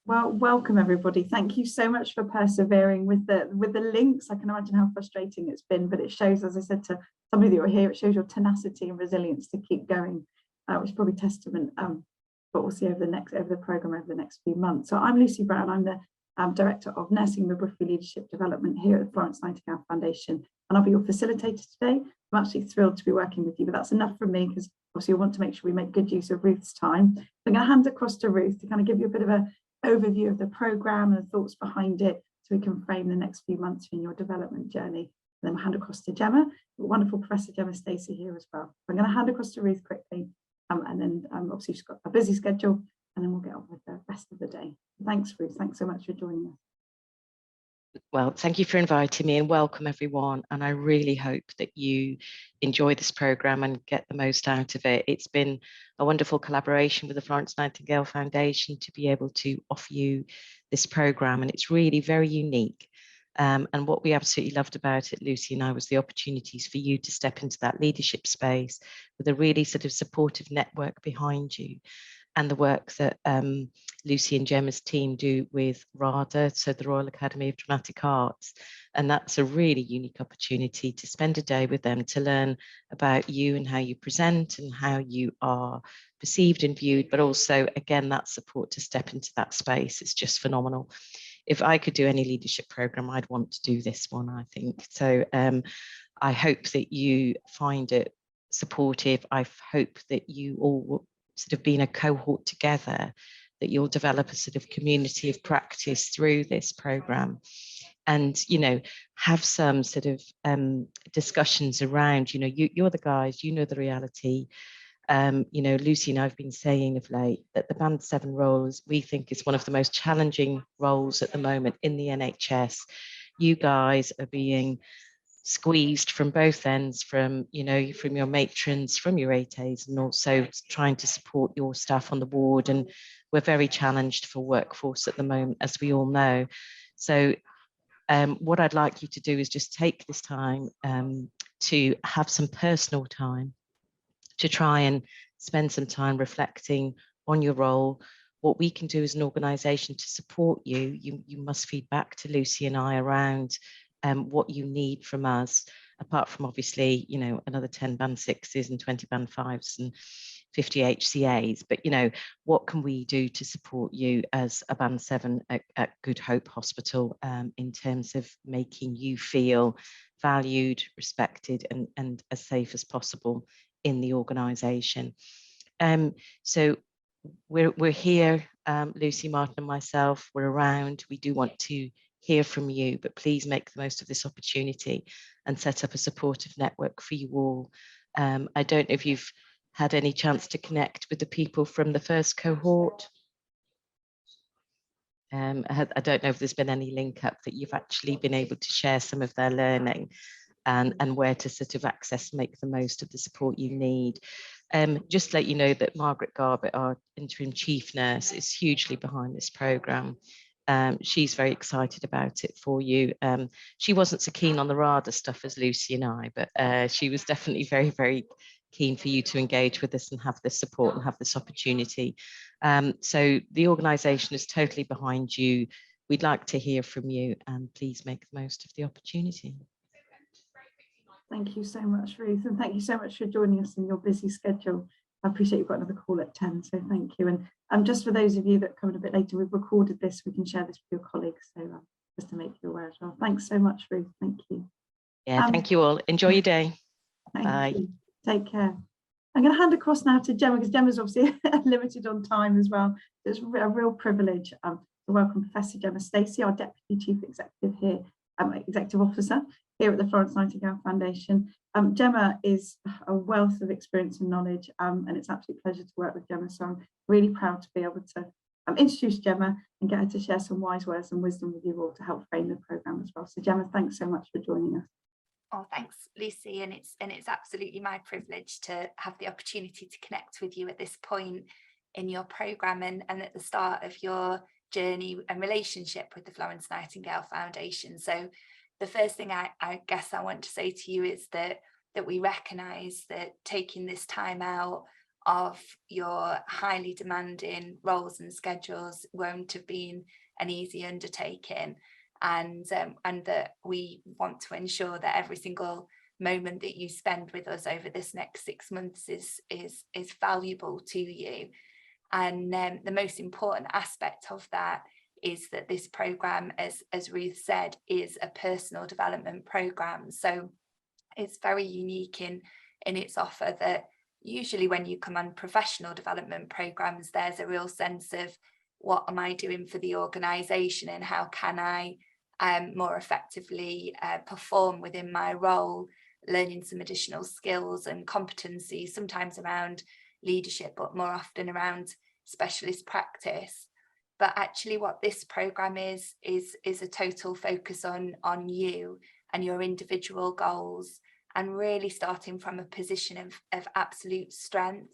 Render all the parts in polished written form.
Well, welcome everybody. Thank you so much for persevering with the links. I can imagine how frustrating it's been, but it shows, as I said to somebody that were here, it shows your tenacity and resilience to keep going, which is probably testament. But we'll see over the program over the next few months. So I'm Lucy Brown. I'm the Director of Nursing Midwifery Leadership Development here at the Florence Nightingale Foundation, and I'll be your facilitator today. I'm actually thrilled to be working with you, but that's enough from me because obviously we want to make sure we make good use of Ruth's time. So I'm going to hand across to Ruth to kind of give you a bit of a overview of the program and the thoughts behind it, so we can frame the next few months in your development journey. And then we'll hand across to Gemma, wonderful Professor Gemma Stacey here as well. I'm going to hand across to Ruth quickly, and then obviously she's got a busy schedule, and then we'll get on with the rest of the day. Thanks, Ruth. Thanks so much for joining us. Well, thank you for inviting me, and welcome everyone. And I really hope that you enjoy this programme and get the most out of it. It's been a wonderful collaboration with the Florence Nightingale Foundation to be able to offer you this programme, and it's really very unique. And what we absolutely loved about it, Lucy and I, was the opportunities for you to step into that leadership space with a really sort of supportive network behind you. And the work that Lucy and Gemma's team do with RADA, so the Royal Academy of Dramatic Arts. And that's a really unique opportunity to spend a day with them, to learn about you and how you present and how you are perceived and viewed, but also, again, that support to step into that space. It's just phenomenal. If I could do any leadership program, I'd want to do this one, I think. So I hope that you find it supportive. I hope that you all will sort of being a cohort together, that you'll develop a sort of community of practice through this program, and have some sort of discussions around, you're the guys, the reality. Lucy and I've been saying of late that the Band 7 role we think is one of the most challenging roles at the moment in the NHS. You guys are being squeezed from both ends, from your matrons, from your ATs, and also trying to support your staff on the ward. And we're very challenged for workforce at the moment, as we all know. So what I'd like you to do is just take this time to have some personal time, to try and spend some time reflecting on your role. What we can do as an organisation to support you, you must feed back to Lucy and I around what you need from us, apart from obviously, another 10 Band 6s and 20 Band 5s and 50 HCAs. But, what can we do to support you as a Band 7 at Good Hope Hospital in terms of making you feel valued, respected, and as safe as possible in the organisation? So we're here, Lucy, Martin and myself, we're around. We do want to hear from you, but please make the most of this opportunity and set up a supportive network for you all. I don't know if you've had any chance to connect with the people from the first cohort. I don't know if there's been any link up that you've actually been able to share some of their learning and where to sort of access, make the most of the support you need. Just to let you know that Margaret Garbutt, our interim chief nurse, is hugely behind this programme. She's very excited about it for you. She wasn't so keen on the RADA stuff as Lucy and I, but she was definitely very, very keen for you to engage with us and have this support and have this opportunity. So the organisation is totally behind you. We'd like to hear from you, and please make the most of the opportunity. Thank you so much, Ruth, and thank you so much for joining us in your busy schedule. I appreciate you've got another call at 10, so thank you. And just for those of you that come in a bit later, we've recorded this, we can share this with your colleagues, so just to make you aware as well. Thanks so much, Ruth. Thank you. Yeah, thank you all. Enjoy your day. Bye. You. Take care. I'm going to hand across now to Gemma, because Gemma's obviously limited on time as well. It's a real privilege to welcome Professor Gemma Stacey, our Deputy Chief Executive here, Executive Officer here at the Florence Nightingale Foundation. Gemma is a wealth of experience and knowledge, and it's an absolute pleasure to work with Gemma. So I'm really proud to be able to introduce Gemma and get her to share some wise words and wisdom with you all to help frame the programme as well. So Gemma, thanks so much for joining us. Oh, thanks, Lucy, and it's absolutely my privilege to have the opportunity to connect with you at this point in your programme and at the start of your journey and relationship with the Florence Nightingale Foundation. So the first thing I guess I want to say to you is that we recognise that taking this time out of your highly demanding roles and schedules won't have been an easy undertaking, and that we want to ensure that every single moment that you spend with us over this next 6 months is valuable to you. And the most important aspect of that is that this programme, as Ruth said, is a personal development programme. So it's very unique in its offer, that usually when you come on professional development programmes, there's a real sense of, what am I doing for the organisation, and how can I more effectively perform within my role, learning some additional skills and competencies, sometimes around leadership, but more often around specialist practice. But actually what this programme is a total focus on you and your individual goals, and really starting from a position of absolute strength,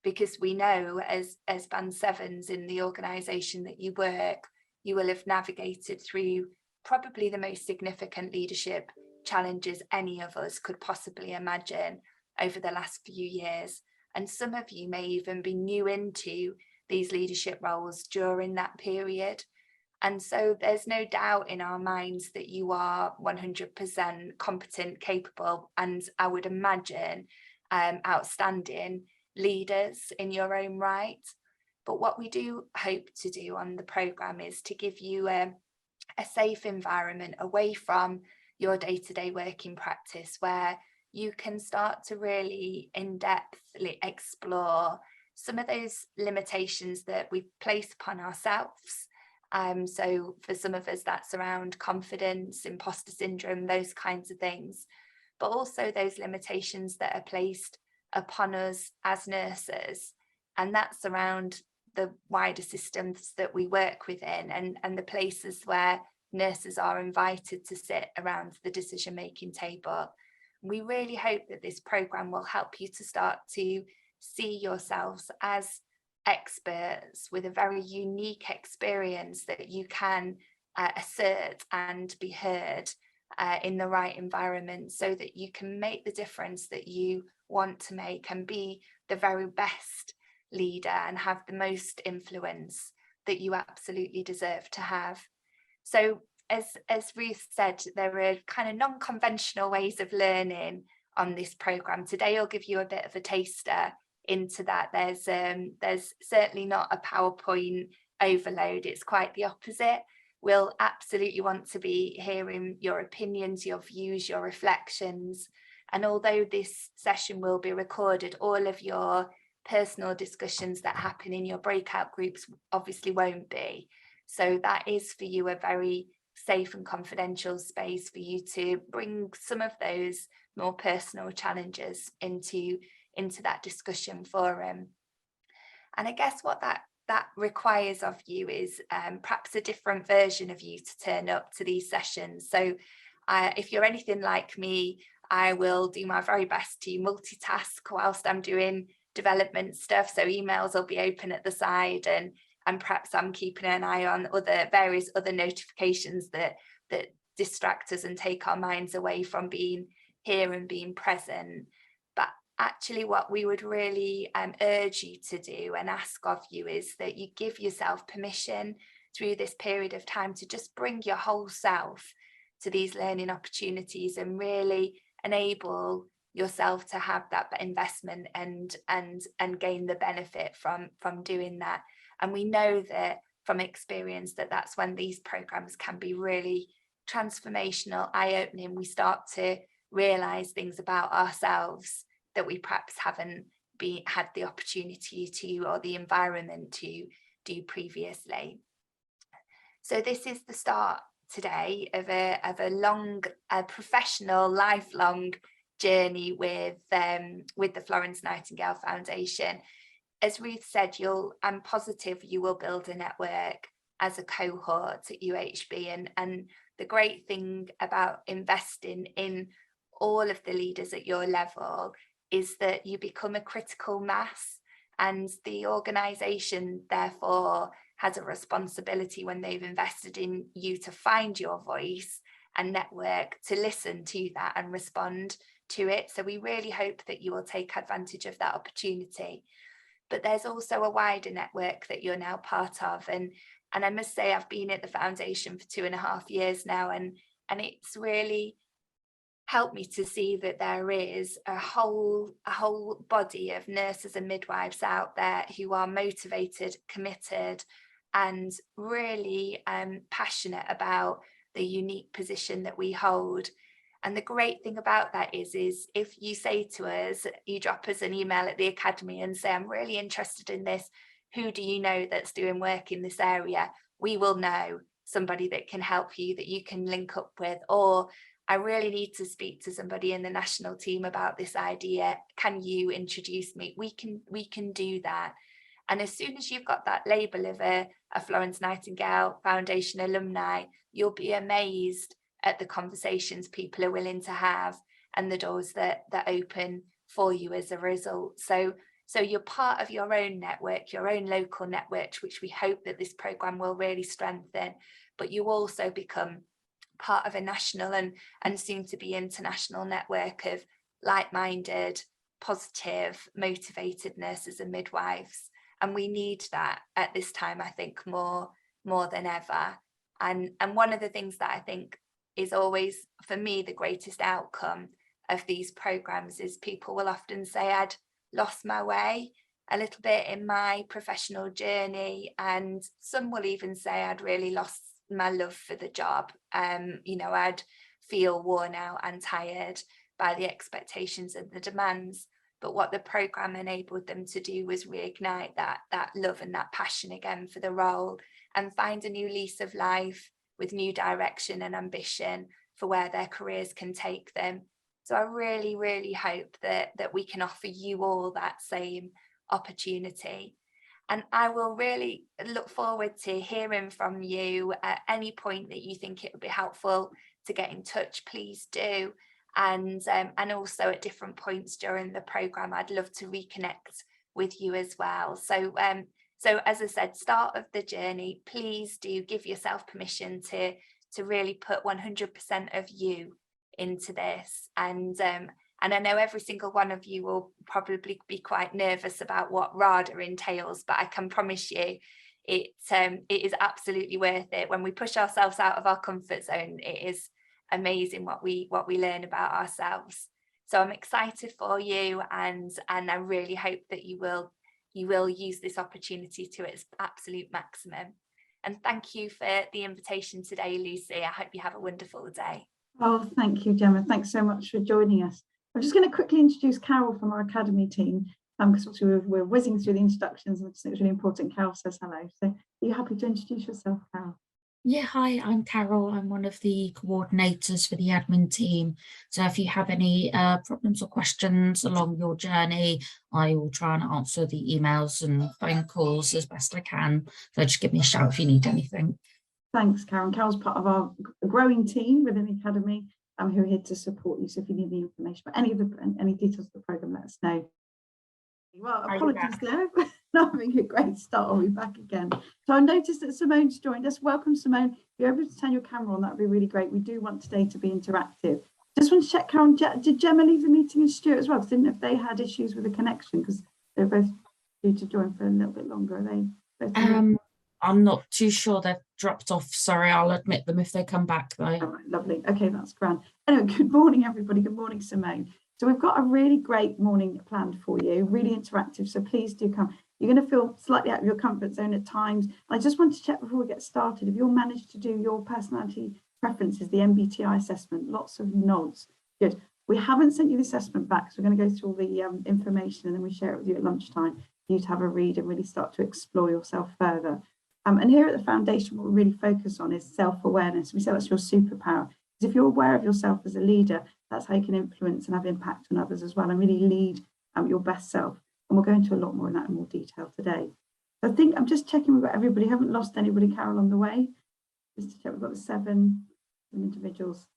because we know as Band 7s in the organisation that you work, you will have navigated through probably the most significant leadership challenges any of us could possibly imagine over the last few years. And some of you may even be new into these leadership roles during that period. And so there's no doubt in our minds that you are 100% competent, capable, and I would imagine outstanding leaders in your own right. But what we do hope to do on the programme is to give you a safe environment away from your day-to-day working practice, where you can start to really in-depthly explore some of those limitations that we place upon ourselves. So for some of us, that's around confidence, imposter syndrome, those kinds of things, but also those limitations that are placed upon us as nurses. And that's around the wider systems that we work within, and the places where nurses are invited to sit around the decision-making table. We really hope that this programme will help you to start to see yourselves as experts with a very unique experience that you can assert and be heard in the right environment, so that you can make the difference that you want to make and be the very best leader and have the most influence that you absolutely deserve to have. So as Ruth said, there are kind of non-conventional ways of learning on this programme. Today I'll give you a bit of a taster into that. There's certainly not a PowerPoint overload, it's quite the opposite. We'll absolutely want to be hearing your opinions, your views, your reflections. And although this session will be recorded, all of your personal discussions that happen in your breakout groups obviously won't be. So that is for you a very safe and confidential space for you to bring some of those more personal challenges into that discussion forum. And I guess what that requires of you is perhaps a different version of you to turn up to these sessions. So if you're anything like me, I will do my very best to multitask whilst I'm doing development stuff. So emails will be open at the side, and perhaps I'm keeping an eye on various other notifications that distract us and take our minds away from being here and being present. But actually what we would really urge you to do and ask of you is that you give yourself permission through this period of time to just bring your whole self to these learning opportunities and really enable yourself to have that investment and gain the benefit from doing that. And we know that from experience that that's when these programs can be really transformational, eye-opening. We start to realize things about ourselves that we perhaps haven't had the opportunity to, or the environment to do previously. So this is the start today of a long, professional, lifelong journey with the Florence Nightingale Foundation. As Ruth said, I'm positive you will build a network as a cohort at UHB, and the great thing about investing in all of the leaders at your level is that you become a critical mass, and the organisation therefore has a responsibility when they've invested in you to find your voice and network, to listen to that and respond to it. So we really hope that you will take advantage of that opportunity. But there's also a wider network that you're now part of. And I must say, I've been at the foundation for 2.5 years now, and it's really helped me to see that there is a whole body of nurses and midwives out there who are motivated, committed, and really passionate about the unique position that we hold. And the great thing about that is if you say to us, you drop us an email at the Academy and say, I'm really interested in this, who do you know that's doing work in this area? We will know somebody that can help you, that you can link up with, or I really need to speak to somebody in the national team about this idea. Can you introduce me? We can do that. And as soon as you've got that label of a Florence Nightingale Foundation alumni, you'll be amazed at the conversations people are willing to have and the doors that open for you as a result. So you're part of your own network, your own local network, which we hope that this programme will really strengthen, but you also become part of a national and soon to be international network of like-minded, positive, motivated nurses and midwives. And we need that at this time, I think, more than ever. And one of the things that I think is always, for me, the greatest outcome of these programs is people will often say, I'd lost my way a little bit in my professional journey. And some will even say I'd really lost my love for the job. I'd feel worn out and tired by the expectations and the demands. But what the programme enabled them to do was reignite that love and that passion again for the role and find a new lease of life with new direction and ambition for where their careers can take them. So I really, really hope that we can offer you all that same opportunity. And I will really look forward to hearing from you at any point that you think it would be helpful to get in touch, please do. And also at different points during the programme, I'd love to reconnect with you as well. So as I said, start of the journey, please do give yourself permission to really put 100% of you into this. And I know every single one of you will probably be quite nervous about what RADA entails, but I can promise you it is absolutely worth it. When we push ourselves out of our comfort zone, it is amazing what we learn about ourselves. So I'm excited for you, and I really hope that you will use this opportunity to its absolute maximum. And thank you for the invitation today, Lucy. I hope you have a wonderful day. Oh, thank you, Gemma. Thanks so much for joining us. I'm just going to quickly introduce Carol from our Academy team, because obviously we're whizzing through the introductions, and I just think it's really important Carol says hello. So are you happy to introduce yourself, Carol? Yeah, hi, I'm Carol. I'm one of the coordinators for the admin team. So if you have any problems or questions along your journey, I will try and answer the emails and phone calls as best I can. So just give me a shout if you need anything. Thanks, Karen. Carol's part of our growing team within the Academy, who are here to support you. So if you need any information about any details of the programme, let us know. Well, apologies there, not having a great start. I'll be back again. So I noticed that Simone's joined us. Welcome, Simone. If you're able to turn your camera on, that would be really great. We do want today to be interactive. Just want to check, Karen, did Gemma leave the meeting and Stuart as well? Because I didn't know if they had issues with the connection, because they're both due to join for a little bit longer. Are they both? I'm not too sure, they've dropped off. Sorry, I'll admit them if they come back though. All right, lovely. Okay, that's grand. Anyway, good morning, everybody. Good morning, Simone. So we've got a really great morning planned for you, really interactive. So please do come. You're going to feel slightly out of your comfort zone at times. I just want to check before we get started, if you'll manage to do your personality preferences, the Mbti assessment, lots of nods. Good. We haven't sent you the assessment back, so we're going to go through all the information, and then we share it with you at lunchtime for you to have a read and really start to explore yourself further. And here at the foundation, what we really focus on is self-awareness. We say that's your superpower. Because if you're aware of yourself as a leader, that's how you can influence and have impact on others as well, and really lead your best self. And we'll go into a lot more in that in more detail today. So I think I'm just checking we've got everybody. Haven't lost anybody, Carol, on the way. Just to check we've got the seven individuals.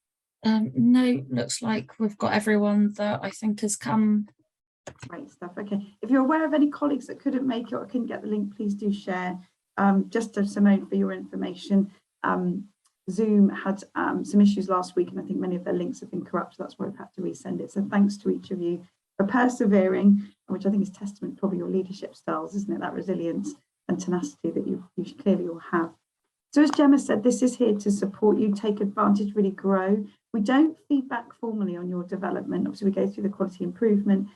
No, looks like we've got everyone that I think has come. Great stuff. Okay. If you're aware of any colleagues that couldn't make it or couldn't get the link, please do share. Just to Simone for your information. Zoom had some issues last week, and I think many of their links have been corrupted. That's why we've had to resend it. So thanks to each of you for persevering, which I think is testament to probably your leadership styles, isn't it? That resilience and tenacity that you clearly all have. So as Gemma said, this is here to support you, take advantage, really grow. We don't feedback formally on your development. Obviously, we go through the quality improvement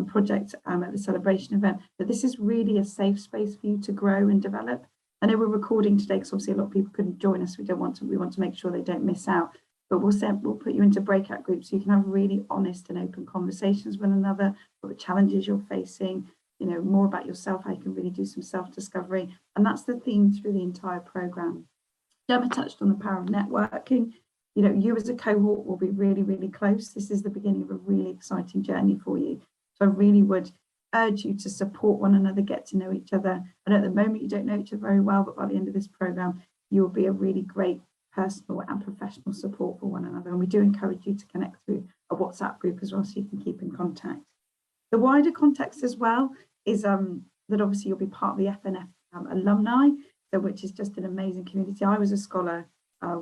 project at the celebration event, but this is really a safe space for you to grow and develop. I know we're recording today because obviously a lot of people couldn't join us. We want to make sure they don't miss out, but we'll put you into breakout groups so you can have really honest and open conversations with one another, what the challenges you're facing, you know, more about yourself, how you can really do some self-discovery. And that's the theme through the entire program. Gemma touched on the power of networking. You know, you as a cohort will be really, really close. This is the beginning of a really exciting journey for you. So I really would urge you to support one another, get to know each other. And at the moment, you don't know each other very well, but by the end of this program, you will be a really great personal and professional support for one another. And we do encourage you to connect through a WhatsApp group as well, so you can keep in contact. The wider context as well is that obviously you'll be part of the FNF alumni, so which is just an amazing community. I was a scholar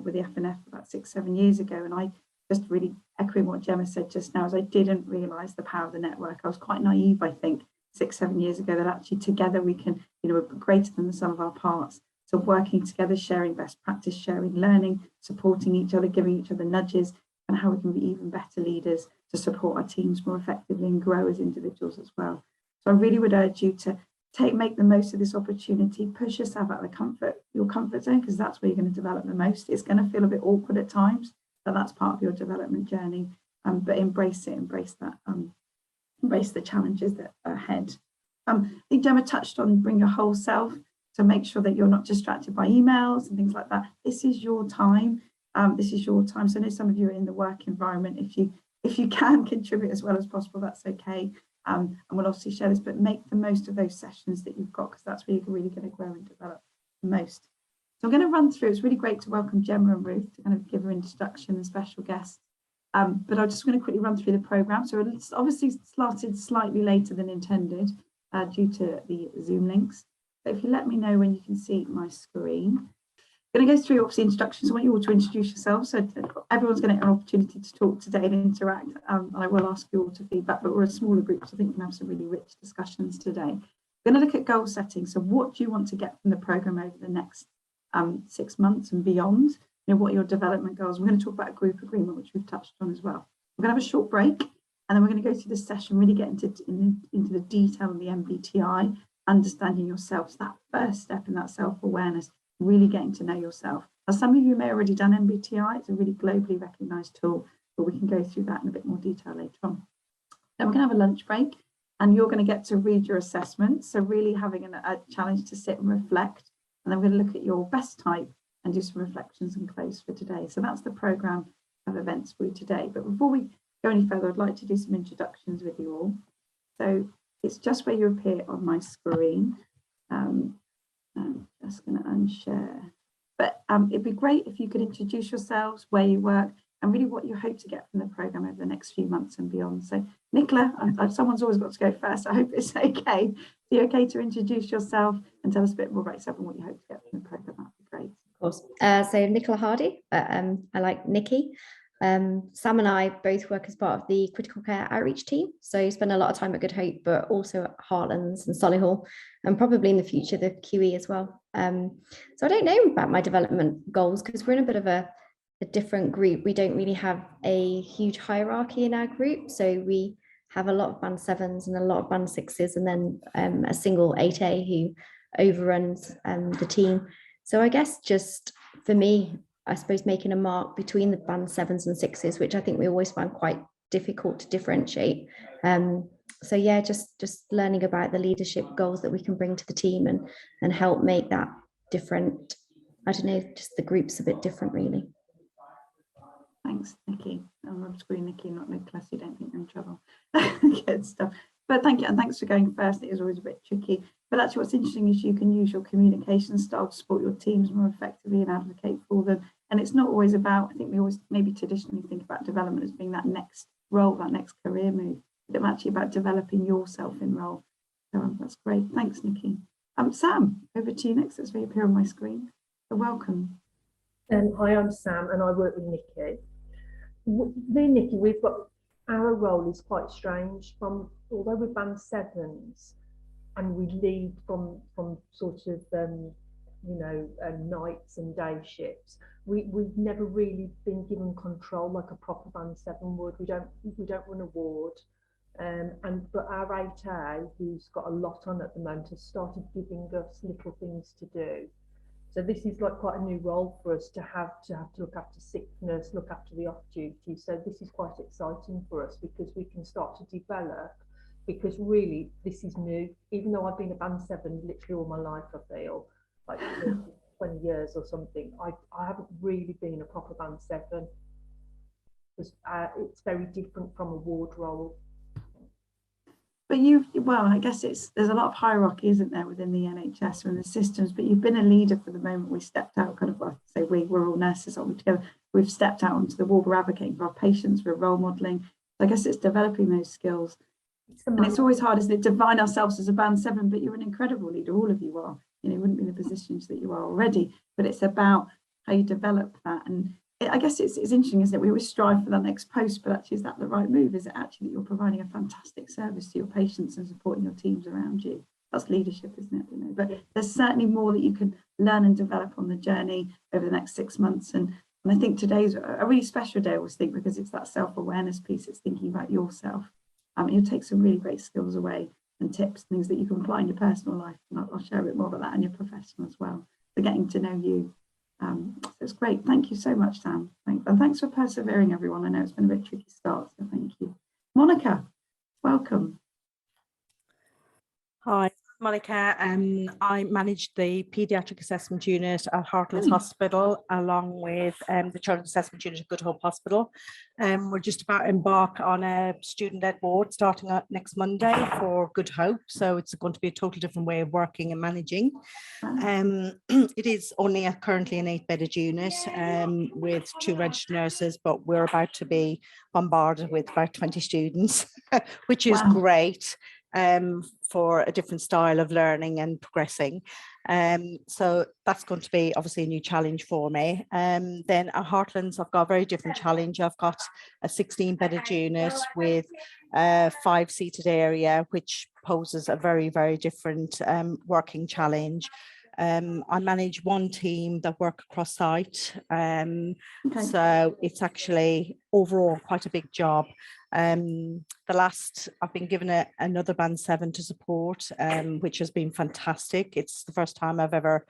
with the FNF about 6-7 years ago, and I just really echoing what Gemma said just now, is I didn't realise the power of the network. I was quite naive, I think, 6-7 years ago, that actually together we can, you know, we're greater than the sum of our parts. So working together, sharing best practice, sharing learning, supporting each other, giving each other nudges, and how we can be even better leaders to support our teams more effectively and grow as individuals as well. So I really would urge you to make the most of this opportunity, push yourself out of your comfort zone, because that's where you're going to develop the most. It's going to feel a bit awkward at times, but that's part of your development journey. But embrace it, embrace the challenges that are ahead. I think Gemma touched on bring your whole self, so make sure that you're not distracted by emails and things like that. This is your time. This is your time. So I know some of you are in the work environment. If you can contribute as well as possible, that's okay. And we'll obviously share this, but make the most of those sessions that you've got, because that's where you're really going to grow and develop the most. So I'm going to run through. It's really great to welcome Gemma and Ruth to kind of give her introduction and special guests. But I'm just going to quickly run through the programme. So it's obviously started slightly later than intended due to the Zoom links. So if you let me know when you can see my screen. I'm going to go through obviously introductions. I want you all to introduce yourselselves. So everyone's going to get an opportunity to talk today and interact. And I will ask you all to feedback, but we're a smaller group, so I think we can have some really rich discussions today. We're going to look at goal setting. So what do you want to get from the programme over the next 6 months and beyond? You know, what are your development goals? We're going to talk about a group agreement, which we've touched on as well. We're going to have a short break, and then we're going to go through this session, really get into the detail of the MBTI, understanding yourself. So that first step in that self-awareness, really getting to know yourself. Now, some of you may have already done MBTI. It's a really globally recognised tool, but we can go through that in a bit more detail later on. Then we're going to have a lunch break, and you're going to get to read your assessment. So really having a challenge to sit and reflect. And then we're going to look at your best type and do some reflections and close for today. So that's the programme of events for you today. But before we go any further, I'd like to do some introductions with you all. So it's just where you appear on my screen. I'm just going to unshare. But it'd be great if you could introduce yourselves, where you work, and really what you hope to get from the programme over the next few months and beyond. So Nicola, someone's always got to go first. I hope it's okay. Are you okay to introduce yourself and tell us a bit more about yourself and what you hope to get from the programme? That'd be great. Of course. So Nicola Hardy, but I like Nikki. Sam and I both work as part of the critical care outreach team. So spend a lot of time at Good Hope, but also at Heartlands and Solihull, and probably in the future, the QE as well. So I don't know about my development goals, because we're in a bit of a different group. We don't really have a huge hierarchy in our group. So we have a lot of band 7s and a lot of band 6s, and then a single 8A who overruns the team. So I guess just for me, I suppose making a mark between the band 7s and 6s, which I think we always find quite difficult to differentiate. So yeah, just learning about the leadership goals that we can bring to the team and help make that different. I don't know, just the group's a bit different, really. Thanks, Nikki. I'm on screen, Nikki, not Nicola, so you don't think you're in trouble. Good stuff. But thank you, and thanks for going first. It is always a bit tricky. But actually what's interesting is you can use your communication style to support your teams more effectively and advocate for them. And it's not always about, I think we always maybe traditionally think about development as being that next role, that next career move. But it's actually about developing yourself in role. So that's great. Thanks, Nikki. Sam, over to you next. That's where you appear on my screen. So welcome. Hi, I'm Sam and I work with Nikki. Me and Nikki, our role is quite strange. Although we're band 7s and we lead from sort of nights and day shifts, we've never really been given control like a proper band 7 would. We don't run a ward. But our 8A, who's got a lot on at the moment, has started giving us little things to do. So this is like quite a new role for us to have to look after sickness, look after the off duty. So this is quite exciting for us because we can start to develop, because really this is new. Even though I've been a band 7 literally all my life, I feel like 20 years or something, I haven't really been a proper band 7. It's very different from a ward role. But well, I guess there's a lot of hierarchy, isn't there, within the NHS and the systems, but you've been a leader for the moment. We stepped out, kind of, we're all nurses, aren't we, together? We've stepped out onto the wall, we're advocating for our patients, we're role modelling. So I guess it's developing those skills. And it's always hard, isn't it, to define ourselves as a band 7, but you're an incredible leader, all of you are. You wouldn't be in the positions that you are already, but it's about how you develop that. And I guess it's interesting, isn't it? We always strive for that next post, but actually, is that the right move? Is it actually that you're providing a fantastic service to your patients and supporting your teams around you? That's leadership, isn't it? But there's certainly more that you can learn and develop on the journey over the next 6 months. And I think today's a really special day, I always think, because it's that self-awareness piece. It's thinking about yourself. You'll take some really great skills away and tips, things that you can apply in your personal life. And I'll share a bit more about that in your professional as well. So getting to know you. So it's great. Thank you so much, Sam. And thanks for persevering, everyone. I know it's been a bit tricky start, so thank you. Monica, welcome. Hi, Monica. I manage the Paediatric Assessment Unit at Heartlands Hospital, along with the Children's Assessment Unit at Good Hope Hospital. We're just about to embark on a student-led ward starting next Monday for Good Hope. So it's going to be a total different way of working and managing. It is only currently an 8-bedded unit with 2 registered nurses, but we're about to be bombarded with about 20 students, which is great. For a different style of learning and progressing. So that's going to be obviously a new challenge for me. Then at Heartlands, I've got a very different challenge. I've got a 16-bedded unit with a 5-seated area, which poses a very, very different working challenge. I manage one team that work across site. So it's actually overall quite a big job. I've been given another band 7 to support, which has been fantastic. It's the first time I've ever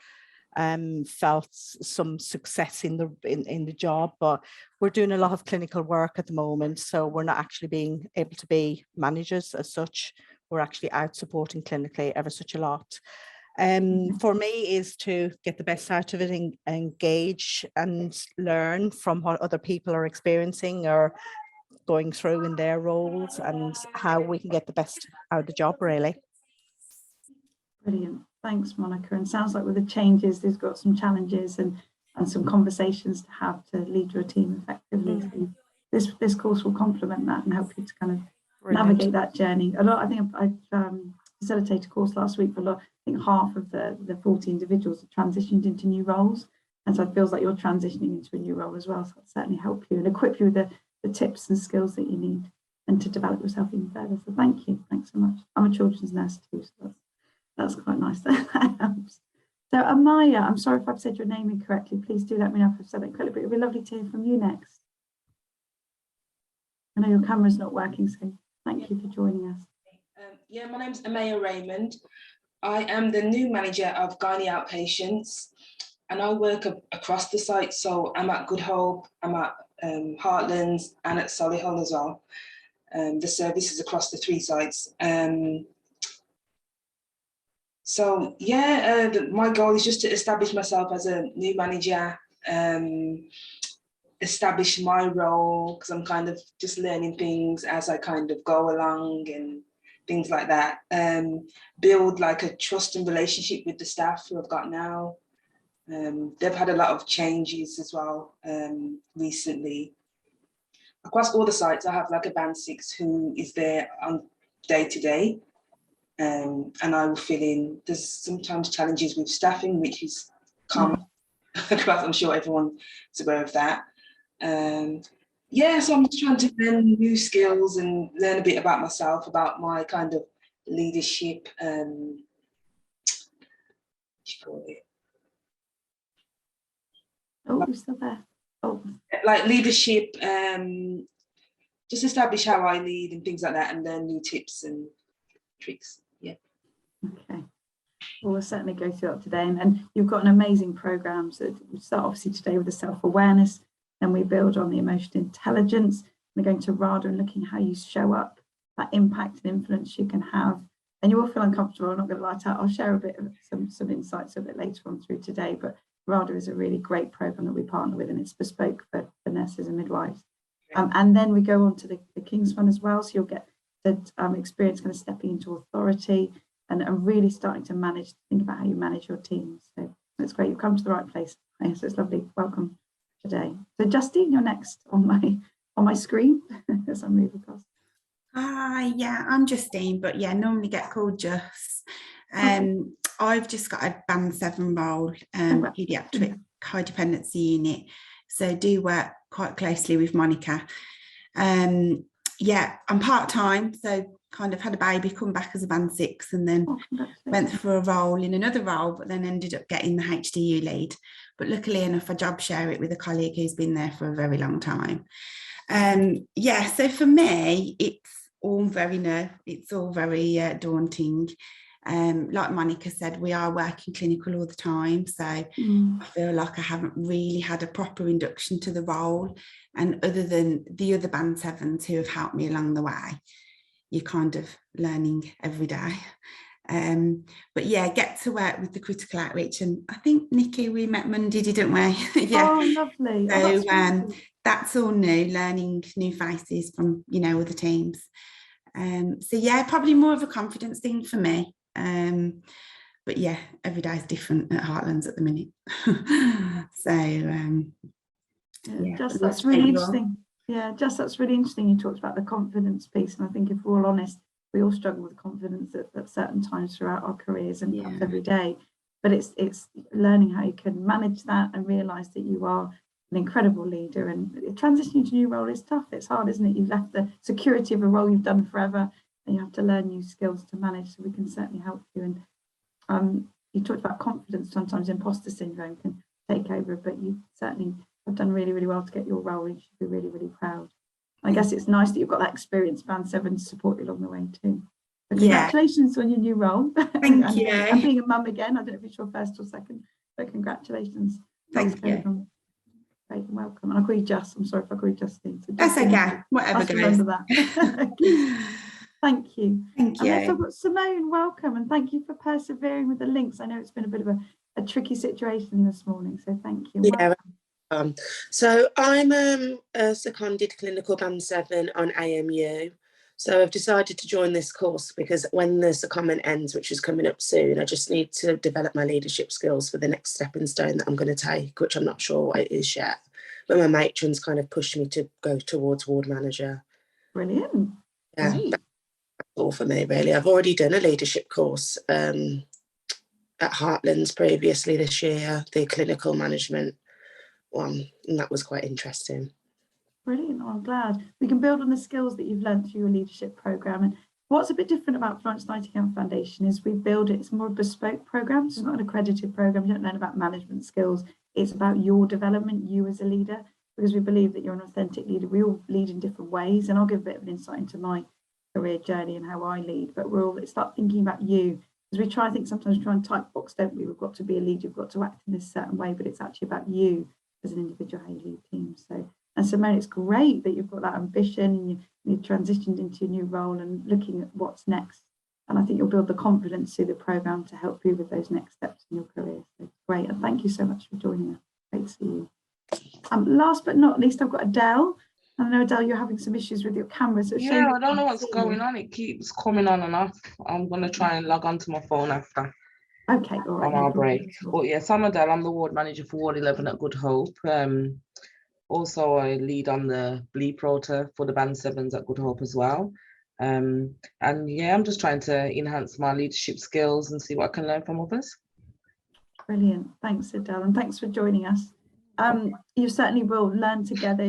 felt some success in the job, but we're doing a lot of clinical work at the moment, so we're not actually being able to be managers as such. We're actually out supporting clinically ever such a lot. For me is to get the best out of it and engage and learn from what other people are experiencing or going through in their roles, and how we can get the best out of the job, really. Brilliant. Thanks, Monica. And sounds like with the changes, there's got some challenges and some conversations to have to lead your team effectively. So this course will complement that and help you to kind of navigate that journey. I think I've facilitated a course last week for I think half of the 40 individuals have transitioned into new roles. And so it feels like you're transitioning into a new role as well. So it'll certainly help you and equip you with the tips and skills that you need and to develop yourself even further. So thank you. Thanks so much. I'm a children's nurse too, so that's quite nice. That helps. So Amaya, I'm sorry if I've said your name incorrectly. Please do let me know if I've said that correctly, but it'd be lovely to hear from you next. I know your camera's not working, so thank you for joining us. Yeah, my name's Amaya Raymond. I am the new manager of Gynae Outpatients, and I work across the site. So I'm at Good Hope, I'm at Heartlands, and at Solihull as well. The services across the 3 sites. So yeah, my goal is just to establish myself as a new manager, establish my role, because I'm kind of just learning things as I kind of go along and things like that. Build like a trust and relationship with the staff who I've got now. They've had a lot of changes as well recently. Across all the sites, I have like a band 6 who is there on day to day, and I will fill in. There's sometimes challenges with staffing, which is common. because I'm sure everyone's aware of that. Yeah, so I'm just trying to learn new skills and learn a bit about myself, about my kind of leadership, what do you call it? Oh, you're still there. Oh, like leadership, just establish how I lead and things like that, and learn new tips and tricks. Yeah. okay. Well, we'll certainly go through that today. And you've got an amazing program. So we start obviously today with the self-awareness, then we build on the emotional intelligence. We're going to RADA and looking how you show up, that impact and influence you can have. And you will feel uncomfortable, I'm not going to lie to you. I'll share a bit of some insights a bit later on through today, but RADA is a really great program that we partner with, and it's bespoke for nurses and midwives. And then we go on to the King's Fund as well. So you'll get the experience kind of stepping into authority and really starting to think about how you manage your teams. So that's great. You've come to the right place. So it's lovely. Welcome today. So Justine, you're next on my screen as I move across. Hi, yeah, I'm Justine, but yeah, normally get called Just. I've just got a Band 7 role, paediatric high dependency unit. So do work quite closely with Monica. Yeah, I'm part-time, so kind of had a baby, come back as a Band 6, and then went for a role in another role, but then ended up getting the HDU lead. But luckily enough, I job share it with a colleague who's been there for a very long time. Yeah, so for me, it's all very new. It's all very daunting. Like Monica said, we are working clinical all the time, so I feel like I haven't really had a proper induction to the role, and other than the other Band 7s who have helped me along the way, you're kind of learning every day. But yeah, get to work with the critical outreach, and I think Nikki, we met Monday, didn't we? Yeah. Oh, lovely. So that's all new, learning new faces from other teams. So yeah, probably more of a confidence thing for me. But yeah, every day is different at Heartlands at the minute. So yeah, that's really interesting. Yeah, that's really interesting. You talked about the confidence piece, and I think if we're all honest, we all struggle with confidence at certain times throughout our careers and perhaps every day. But it's learning how you can manage that and realise that you are an incredible leader. And transitioning to a new role is tough. It's hard, isn't it? You've left the security of a role you've done forever, and you have to learn new skills to manage. So we can certainly help you. And you talked about confidence. Sometimes imposter syndrome can take over, but you certainly have done really, really well to get your role. You should be really, really proud. I guess it's nice that you've got that experience, Band 7, to support you along the way too. So congratulations on your new role. Thank you. And being a mum again. I don't know if it's your first or second, but congratulations. Thank you. Great, welcome. And I'll call you Just. I'm sorry if I call you Justine. So that's okay. Whatever goes. Remember that. Thank you. Thank you. And I've got Simone, welcome, and thank you for persevering with the links. I know it's been a bit of a tricky situation this morning, so thank you. Yeah. So I'm a seconded clinical Band 7 on AMU. So I've decided to join this course because when the secondment ends, which is coming up soon, I just need to develop my leadership skills for the next stepping stone that I'm going to take, which I'm not sure what it is yet. But my matron's kind of pushed me to go towards ward manager. Brilliant. Yeah, that's all for me, really. I've already done a leadership course at Heartlands previously this year, the clinical management one, and that was quite interesting. Brilliant. I'm glad we can build on the skills that you've learned through your leadership program. And what's a bit different about Florence Nightingale Foundation is we build it, it's more a bespoke program. It's not an accredited program. You don't learn about management skills. It's about your development, you as a leader, because we believe that you're an authentic leader. We all lead in different ways, and I'll give a bit of an insight into my career journey and how I lead, but we're all start thinking about you, because we try and type box, don't we? We've got to be a leader, you've got to act in this certain way, but it's actually about you as an individual, how you lead teams. So, and Simone, it's great that you've got that ambition and you've transitioned into your new role and looking at what's next. And I think you'll build the confidence through the programme to help you with those next steps in your career. So great, and thank you so much for joining us. Great to see you. Last but not least, I've got Adele. I know, Adele, you're having some issues with your camera. So yeah, I don't know what's going on. It keeps coming on and off. I'm going to try and log on to my phone after. Okay, all right. On our break. But yes, I'm Adele. I'm the ward manager for Ward 11 at Good Hope. Also, I lead on the bleep rota for the Band 7s at Good Hope as well. And yeah, I'm just trying to enhance my leadership skills and see what I can learn from others. Brilliant. Thanks, Adele, and thanks for joining us. You certainly will learn together.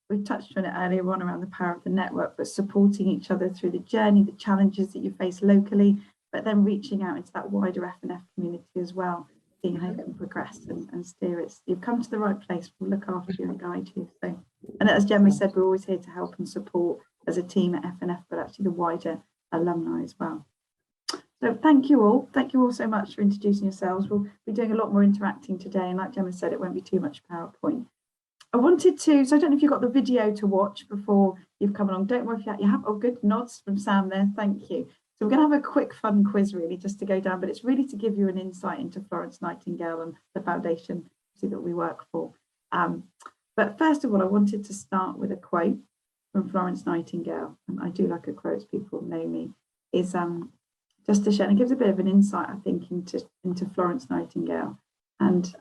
We touched on it earlier on around the power of the network, but supporting each other through the journey, the challenges that you face locally, but then reaching out into that wider F&F community as well, seeing how you can progress and steer it. You've come to the right place. We'll look after you and guide you. So, and as Gemma said, we're always here to help and support as a team at F&F, but actually the wider alumni as well. So thank you all. Thank you all so much for introducing yourselves. We'll be doing a lot more interacting today, and like Gemma said, it won't be too much PowerPoint. I wanted to, so I don't know if you've got the video to watch before you've come along. Don't worry if you have. Oh, good nods from Sam there. Thank you. So we're going to have a quick fun quiz really just to go down, but it's really to give you an insight into Florence Nightingale and the foundation that we work for. But first of all, I wanted to start with a quote from Florence Nightingale. And I do like a quote, as people know me, is just to share, and it gives a bit of an insight, I think, into Florence Nightingale and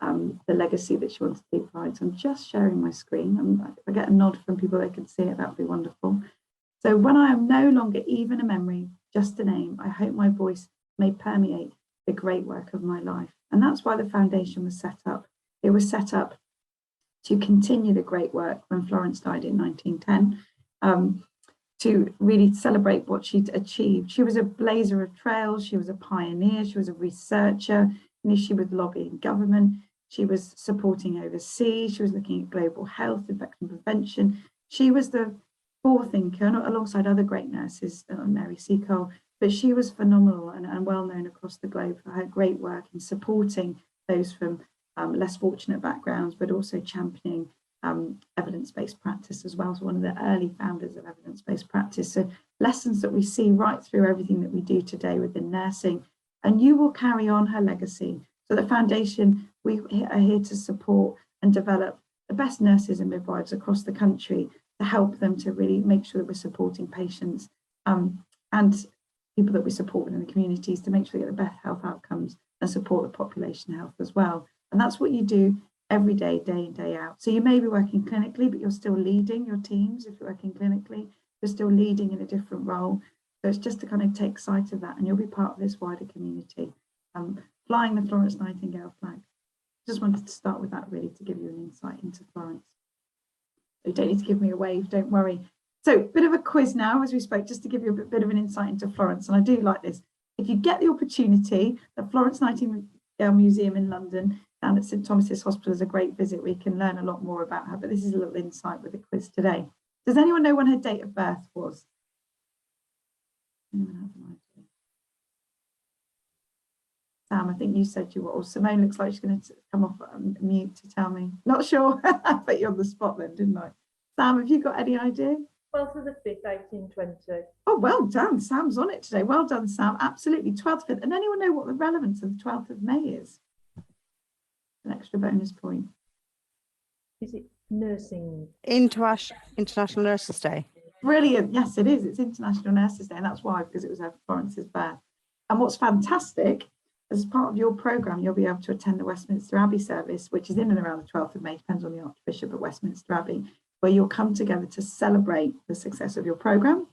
the legacy that she wants to leave behind. So I'm just sharing my screen. If I get a nod from people that can see it, that would be wonderful. So when I am no longer even a memory, just a name, I hope my voice may permeate the great work of my life. And that's why the foundation was set up. It was set up to continue the great work when Florence died in 1910, to really celebrate what she'd achieved. She was a blazer of trails, she was a pioneer, she was a researcher, she was lobbying government, she was supporting overseas, she was looking at global health, infection prevention. She was the forethinker alongside other great nurses, Mary Seacole, but she was phenomenal and well known across the globe for her great work in supporting those from less fortunate backgrounds, but also championing evidence-based practice as well. So one of the early founders of evidence-based practice. So lessons that we see right through everything that we do today within nursing, and you will carry on her legacy. So the foundation, we are here to support and develop the best nurses and midwives across the country to help them to really make sure that we're supporting patients and people that we support within the communities to make sure they get the best health outcomes and support the population health as well. And that's what you do every day, day in, day out. So you may be working clinically, but you're still leading your teams. If you're working clinically, you're still leading in a different role. So it's just to kind of take sight of that, and you'll be part of this wider community. Flying the Florence Nightingale flag. Just wanted to start with that really to give you an insight into Florence. So you don't need to give me a wave, don't worry. So a bit of a quiz now as we spoke, just to give you a bit of an insight into Florence. And I do like this. If you get the opportunity, the Florence Nightingale Museum in London down at St Thomas's Hospital is a great visit. We can learn a lot more about her, but this is a little insight with the quiz today. Does anyone know when her date of birth was? Sam, I think you said you were, or Simone looks like she's going to come off mute to tell me. Not sure. I put you on the spot then, didn't I? Sam, have you got any idea? 12th of the 5th, 1820. Oh, well done. Sam's on it today. Well done, Sam. Absolutely. 12th, 5th. And anyone know what the relevance of the 12th of May is? An extra bonus point. Is it nursing? International Nurses Day. Brilliant. Yes, it is. It's International Nurses Day. And that's why, because it was Florence's birth. And what's fantastic, as part of your programme, you'll be able to attend the Westminster Abbey service, which is in and around the 12th of May, depends on the Archbishop at Westminster Abbey, where you'll come together to celebrate the success of your programme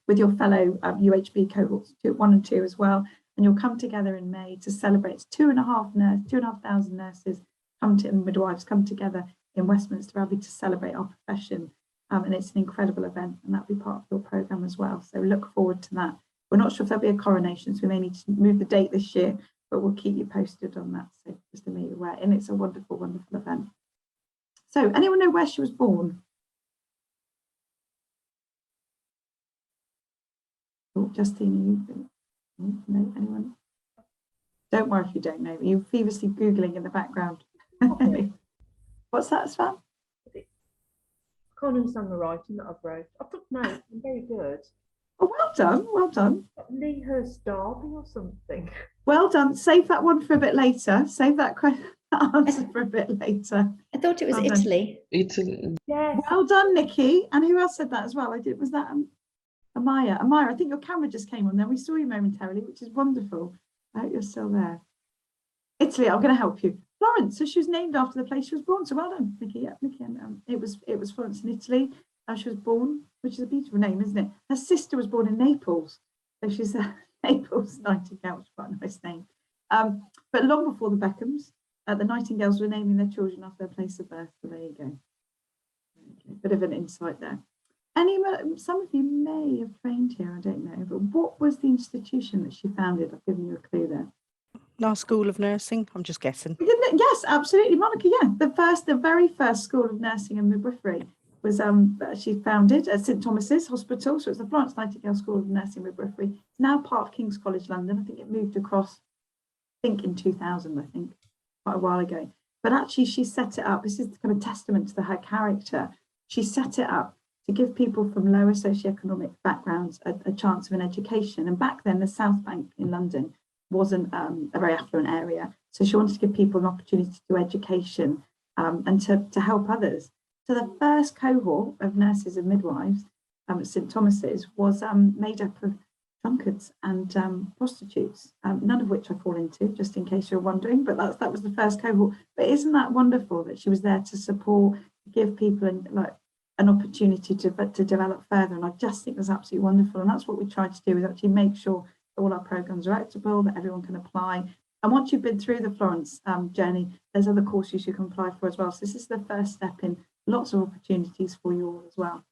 with your fellow UHB cohorts 1 and 2 as well. And you'll come together in May to celebrate. It's 2,500 nurses and midwives come together in Westminster Abbey to celebrate our profession. And it's an incredible event, and that'll be part of your programme as well. So look forward to that. We're not sure if there'll be a coronation, so we may need to move the date this year, but we'll keep you posted on that. So just to make you aware, and it's a wonderful, wonderful event. So anyone know where she was born? Oh, Justine, you know anyone? Don't worry if you don't know. You're feverishly Googling in the background. What's that, Svan? I can't understand the writing that I've wrote. I took notes. I'm very good. Oh, well done, well done. Lee Hurst Derby or something. Well done. Save that one for a bit later. Save that answer for a bit later. I thought it was Well done. Italy. Italy. Yes. Well done, Nikki. And who else said that as well? Was that Amaya? Amaya, I think your camera just came on there. We saw you momentarily, which is wonderful. I hope you're still there. Italy, I'm going to help you. Florence, so she was named after the place she was born. So well done, Nikki. Yeah, Nikki. And it was Florence in Italy. She was born, which is a beautiful name, isn't it? Her sister was born in Naples. So she's Naples Nightingale, which is quite a nice name. But long before the Beckhams, the Nightingales were naming their children after their place of birth. So there you go. Bit of an insight there. Some of you may have trained here, I don't know, but what was the institution that she founded? I've given you a clue there. Our School of Nursing, I'm just guessing. Yes, absolutely, Monica. Yeah, the very first School of Nursing and Midwifery was she founded at St Thomas's Hospital. So it's the Florence Nightingale School of Nursing and Midwifery. It's now part of King's College London. I think it moved across, I think in 2000, I think, quite a while ago. But actually, she set it up. This is kind of testament to her character. She set it up to give people from lower socioeconomic backgrounds a chance of an education. And back then, the South Bank in London wasn't a very affluent area. So she wanted to give people an opportunity to do education and to help others. So the first cohort of nurses and midwives at St Thomas's was made up of drunkards and prostitutes, none of which I fall into, just in case you're wondering, but that was the first cohort. But isn't that wonderful that she was there to support, give people an opportunity to develop further? And I just think that's absolutely wonderful. And that's what we try to do, is actually make sure that all our programs are equitable, that everyone can apply. And once you've been through the Florence journey, there's other courses you can apply for as well. So this is the first step in lots of opportunities for you all as well.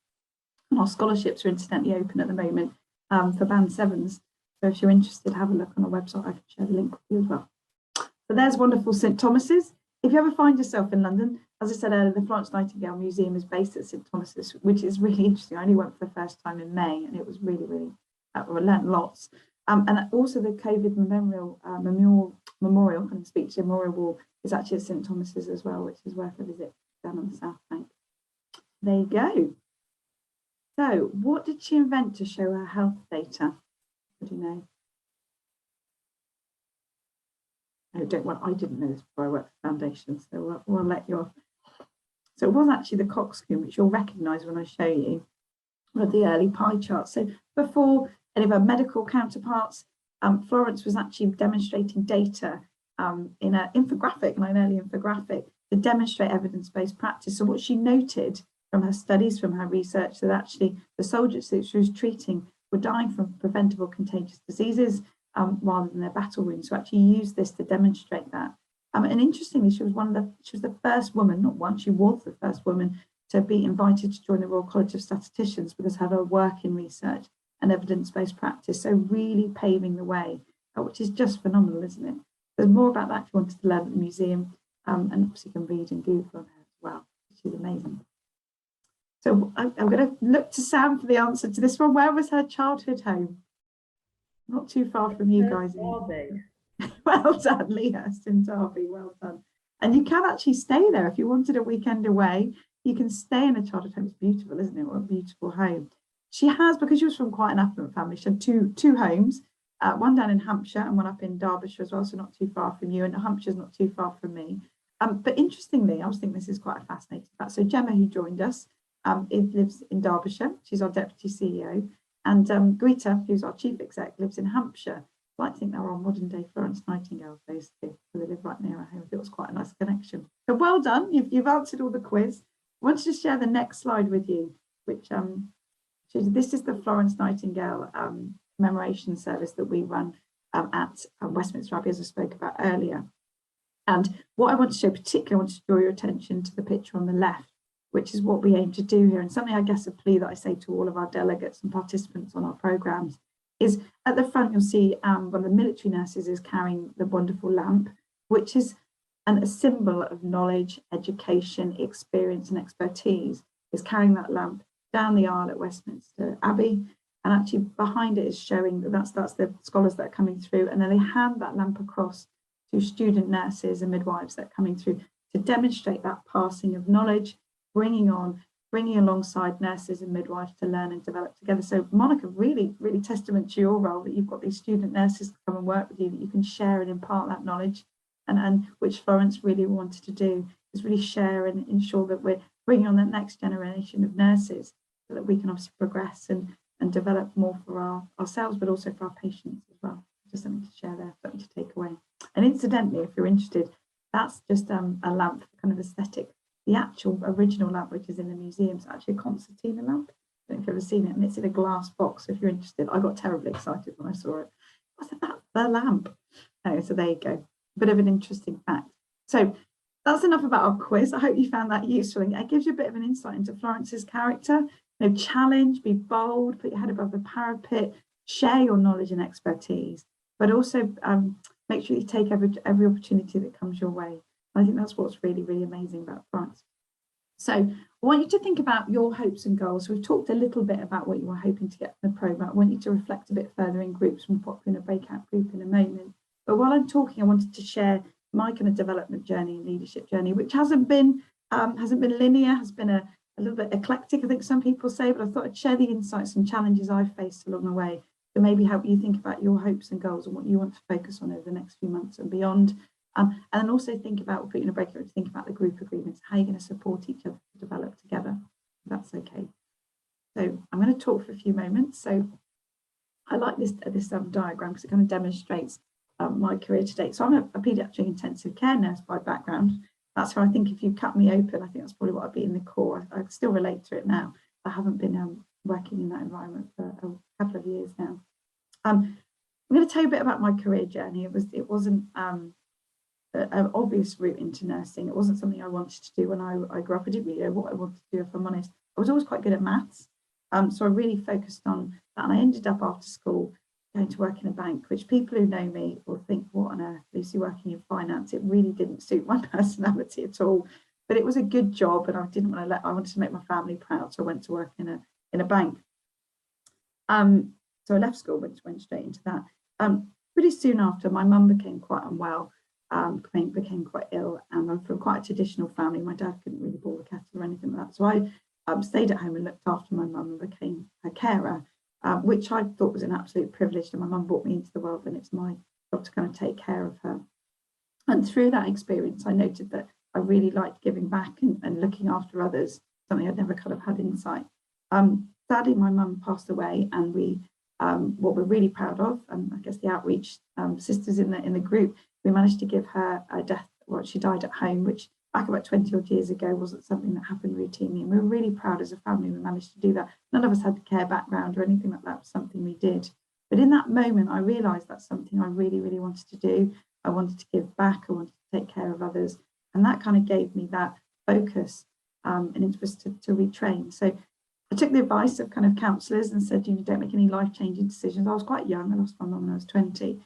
And our scholarships are incidentally open at the moment for Band 7s. So if you're interested, have a look on our website. I can share the link with you as well. So there's wonderful St Thomas's. If you ever find yourself in London, as I said earlier, the Florence Nightingale Museum is based at St Thomas's, which is really interesting. I only went for the first time in May, and it was really, really, I learned lots. And also the COVID memorial, kind of speech memorial wall is actually at St Thomas's as well, which is worth a visit down on the South Bank. There you go. So what did she invent to show her health data? What do you know? I didn't know this before I worked for Foundation, so we'll let you off. So it was actually the coxcomb, which you'll recognise when I show you one of the early pie charts. So before any of our medical counterparts, Florence was actually demonstrating data in an infographic, an early infographic, to demonstrate evidence-based practice. So what she noted from her studies, from her research, that actually the soldiers that she was treating were dying from preventable contagious diseases rather than their battle wounds. So actually used this to demonstrate that. And interestingly, she was the first woman, not one, she was the first woman to be invited to join the Royal College of Statisticians because of her work in research and evidence-based practice. So really paving the way, which is just phenomenal, isn't it? There's more about that if you wanted to learn at the museum, and obviously you can read and Google on her as well, which is amazing. So I'm going to look to Sam for the answer to this one. Where was her childhood home? Not too far from you guys. Well done, Leah, in Derby, well done. And you can actually stay there if you wanted a weekend away. You can stay in a childhood home. It's beautiful, isn't it? What a beautiful home. She has, because she was from quite an affluent family, she had two homes, one down in Hampshire and one up in Derbyshire as well, so not too far from you, and Hampshire's not too far from me. But interestingly, I was thinking this is quite a fascinating fact. So Gemma, who joined us, lives in Derbyshire. She's our deputy CEO. And Greta, who's our chief exec, lives in Hampshire. I like to think they're on modern day Florence Nightingale, those two, so they live right near our home. I think it was quite a nice connection. So well done, you've answered all the quiz. I want to just share the next slide with you, which shows this is the Florence Nightingale commemoration service that we run at Westminster Abbey, as I spoke about earlier. And what I want to show particularly, I want to draw your attention to the picture on the left, which is what we aim to do here. And something, I guess, a plea that I say to all of our delegates and participants on our programmes is at the front, you'll see one of the military nurses is carrying the wonderful lamp, which is a symbol of knowledge, education, experience and expertise, is carrying that lamp down the aisle at Westminster Abbey. And actually behind it is showing that that's the scholars that are coming through. And then they hand that lamp across to student nurses and midwives that are coming through to demonstrate that passing of knowledge, bringing alongside nurses and midwives to learn and develop together. So Monica, really, really testament to your role that you've got these student nurses to come and work with you, that you can share and impart that knowledge, and which Florence really wanted to do, is really share and ensure that we're bringing on that next generation of nurses so that we can obviously progress and develop more for ourselves, but also for our patients as well. Just something to share there, something to take away. And incidentally, if you're interested, that's just a lamp, kind of aesthetic. The actual original lamp, which is in the museum, is actually a concertina lamp. I don't know if you've ever seen it, and it's in a glass box. So if you're interested, I got terribly excited when I saw it. I said, that's the lamp. So there you go, a bit of an interesting fact. So that's enough about our quiz. I hope you found that useful, and it gives you a bit of an insight into Florence's character. Challenge, be bold, put your head above the parapet, share your knowledge and expertise, but also make sure you take every opportunity that comes your way. I think that's what's really, really amazing about Florence. So I want you to think about your hopes and goals. We've talked a little bit about what you were hoping to get from the programme. I want you to reflect a bit further in groups. We'll pop you in a breakout group in a moment. But while I'm talking, I wanted to share my kind of development journey and leadership journey, which hasn't been linear, has been a little bit eclectic, I think some people say, but I thought I'd share the insights and challenges I've faced along the way to maybe help you think about your hopes and goals and what you want to focus on over the next few months and beyond. And then also think about, we'll put you in a breakout to think about the group agreements, how you're going to support each other to develop together, if that's okay. So I'm going to talk for a few moments. So I like this diagram because it kind of demonstrates my career to date. So I'm a paediatric intensive care nurse by background. That's why I think if you cut me open, I think that's probably what I'd be in the core. I still relate to it now. I haven't been working in that environment for a couple of years now. I'm going to tell you a bit about my career journey. It wasn't an obvious route into nursing. It wasn't something I wanted to do when I grew up. I didn't really know what I wanted to do, if I'm honest. I was always quite good at maths. So I really focused on that. And I ended up after school going to work in a bank, which people who know me will think, what on earth, Lucy working in finance? It really didn't suit my personality at all. But it was a good job, and I didn't want to I wanted to make my family proud. So I went to work in a bank. So I left school, went straight into that. Pretty soon after, my mum became quite unwell, became quite ill, and I'm from quite a traditional family. My dad couldn't really boil the kettle or anything like that. So I stayed at home and looked after my mum and became a carer, which I thought was an absolute privilege. And my mum brought me into the world, and it's my job to kind of take care of her. And through that experience, I noted that I really liked giving back and looking after others, something I'd never kind of had insight. Sadly, my mum passed away, and what we're really proud of, and I guess the outreach sisters in the group, we managed to give her a death. Well, she died at home, which back about 20 odd years ago wasn't something that happened routinely. And we were really proud as a family we managed to do that. None of us had the care background or anything like that. It was something we did. But in that moment, I realised that's something I really, really wanted to do. I wanted to give back. I wanted to take care of others. And that kind of gave me that focus and interest to retrain. So I took the advice of kind of counsellors and said, don't make any life-changing decisions. I was quite young. I lost my mum when I was 20.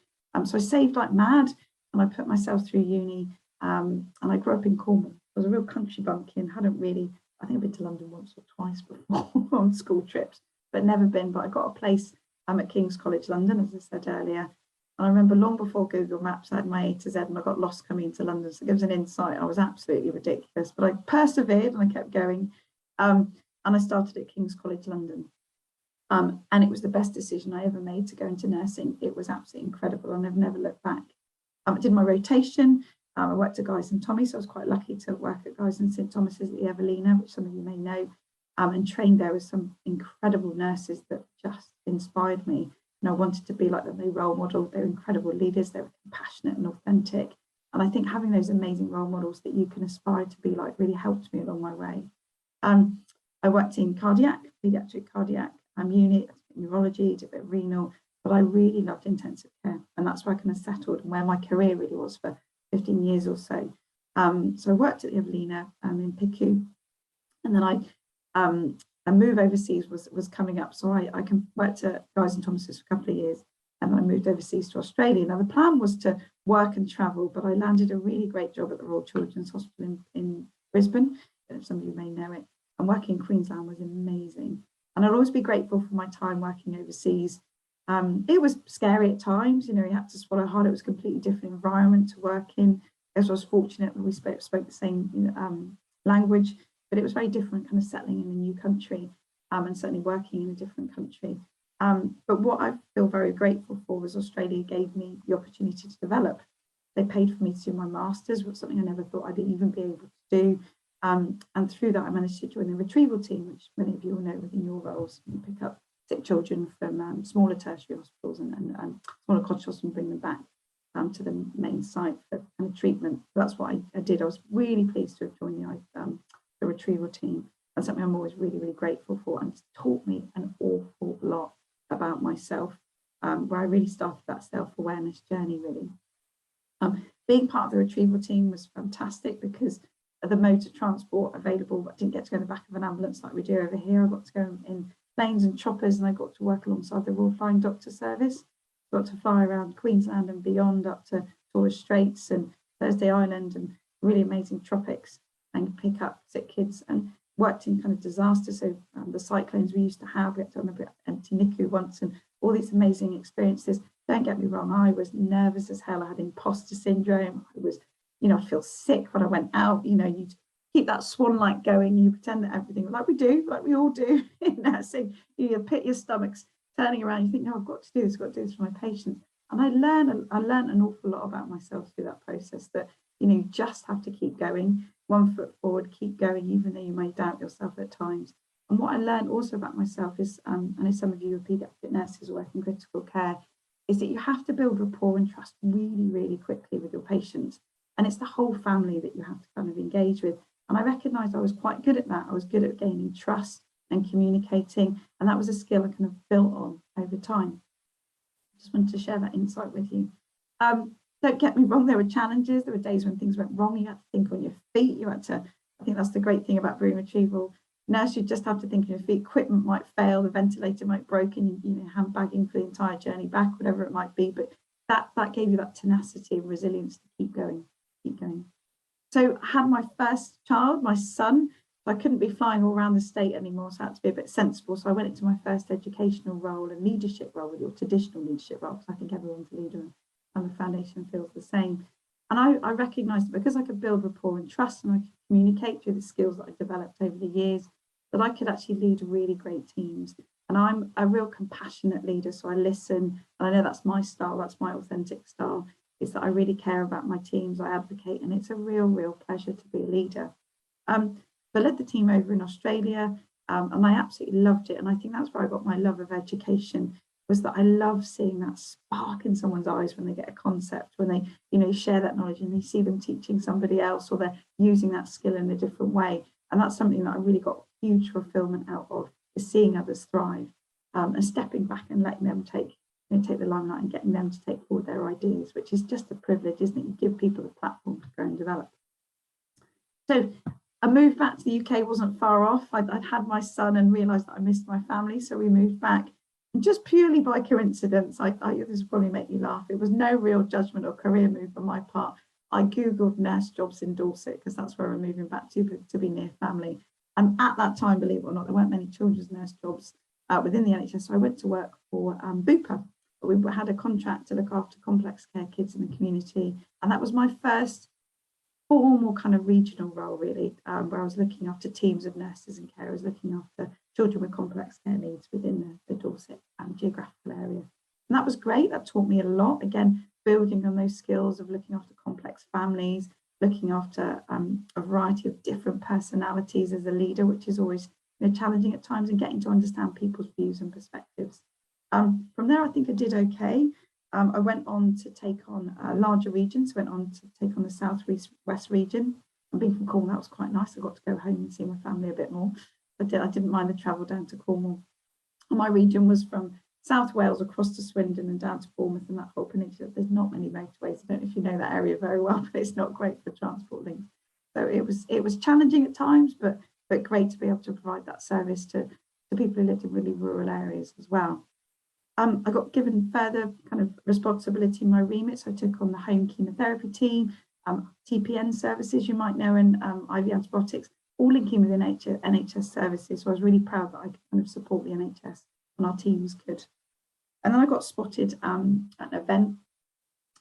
So I saved like mad, and I put myself through uni. And I grew up in Cornwall. I was a real country bumpkin. I think I've been to London once or twice before on school trips, but never been. But I got a place at King's College London, as I said earlier. And I remember long before Google Maps, I had my A to Z, and I got lost coming into London. So it gives an insight. I was absolutely ridiculous, but I persevered and I kept going. And I started at King's College London. And it was the best decision I ever made to go into nursing. It was absolutely incredible. I'll never look back. I did my rotation. I worked at Guy's and Tommy's, so I was quite lucky to work at Guy's and St Thomas's at the Evelina, which some of you may know, and trained there with some incredible nurses that just inspired me. And I wanted to be like them. They role model. They were incredible leaders. They were compassionate and authentic. And I think having those amazing role models that you can aspire to be like really helped me along my way. I worked in paediatric cardiac unit, neurology, did a bit of renal, but I really loved intensive care. And that's where I kind of settled and where my career really was for 15 years or so. So I worked at the Evelina in Picu, and then a move overseas was coming up. So I worked at Guy's and Thomas's for a couple of years, and then I moved overseas to Australia. Now the plan was to work and travel, but I landed a really great job at the Royal Children's Hospital in Brisbane. Some of you may know it. And working in Queensland was amazing. And I'll always be grateful for my time working overseas. It was scary at times, you had to swallow hard. It was a completely different environment to work in. I was fortunate that we spoke the same language, but it was very different kind of settling in a new country and certainly working in a different country. But what I feel very grateful for was Australia gave me the opportunity to develop. They paid for me to do my master's, which was something I never thought I'd even be able to do. And through that, I managed to join the retrieval team, which many of you will know within your roles. You pick up sick children from smaller tertiary hospitals and smaller cottage hospitals and bring them back to the main site for kind of treatment. So that's what I did. I was really pleased to have joined the retrieval team, and something I'm always really, really grateful for. And it's taught me an awful lot about myself, where I really started that self-awareness journey, really. Being part of the retrieval team was fantastic because of the mode of transport available. I didn't get to go in the back of an ambulance like we do over here. I got to go in planes and choppers, and I got to work alongside the Royal Flying Doctor Service. Got to fly around Queensland and beyond up to Torres Straits and Thursday Island and really amazing tropics, and pick up sick kids, and worked in kind of disasters. So the cyclones we used to have, we had to remember Mbti NICU once, and all these amazing experiences. Don't get me wrong, I was nervous as hell. I had imposter syndrome. I was, I'd feel sick when I went out. You'd keep that swan light going. You pretend that everything, like we all do in nursing. You pit your stomachs turning around. You think, no, I've got to do this. I've got to do this for my patients. And I learned an awful lot about myself through that process. That you just have to keep going, 1 foot forward, keep going, even though you may doubt yourself at times. And what I learned also about myself is, I know some of you are paediatric nurses who work in critical care, is that you have to build rapport and trust really, really quickly with your patients. And it's the whole family that you have to kind of engage with. And I recognised I was quite good at that. I was good at gaining trust and communicating. And that was a skill I kind of built on over time. Just wanted to share that insight with you. Don't get me wrong, there were challenges. There were days when things went wrong. You had to think on your feet. I think that's the great thing about bream retrieval. Nurse, you just have to think on your feet. Equipment might fail, the ventilator might break, and handbagging for the entire journey back, whatever it might be. But that gave you that tenacity and resilience to keep going. So I had my first child, my son. So I couldn't be flying all around the state anymore, so I had to be a bit sensible. So I went into my first educational role and leadership role, your traditional leadership role, because I think everyone's a leader and the foundation feels the same. And I recognised that because I could build rapport and trust, and I could communicate through the skills that I developed over the years, that I could actually lead really great teams. And I'm a real compassionate leader, so I listen, and I know that's my style, that's my authentic style, is that I really care about my teams, I advocate, and it's a real pleasure to be a leader. I led the team over in Australia, and I absolutely loved it. And I think that's where I got my love of education, was that I love seeing that spark in someone's eyes when they get a concept, when they share that knowledge and they see them teaching somebody else, or they're using that skill in a different way. And that's something that I really got huge fulfillment out of, is seeing others thrive, and stepping back and letting them take the limelight and getting them to take forward their ideas, which is just a privilege, isn't it? You give people a platform to go and develop. So a move back to the UK wasn't far off. I'd had my son and realised that I missed my family, so we moved back. And just purely by coincidence, this will probably make you laugh, it was no real judgment or career move on my part. I Googled nurse jobs in Dorset, because that's where we're moving back to be near family. And at that time, believe it or not, there weren't many children's nurse jobs within the NHS. So I went to work for Bupa. We had a contract to look after complex care kids in the community. And that was my first formal kind of regional role, really, where I was looking after teams of nurses and carers, looking after children with complex care needs within the Dorset geographical area. And that was great. That taught me a lot. Again, building on those skills of looking after complex families, looking after a variety of different personalities as a leader, which is always challenging at times, and getting to understand people's views and perspectives. From there, I think I did okay. I went on to take on larger regions, went on to take on the South West region. And being from Cornwall, that was quite nice. I got to go home and see my family a bit more. I didn't mind the travel down to Cornwall. And my region was from South Wales across to Swindon and down to Bournemouth and that whole peninsula. There's not many motorways. I don't know if you know that area very well, but it's not great for transport links. So it was challenging at times, but great to be able to provide that service to people who lived in really rural areas as well. I got given further kind of responsibility in my remit, so I took on the home chemotherapy team, TPN services, you might know, and IV antibiotics, all linking with NHS services. So I was really proud that I could kind of support the NHS, and our team was good. And then I got spotted at an event,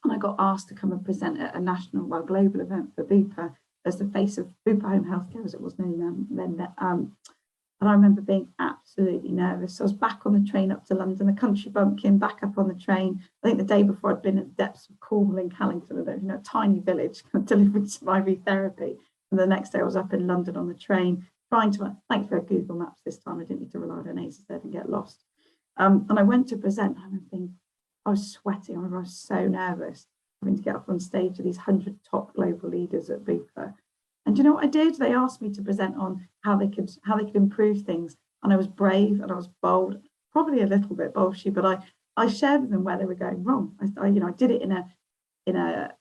and I got asked to come and present at a national, global event for Bupa as the face of Bupa Home Healthcare, as it was known then. And I remember being absolutely nervous. So I was back on the train up to London, a country bumpkin, back up on the train. I think the day before I'd been at the depths of Cornwall in Callington, a tiny village, delivering some IV therapy. And the next day I was up in London on the train, trying to, thanks for Google Maps this time, I didn't need to rely on AZ and get lost. And I went to present, and I remember I was sweating. I was so nervous having to get up on stage with these 100 top global leaders at Bupa. And do you know what I did? They asked me to present on how they could improve things. And I was brave and I was bold, probably a little bit bolshy, but I shared with them where they were going wrong. I did it in a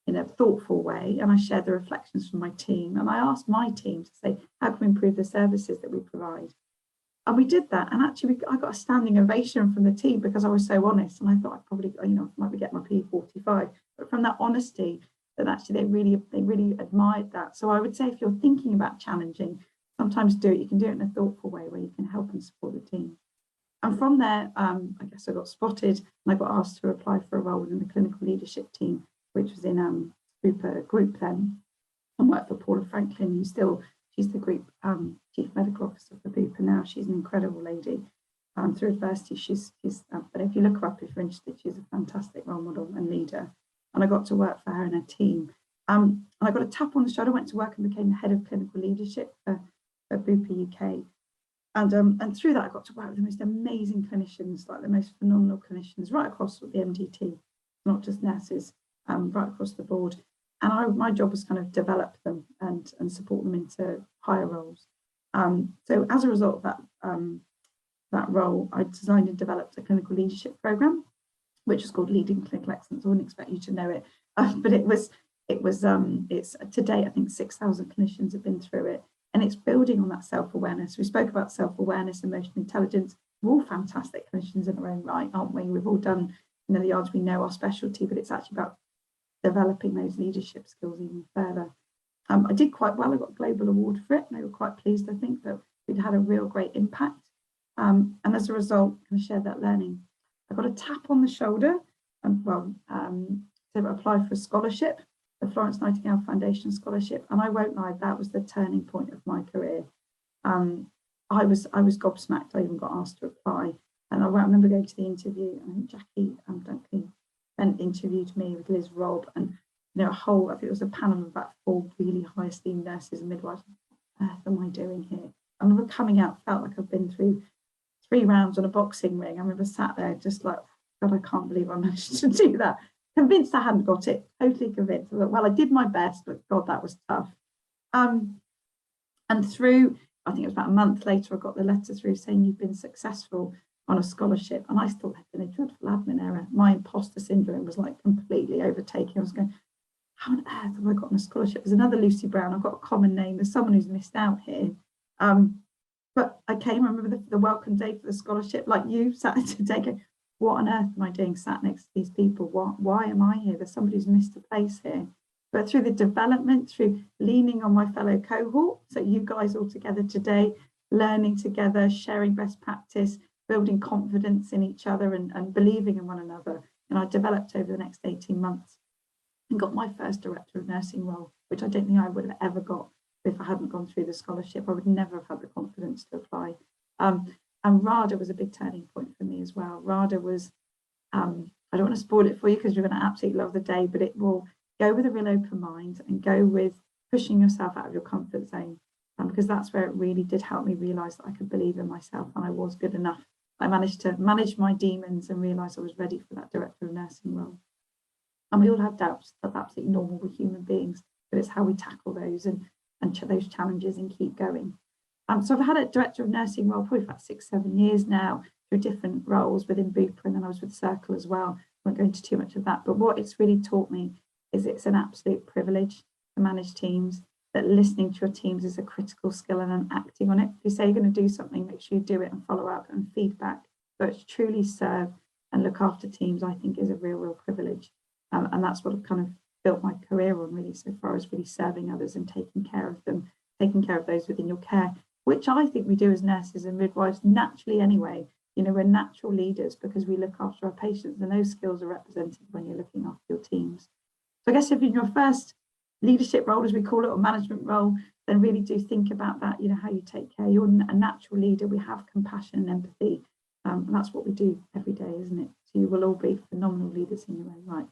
in a thoughtful way, and I shared the reflections from my team, and I asked my team to say, how can we improve the services that we provide? And we did that, and actually I got a standing ovation from the team because I was so honest, and I thought I probably, might be getting my P45, but from that honesty, that actually they really admired that. So I would say, if you're thinking about challenging, sometimes do it. You can do it in a thoughtful way where you can help and support the team. And from there, I guess I got spotted, and I got asked to apply for a role within the clinical leadership team, which was in group then, and worked for Paula Franklin, who's still, she's the group chief medical officer for Bupa now. She's an incredible lady. Through adversity, but if you look her up, if you're interested, she's a fantastic role model and leader. And I got to work for her and her team. And I got a tap on the shoulder, went to work and became the head of clinical leadership for Bupa UK. And through that, I got to work with the most amazing clinicians, like the most phenomenal clinicians right across the MDT, not just nurses, right across the board. And my job was kind of develop them and support them into higher roles. So as a result of that role, I designed and developed a clinical leadership program, which is called Leading Clinical Excellence. I wouldn't expect you to know it, but it's to date, I think 6,000 clinicians have been through it, and it's building on that self-awareness. We spoke about self-awareness, emotional intelligence. We're all fantastic clinicians in our own right, aren't we? We've all done, the yards we know our specialty, but it's actually about developing those leadership skills even further. I did quite well. I got a global award for it, and they were quite pleased, I think, that we'd had a real great impact. And as a result, I shared that learning. I got a tap on the shoulder, and to apply for a scholarship, the Florence Nightingale Foundation scholarship. And I won't lie, that was the turning point of my career. I was gobsmacked. I even got asked to apply, and I remember going to the interview. I think Jackie Dunkley interviewed me with Liz Robb, and I think it was a panel of about 4 really high esteemed nurses and midwives. What on earth am I doing here? I remember coming out, felt like I've been through 3 rounds on a boxing ring. I remember sat there just like, God, I can't believe I managed to do that. Convinced I hadn't got it, totally convinced. I thought, well, I did my best, but God, that was tough. And through, I think it was about a month later, I got the letter through saying you've been successful on a scholarship. And I still had been a dreadful admin error. My imposter syndrome was like completely overtaking. I was going, how on earth have I gotten a scholarship? There's another Lucy Brown. I've got a common name. There's someone who's missed out here. But I remember the welcome day for the scholarship, like you sat there today going, what on earth am I doing sat next to these people? Why am I here? There's somebody who's missed a place here. But through the development, through leaning on my fellow cohort, so you guys all together today, learning together, sharing best practice, building confidence in each other and believing in one another. And I developed over the next 18 months and got my first director of nursing role, which I don't think I would have ever got if I hadn't gone through the scholarship. I would never have had the confidence to apply. And RADA was a big turning point for me as well. RADA was, I don't want to spoil it for you because you're going to absolutely love the day, but it will go with a real open mind and go with pushing yourself out of your comfort zone, because that's where it really did help me realise that I could believe in myself and I was good enough. I managed to manage my demons and realise I was ready for that director of nursing role. And we all have doubts. That's absolutely normal with human beings, but it's how we tackle those and those challenges and keep going. So I've had a director of nursing role probably for about 6-7 years now through different roles within Bupa, and then I was with Circle as well. I won't go into too much of that, but what it's really taught me is it's an absolute privilege to manage teams, that listening to your teams is a critical skill and then acting on it. If you say you're going to do something, make sure you do it and follow up and feedback. But to truly serve and look after teams, I think is a real privilege. And that's what I've kind of built my career on really so far, is really serving others and taking care of them, taking care of those within your care, which I think we do as nurses and midwives naturally anyway. We're natural leaders because we look after our patients, and those skills are represented when you're looking after your teams. So I guess if you're in your first leadership role, as we call it, or management role, then really do think about that, how you take care. You're a natural leader. We have compassion and empathy. And that's what we do every day, isn't it? So you will all be phenomenal leaders in your own right.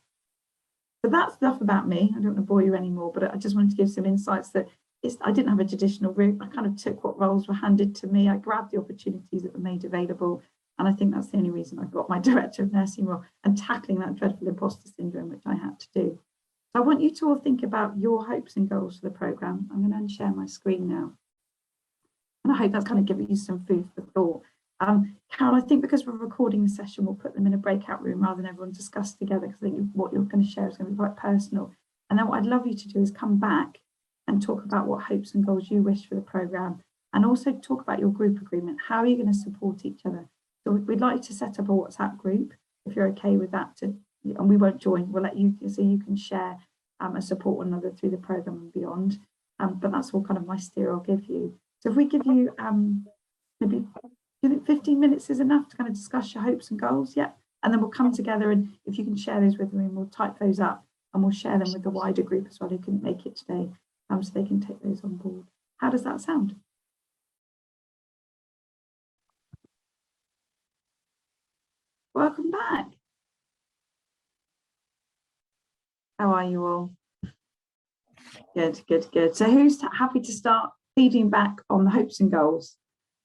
So that's enough about me. I don't want to bore you anymore, but I just wanted to give some insights that I didn't have a traditional route. I kind of took what roles were handed to me. I grabbed the opportunities that were made available. And I think that's the only reason I got my director of nursing role and tackling that dreadful imposter syndrome, which I had to do. So I want you to all think about your hopes and goals for the programme. I'm going to unshare my screen now. And I hope that's kind of giving you some food for thought. Carol, I think because we're recording the session, we'll put them in a breakout room rather than everyone discuss together, because I think what you're going to share is going to be quite personal. And then what I'd love you to do is come back and talk about what hopes and goals you wish for the programme, and also talk about your group agreement. How are you going to support each other? So we'd like to set up a WhatsApp group, if you're okay with that, and we won't join, we'll let you, so you can share and support one another through the programme and beyond. But that's all kind of my steer I'll give you. So if we give you maybe, do you think 15 minutes is enough to kind of discuss your hopes and goals? Yeah. And then we'll come together, and if you can share those with me, and we'll type those up and we'll share them with the wider group as well who couldn't make it today, so they can take those on board. How does that sound? Welcome back. How are you all? Good, good, good. So who's happy to start feeding back on the hopes and goals?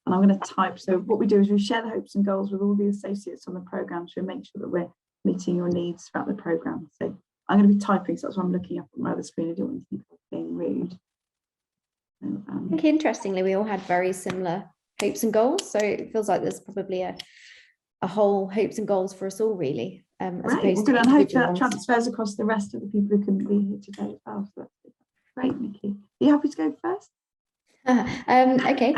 And I'm going to type. So what we do is we share the hopes and goals with all the associates on the programme, so we make sure that we're meeting your needs throughout the programme. So I'm going to be typing, so that's why I'm looking up on my other screen. I don't want to think of being rude. I think interestingly, we all had very similar hopes and goals. So it feels like there's probably a whole hopes and goals for us all, really. Right. Well, good. And I hope that transfers across the rest of the people who couldn't be here today as well. So that's great, Nikki. Are you happy to go first? Okay.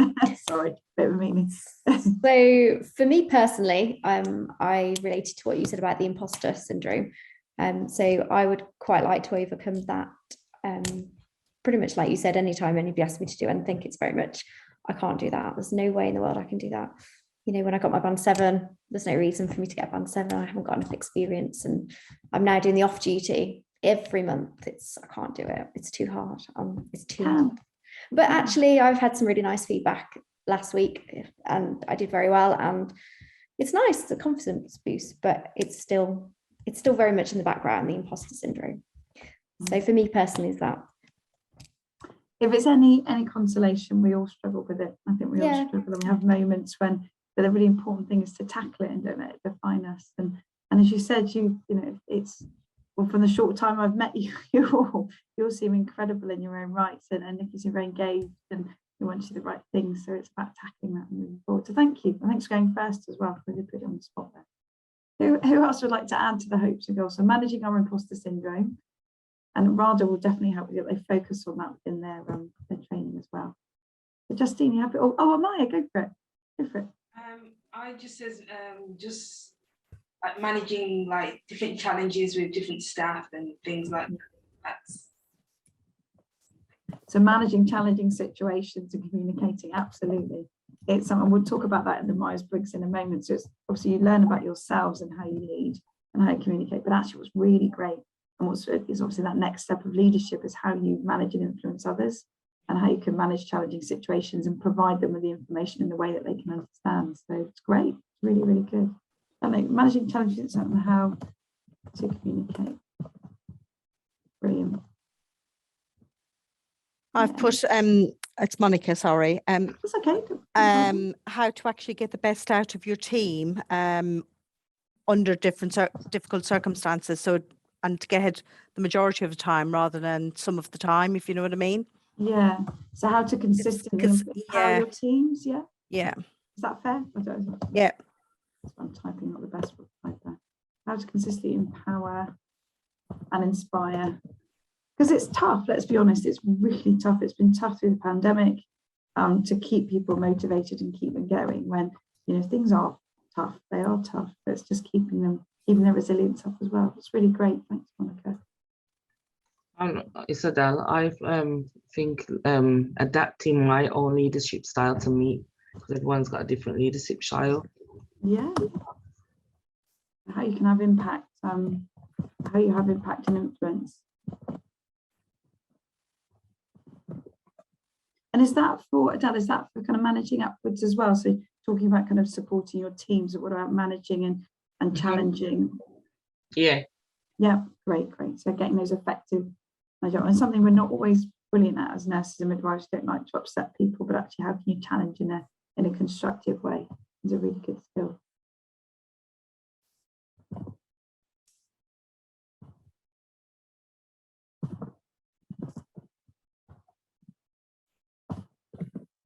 Sorry, bit of a meaning. So for me personally, I related to what you said about the imposter syndrome. So I would quite like to overcome that. Pretty much like you said, anytime anybody asks me to do anything, it's very much, I can't do that. There's no way in the world I can do that. You know, when I got my band 7, there's no reason for me to get band 7. I haven't got enough experience, and I'm now doing the off duty every month. I can't do it. It's too hard. It's too hard. But actually, I've had some really nice feedback last week, and I did very well. And it's nice. It's a confidence boost, but it's still very much in the background, the imposter syndrome. So for me personally, is that. If it's any consolation, we all struggle with it. I think we all struggle, and we have moments when. But the really important thing is to tackle it and don't let it define us. And as you said, you know, it's, well, from the short time I've met you, you all seem incredible in your own rights, and Nikki seems very engaged, and you want to do the right things. So it's about tackling that and moving forward. So thank you, and thanks for going first as well, because I did put you on the spot there. Who else would like to add to the hopes and goals? So managing our imposter syndrome, and RADA will definitely help with it. They focus on that in their training as well. So Justine, you happy? Oh, Amaya, go for it. Go for it. I just says just like managing like different challenges with different staff and things like that. So managing challenging situations and communicating, absolutely. It's something, we'll talk about that in the Myers-Briggs in a moment. So it's obviously you learn about yourselves and how you lead and how you communicate, but actually what's really great and what's is obviously that next step of leadership is how you manage and influence others, and how you can manage challenging situations and provide them with the information in the way that they can understand. So it's great, it's really, really good. And like managing challenges and how to communicate. Brilliant. I've put it's Monica, sorry. That's okay. How to actually get the best out of your team under difficult circumstances. So, and to get the majority of the time rather than some of the time, if you know what I mean. Yeah. So how to consistently empower your teams? Yeah. Yeah. Is that fair? Yeah. I'm typing not the best word like that. How to consistently empower and inspire. Because it's tough, let's be honest, it's really tough. It's been tough through the pandemic to keep people motivated and keep them going when, you know, things are tough. They are tough, but it's just keeping their resilience up as well. It's really great. Thanks, Monica. It's Adele. I think adapting my own leadership style to meet, because everyone's got a different leadership style. Yeah. How you can have impact, how you have impact and influence. And is that for Adele, is that for kind of managing upwards as well? So talking about kind of supporting your teams, but what about managing and challenging? Yeah. Yeah, great. So getting those effective, and something we're not always brilliant at as nurses and midwives, don't like to upset people, but actually how can you challenge in a constructive way is a really good skill.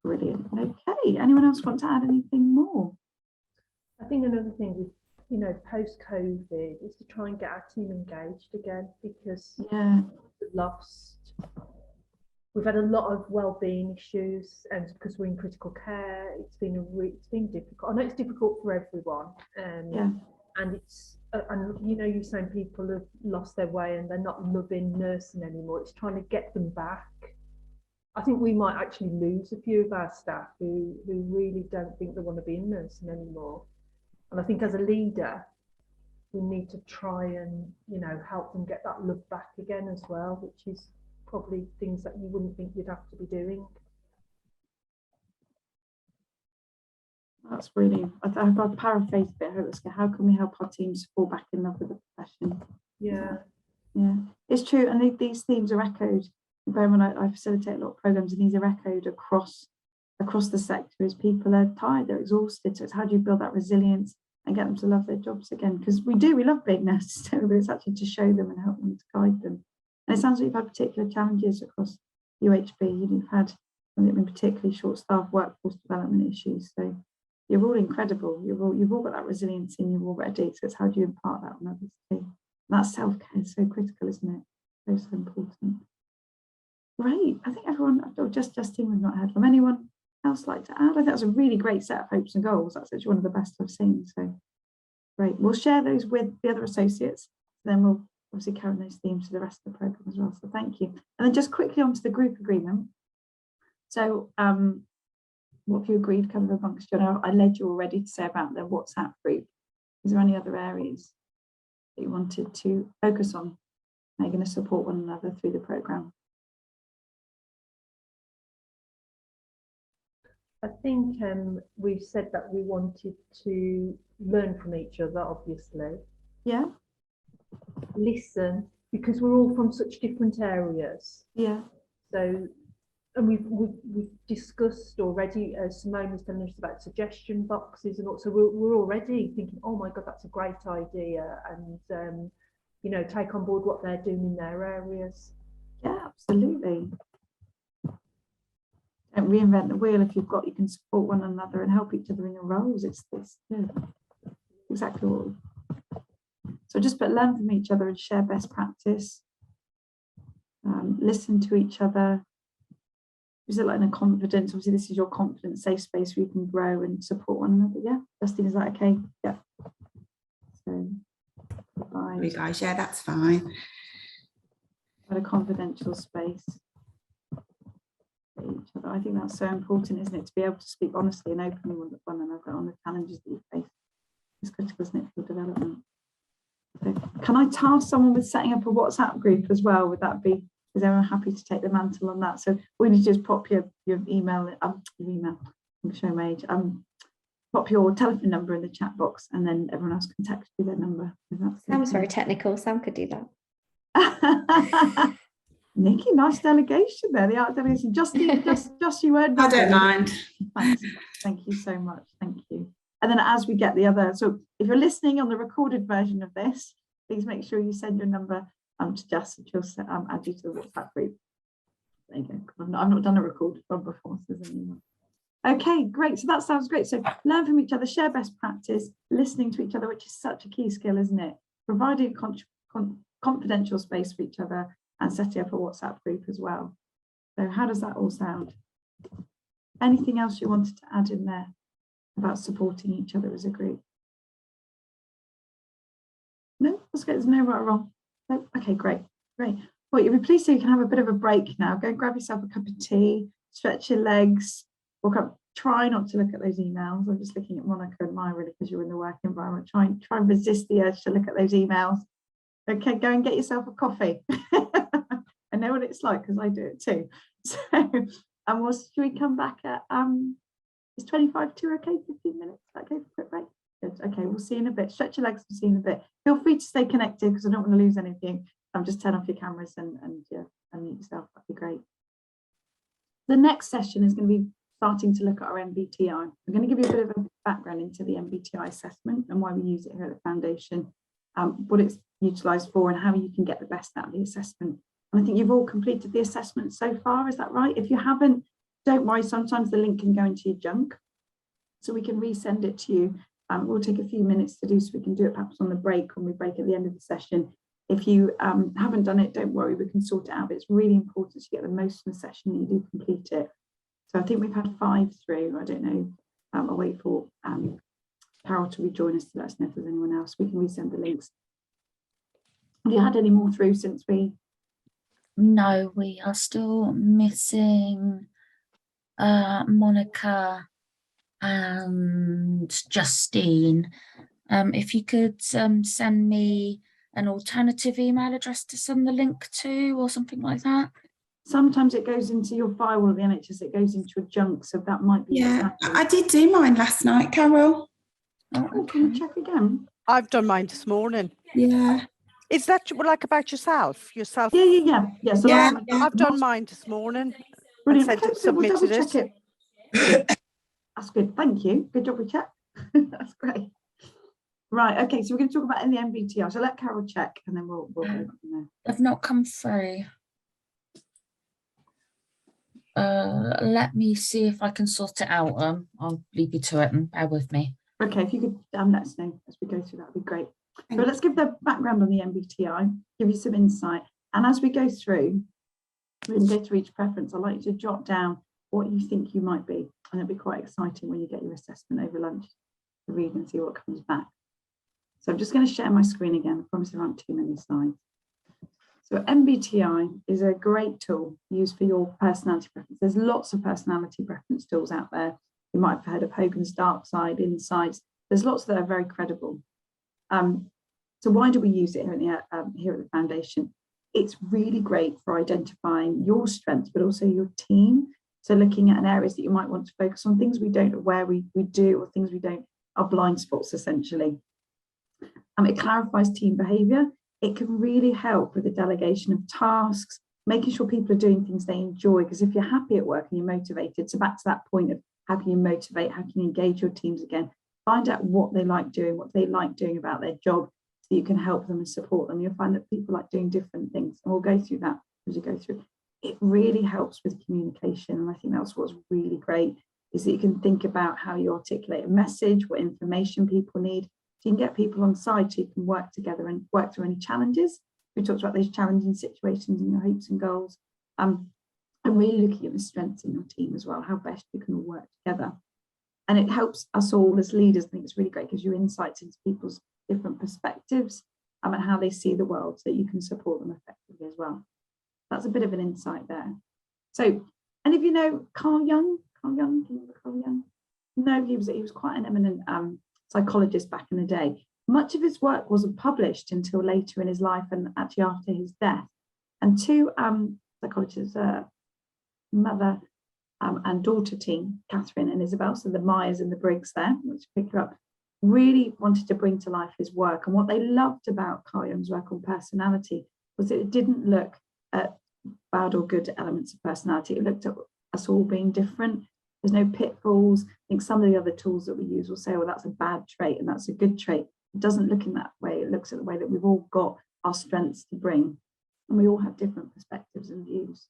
Brilliant. Okay. Anyone else want to add anything more? I think another thing is, you know, post-COVID is to try and get our team engaged again, because lost. We've had a lot of well-being issues, and because we're in critical care, it's been difficult. I know it's difficult for everyone, and it's and you know, you're saying people have lost their way and they're not loving nursing anymore. It's trying to get them back. I think we might actually lose a few of our staff who really don't think they want to be in nursing anymore. And I think as a leader, we need to try and, you know, help them get that love back again as well, which is probably things that you wouldn't think you'd have to be doing. That's really, I'll paraphrase a bit. How can we help our teams fall back in love with the profession? Yeah. Yeah, it's true. And these themes are echoed. When I facilitate a lot of programs, and these are echoed across the sector as people are tired, they're exhausted. So it's how do you build that resilience and get them to love their jobs again? Because we love being nurses, but it's actually to show them and help them to guide them. And it sounds like you've had particular challenges across UHB. You've had something particularly short-staffed workforce development issues. So you're all incredible. You've all got that resilience in you already. So it's how do you impart that on others too? And that self-care is so critical, isn't it? So important. Great. I think everyone, Justine, we've not heard from anyone else like to add. I think that's a really great set of hopes and goals. That's actually one of the best I've seen. So great. We'll share those with the other associates. Then we'll obviously carry those themes to the rest of the programme as well. So thank you. And then just quickly onto the group agreement. So what have you agreed kind of amongst you? I led you already to say about the WhatsApp group. Is there any other areas that you wanted to focus on? Are you going to support one another through the programme? I think we've said that we wanted to learn from each other, obviously. Yeah. Listen, because we're all from such different areas. Yeah. So, and we've discussed already, Simone was telling us about suggestion boxes, and also we're already thinking, oh my God, that's a great idea, and you know, take on board what they're doing in their areas. Yeah, absolutely. Don't reinvent the wheel. If you can support one another and help each other in your roles. It's yeah, exactly what. So just learn from each other and share best practice. Listen to each other. Is it like in a confidence? Obviously, this is your confident, safe space where you can grow and support one another. Yeah, Justine, is that okay? Yeah. So, bye. You guys, yeah, that's fine. What a confidential space. Each other. I think that's so important, isn't it, to be able to speak honestly and openly with one another on the challenges that you face. It's critical, isn't it, for development. So, can I task someone with setting up a WhatsApp group as well? Would that be? Is everyone happy to take the mantle on that? So all you need to do is pop your email. I'm showing my age. Pop your telephone number in the chat box, and then everyone else can text you their number. Sounds very technical. Sam could do that. Nikki, nice delegation there. The art delegation. Just you heard. I don't mind. Thanks. Thank you so much. Thank you. And then as we get the other, so if you're listening on the recorded version of this, please make sure you send your number to Jess, and she'll add you to the WhatsApp group. There you go. I've not done a recorded one before, so there's anyone. Okay, great. So that sounds great. So learn from each other, share best practice, listening to each other, which is such a key skill, isn't it? Providing confidential space for each other, and setting up a WhatsApp group as well. So how does that all sound? Anything else you wanted to add in there about supporting each other as a group? No, that's good. There's no right or wrong. No? Okay, great. Well, you'll be pleased so you can have a bit of a break now. Go and grab yourself a cup of tea, stretch your legs, walk up. Try not to look at those emails. I'm just looking at Monica and Maya really because you're in the work environment. Try and resist the urge to look at those emails. Okay, go and get yourself a coffee. I know what it's like because I do it too. So, and should we come back at is 25 to okay? 15 minutes. Okay, for a quick break. Good. Okay, we'll see you in a bit. Stretch your legs. We'll see you in a bit. Feel free to stay connected because I don't want to lose anything. Just turn off your cameras and unmute yourself. That'd be great. The next session is going to be starting to look at our MBTI. I'm going to give you a bit of a background into the MBTI assessment and why we use it here at the foundation, what it's utilised for, and how you can get the best out of the assessment. And I think you've all completed the assessment so far, is that right? If you haven't, don't worry, sometimes the link can go into your junk. So we can resend it to you. We'll take a few minutes to do so we can do it perhaps on the break when we break at the end of the session. If you haven't done it, don't worry, we can sort it out. But it's really important to get the most from the session that you do complete it. So I think we've had 5 through. I don't know. I'll wait for Carol to rejoin us to let us know if there's anyone else. We can resend the links. Have you had any more through since we? No, we are still missing Monica and Justine. If you could send me an alternative email address to send the link to, or something like that. Sometimes it goes into your firewall of the NHS, it goes into a junk, so that might be. Yeah, I did do mine last night, Carol. Oh, okay. Can we check again? I've done mine this morning. Yeah. Is that like about yourself? Yeah. So yeah. I've done mine this morning. Brilliant. And Okay, so we'll double check it. That's good. Thank you. Good job we checked. That's great. Right. Okay. So we're going to talk about in the MBTI. So let Carol check, and then we'll go from there. They've not come through. Let me see if I can sort it out. I'll leave you to it and bear with me. Okay. If you could let us know as we go through, that would be great. So let's give the background on the MBTI, give you some insight, and as we go through, we can go through each preference. I'd like you to jot down what you think you might be, and it'll be quite exciting when you get your assessment over lunch to read and see what comes back. So I'm just going to share my screen again. I promise there aren't too many slides. So MBTI is a great tool used for your personality preference. There's lots of personality preference tools out there. You might have heard of Hogan's Dark Side, Insights. There's lots that are very credible. So why do we use it here at the foundation? It's really great for identifying your strengths, but also your team. So looking at areas that you might want to focus on, things we don't know where we do, or things we don't, are blind spots essentially. It clarifies team behaviour. It can really help with the delegation of tasks, making sure people are doing things they enjoy. Because if you're happy at work and you're motivated, so back to that point of how can you motivate, how can you engage your teams again, find out what they like doing about their job, so you can help them and support them. You'll find that people like doing different things, and we'll go through that as you go through. It really helps with communication, and I think that's what's really great, is that you can think about how you articulate a message, what information people need, so you can get people on side so you can work together and work through any challenges. We talked about those challenging situations and your hopes and goals, and really looking at the strengths in your team as well, how best you can all work together. And it helps us all as leaders. I think it's really great, gives you insights into people's different perspectives and how they see the world, so that you can support them effectively as well. That's a bit of an insight there. So, and if you know Carl Jung, do you remember Carl Jung? No, he was quite an eminent psychologist back in the day. Much of his work wasn't published until later in his life, and actually after his death. And 2 psychologists, mother and daughter team, Catherine and Isabel, so the Myers and the Briggs there, which pick her up, really wanted to bring to life his work. And what they loved about Carl Jung's work on personality was that it didn't look at bad or good elements of personality. It looked at us all being different. There's no pitfalls. I think some of the other tools that we use will say, well, that's a bad trait and that's a good trait. It doesn't look in that way. It looks at the way that we've all got our strengths to bring, and we all have different perspectives and views.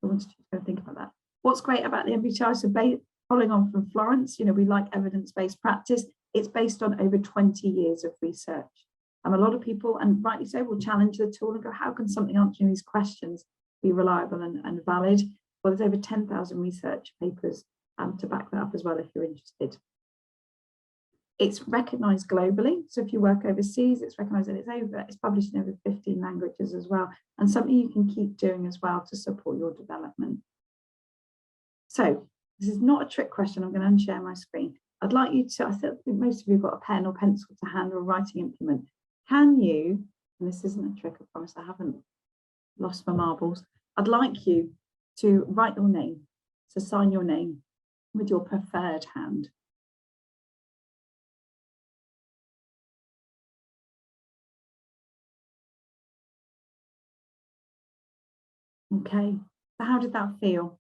I wanted you to think about that. What's great about the MBTI, so following on from Florence, we like evidence-based practice. It's based on over 20 years of research. A lot of people, and rightly so, will challenge the tool and go, how can something answering these questions be reliable and valid? Well, there's over 10,000 research papers to back that up as well, if you're interested. It's recognised globally. So if you work overseas, it's recognised, and it's published in over 15 languages as well, and something you can keep doing as well to support your development. So this is not a trick question. I'm going to unshare my screen. I'd like you to, I think most of you have got a pen or pencil to hand or a writing implement. Can you, and this isn't a trick, I promise, I haven't lost my marbles. I'd like you to write your name, so sign your name with your preferred hand. Okay, so how did that feel?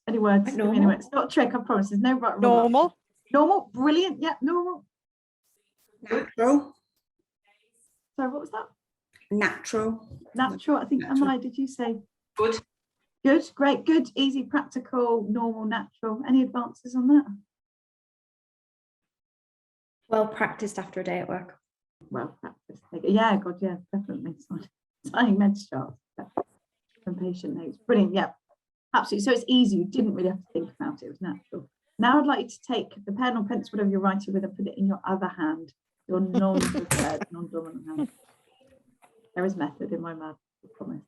Any words? Anyway, it's not a trick, I promise. There's no right. Normal. Normal, brilliant. Yeah, normal. Natural. Sorry, what was that? Natural. Natural. I think, Emily, did you say? Good. Good, great, good, easy, practical, normal, natural. Any advances on that? Well practiced after a day at work. Well practiced. Yeah, God, yeah, definitely. Signing meds charts and patient notes. Brilliant. Yeah, absolutely. So it's easy. You didn't really have to think about it. It was natural. Now I'd like you to take the pen or pencil, whatever you're writing with, and put it in your other hand, your non-preferred, non-dominant hand. There is method in my mouth, I promise.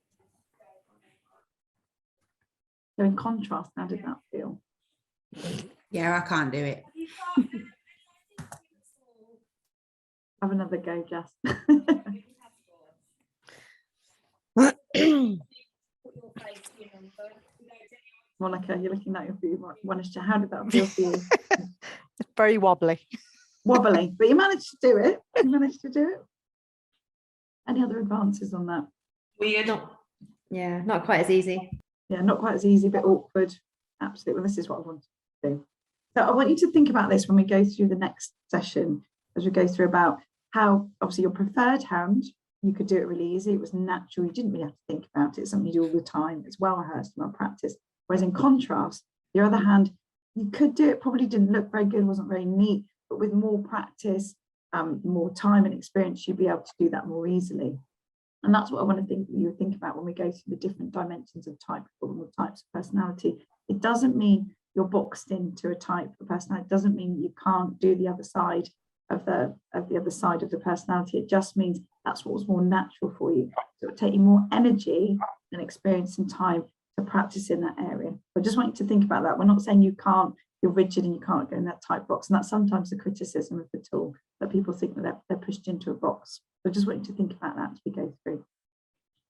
So in contrast, how did that feel? Yeah, I can't do it. Have another go, Jess. Monica, you're looking at your food. How did that feel for you? It's very wobbly. Wobbly, but you managed to do it. You managed to do it. Any other advances on that? Weird. Not quite as easy. Yeah, not quite as easy, but awkward. Absolutely. Well, this is what I wanted to do. So I want you to think about this when we go through the next session, as we go through about how, obviously, your preferred hand, you could do it really easy. It was natural. You didn't really have to think about it. It's something you do all the time. It's well rehearsed, well practiced. Whereas in contrast, your other hand, you could do it, probably didn't look very good, wasn't very neat, but with more practice, more time and experience, you'd be able to do that more easily. And that's what I want to think you think about when we go through the different dimensions of type or types of personality. It doesn't mean you're boxed into a type of personality. It doesn't mean you can't do the other side of the other side of the personality. It just means that's what was more natural for you. So it would take you more energy and experience and time to practice in that area. I just want you to think about that. We're not saying you can't, you're rigid and you can't go in that type box. And that's sometimes the criticism of the tool, that people think that they're pushed into a box. So I just want you to think about that as we go through.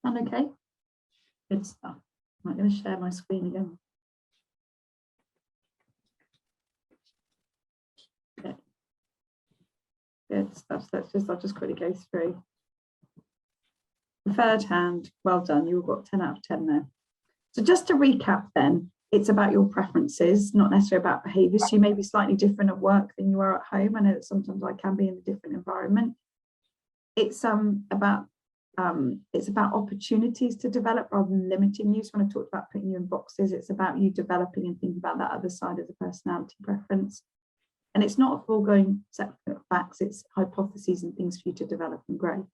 And okay, good stuff. I'm going to share my screen again. Okay. Good stuff. So I'll just quickly go through. Third hand, well done. You've got 10 out of 10 there. So just to recap then, it's about your preferences, not necessarily about behaviours. So you may be slightly different at work than you are at home. I know that sometimes I can be in a different environment. It's about opportunities to develop rather than limiting you. So when I talked about putting you in boxes, it's about you developing and thinking about that other side of the personality preference. And it's not a foregoing set of facts, it's hypotheses and things for you to develop and grow.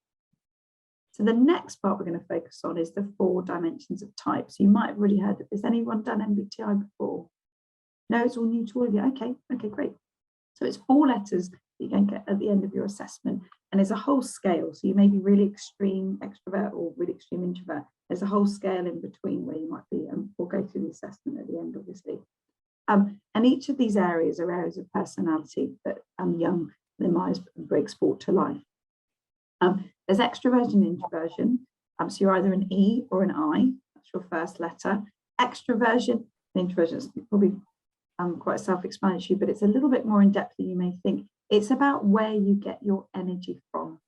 So the next part we're going to focus on is the 4 dimensions of type. So you might have really heard of this. Anyone done MBTI before? No, it's all new to all of you. Okay, great. So it's 4 letters that you're going to get at the end of your assessment. And there's a whole scale. So you may be really extreme extrovert or really extreme introvert. There's a whole scale in between where you might be, and we'll go through the assessment at the end, obviously. And each of these areas are areas of personality that Young and Myers brings brought to life. There's extroversion and introversion. So you're either an E or an I. That's your first letter. Extroversion and introversion is probably quite self-explanatory, but it's a little bit more in depth than you may think. It's about where you get your energy from.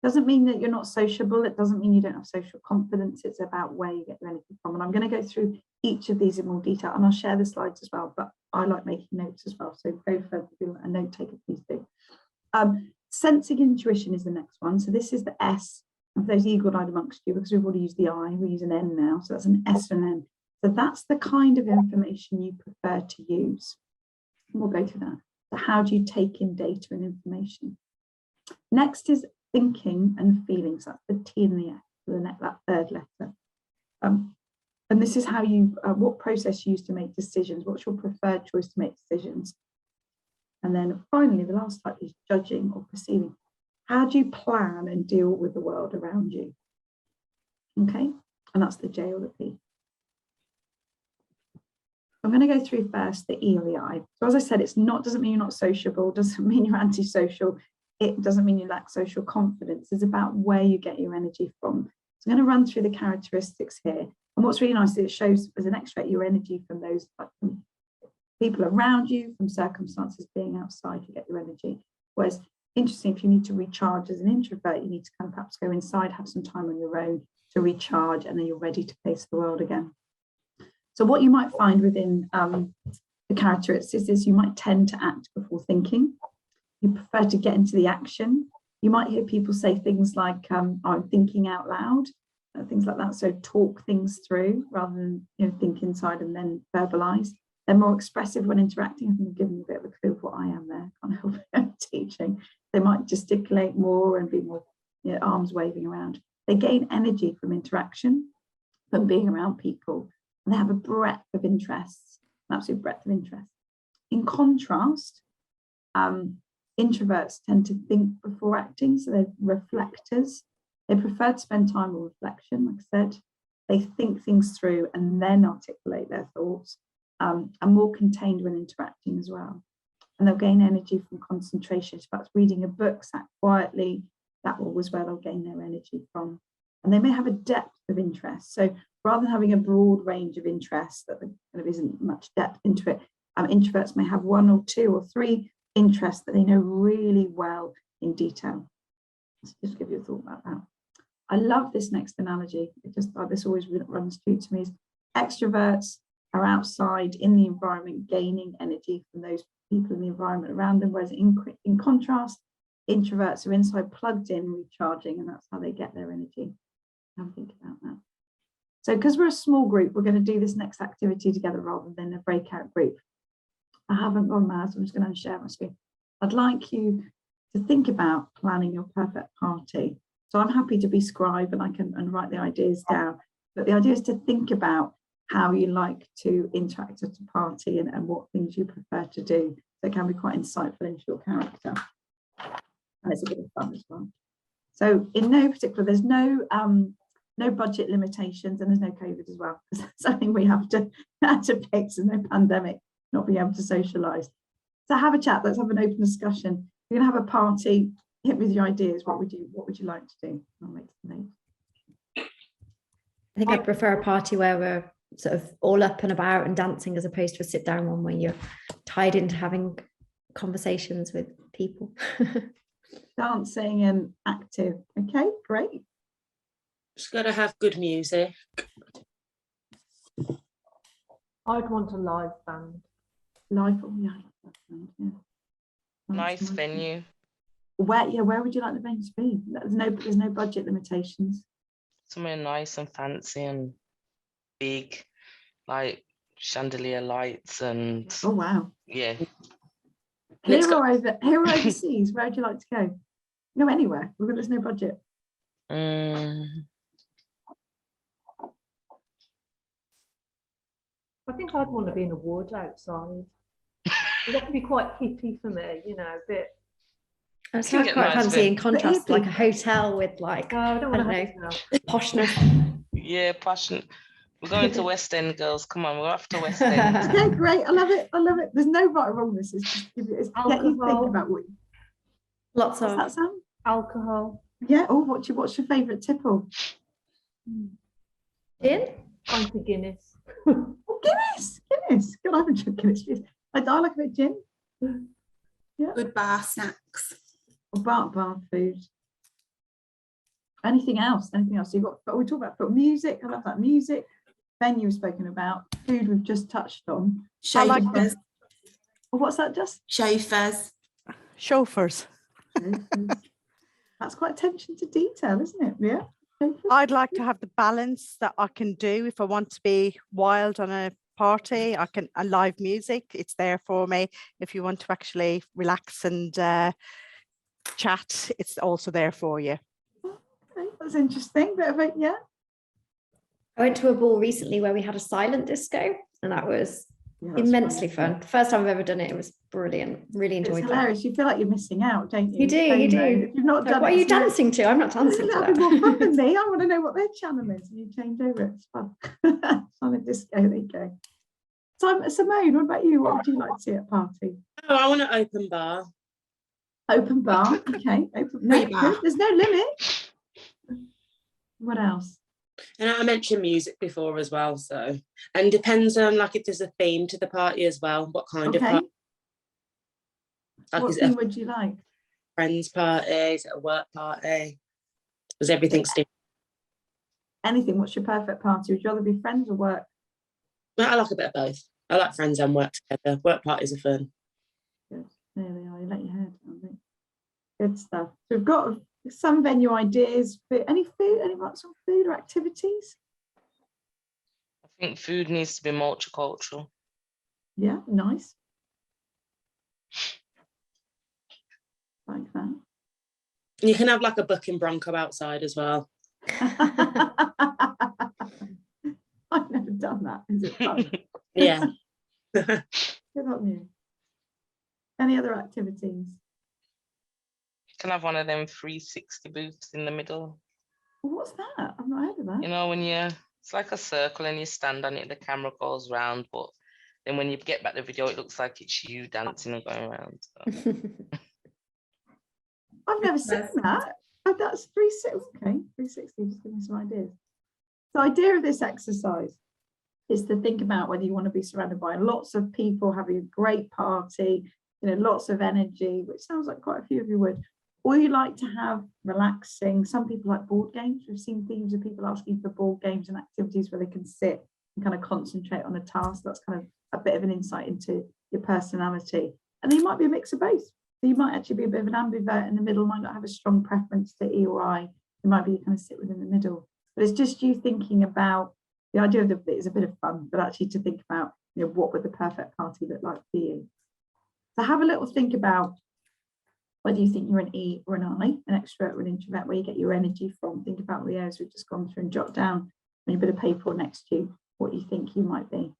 Doesn't mean that you're not sociable. It doesn't mean you don't have social confidence. It's about where you get your energy from. And I'm going to go through each of these in more detail, and I'll share the slides as well, but I like making notes as well. So go further, if you're a note taker, please do. Sensing intuition is the next one. So this is the S of those eagle-eyed amongst you, because we've already used the I, we use an N now. So that's an S and an N. So that's the kind of information you prefer to use. And we'll go through that. So how do you take in data and information? Next is thinking and feelings. That's the T and the F, that third letter. And this is how you, what process you use to make decisions. What's your preferred choice to make decisions? And then finally, the last type is judging or perceiving. How do you plan and deal with the world around you? Okay, and that's the J or the P. I'm going to go through first the E or the I. So as I said, doesn't mean you're not sociable, doesn't mean you're antisocial. It doesn't mean you lack social confidence. It's about where you get your energy from. So I'm going to run through the characteristics here. And what's really nice is it shows as an extract your energy from those from people around you, from circumstances being outside, you get your energy. Whereas, interesting, if you need to recharge as an introvert, you need to kind of perhaps go inside, have some time on your own to recharge, and then you're ready to face the world again. So what you might find within the characteristics is you might tend to act before thinking. You prefer to get into the action. You might hear people say things like, I'm thinking out loud, things like that. So talk things through rather than think inside and then verbalize. They're more expressive when interacting. I think I've given you a bit of a clue of what I am there. Can't help it, teaching. They might gesticulate more and be more, you know, arms waving around. They gain energy from interaction, from being around people, and they have a breadth of interests, an absolute breadth of interest. In contrast, introverts tend to think before acting, so they're reflectors. They prefer to spend time on reflection, like I said. They think things through and then articulate their thoughts, and more contained when interacting as well. And they'll gain energy from concentration. So perhaps reading a book, sat quietly, that was where they'll gain their energy from. And they may have a depth of interest. So rather than having a broad range of interests that there kind of isn't much depth into it, introverts may have 1 or 2 or 3 interests that they know really well in detail. So just give you a thought about that. I love this next analogy. It just, this always runs true to me. Is extroverts are outside in the environment, gaining energy from those people in the environment around them, whereas in contrast, introverts are inside, plugged in, recharging, and that's how they get their energy. Have a think about that. So because we're a small group, we're going to do this next activity together rather than a breakout group. I haven't gone mad, so I'm just going to share my screen. I'd like you to think about planning your perfect party. So I'm happy to be scribe and I can write the ideas down, but the idea is to think about how you like to interact at a party and what things you prefer to do. So it can be quite insightful into your character. And it's a bit of fun as well. So in no particular, there's no budget limitations and there's no COVID as well, because that's something we have to fix, and no pandemic, not being able to socialise. So have a chat, let's have an open discussion. You're gonna have a party, hit me with your ideas. What would you like to do? I'll make some notes. I think I'd prefer a party where we're sort of all up and about and dancing, as opposed to a sit down one where you're tied into having conversations with people. Dancing and active. Okay, great. Just got to have good music. I'd want a live band. Live, oh yeah. Yeah. Nice venue. Where would you like the venue to be? There's no budget limitations. Somewhere nice and fancy and big, like chandelier lights and. Oh wow. Yeah. Here or overseas, where would you like to go? Go anywhere. There's no budget. I think I'd want to be in a wood outside. That would be quite hippie for me, you know, a bit. I quite fancy in contrast, like a hotel with like, no, I don't want to know, poshness. Yeah, passion. We're going to West End, girls. Come on, we're off to West End. Okay, great. I love it. I love it. There's no right or wrong. This is just give you, it's get you think about what. Lots of that sound? Alcohol. Yeah. Oh, what's your favourite tipple? Gin? Pint of Guinness. Oh, Guinness. Good. I haven't drunk Guinness. I like a bit of gin. Yeah. Good bar snacks. Or bar food. Anything else? You've got. But we talk about music. I love that music. Venue we've spoken about. Food we've just touched on. Chauffeurs. What's that? Just chauffeurs. Chauffeurs. That's quite attention to detail, isn't it? Yeah. I'd like to have the balance that I can do if I want to be wild on a party. I can live music. It's there for me. If you want to actually relax and chat, it's also there for you. Okay, that's interesting. Bit of it, yeah. I went to a ball recently where we had a silent disco, and that was immensely fun. First time I've ever done it. It was brilliant. Really enjoyed it. It's hilarious. You feel like you're missing out, don't you? You do. If you've not done what are you dancing to? I'm not dancing to that. More fun than me. I want to know what their channel is, and you change over. It's fun. Silent disco. There you go. Simone, what about you? What would you like to see at a party? Oh, I want an open bar. Open bar. Okay. There's no limit. What else? And I mentioned music before as well, so, and depends on like if there's a theme to the party as well, what kind of party. Like, what theme would you like? Friends party, is it a work party? Was everything still? Anything. What's your perfect party? Would you rather be friends or work? Well, I like a bit of both. I like friends and work together. Work parties are fun. Good. There they are. You let your head down, I think. Good stuff. So we've got some venue ideas. Any lots of food or activities? I think food needs to be multicultural. Yeah, nice. Like that. You can have like a bucking bronco outside as well. I've never done that. Is it fun? Yeah. Good on you. Any other activities? Can have one of them 360 booths in the middle. What's that? I've not heard of that. You know, when it's like a circle and you stand on it, the camera goes round, but then when you get back the video, it looks like it's you dancing and going around. So. I've never seen that. Oh, that's 360. Okay, 360. Just give me some ideas. The idea of this exercise is to think about whether you want to be surrounded by lots of people having a great party, you know, lots of energy, which sounds like quite a few of you would, or you like to have relaxing. Some people like board games. We've seen themes of people asking for board games and activities where they can sit and kind of concentrate on a task. That's kind of a bit of an insight into your personality. And then you might be a mix of both. So you might actually be a bit of an ambivert in the middle, might not have a strong preference to E or I. You might be kind of sit within the middle. But it's just you thinking about the idea of it is a bit of fun, but actually to think about, you know, what would the perfect party look like for you. So have a little think about whether you think you're an E or an I, an extrovert or an introvert, where you get your energy from. Think about the areas we've just gone through and jot down on your bit of paper next to you what you think you might be.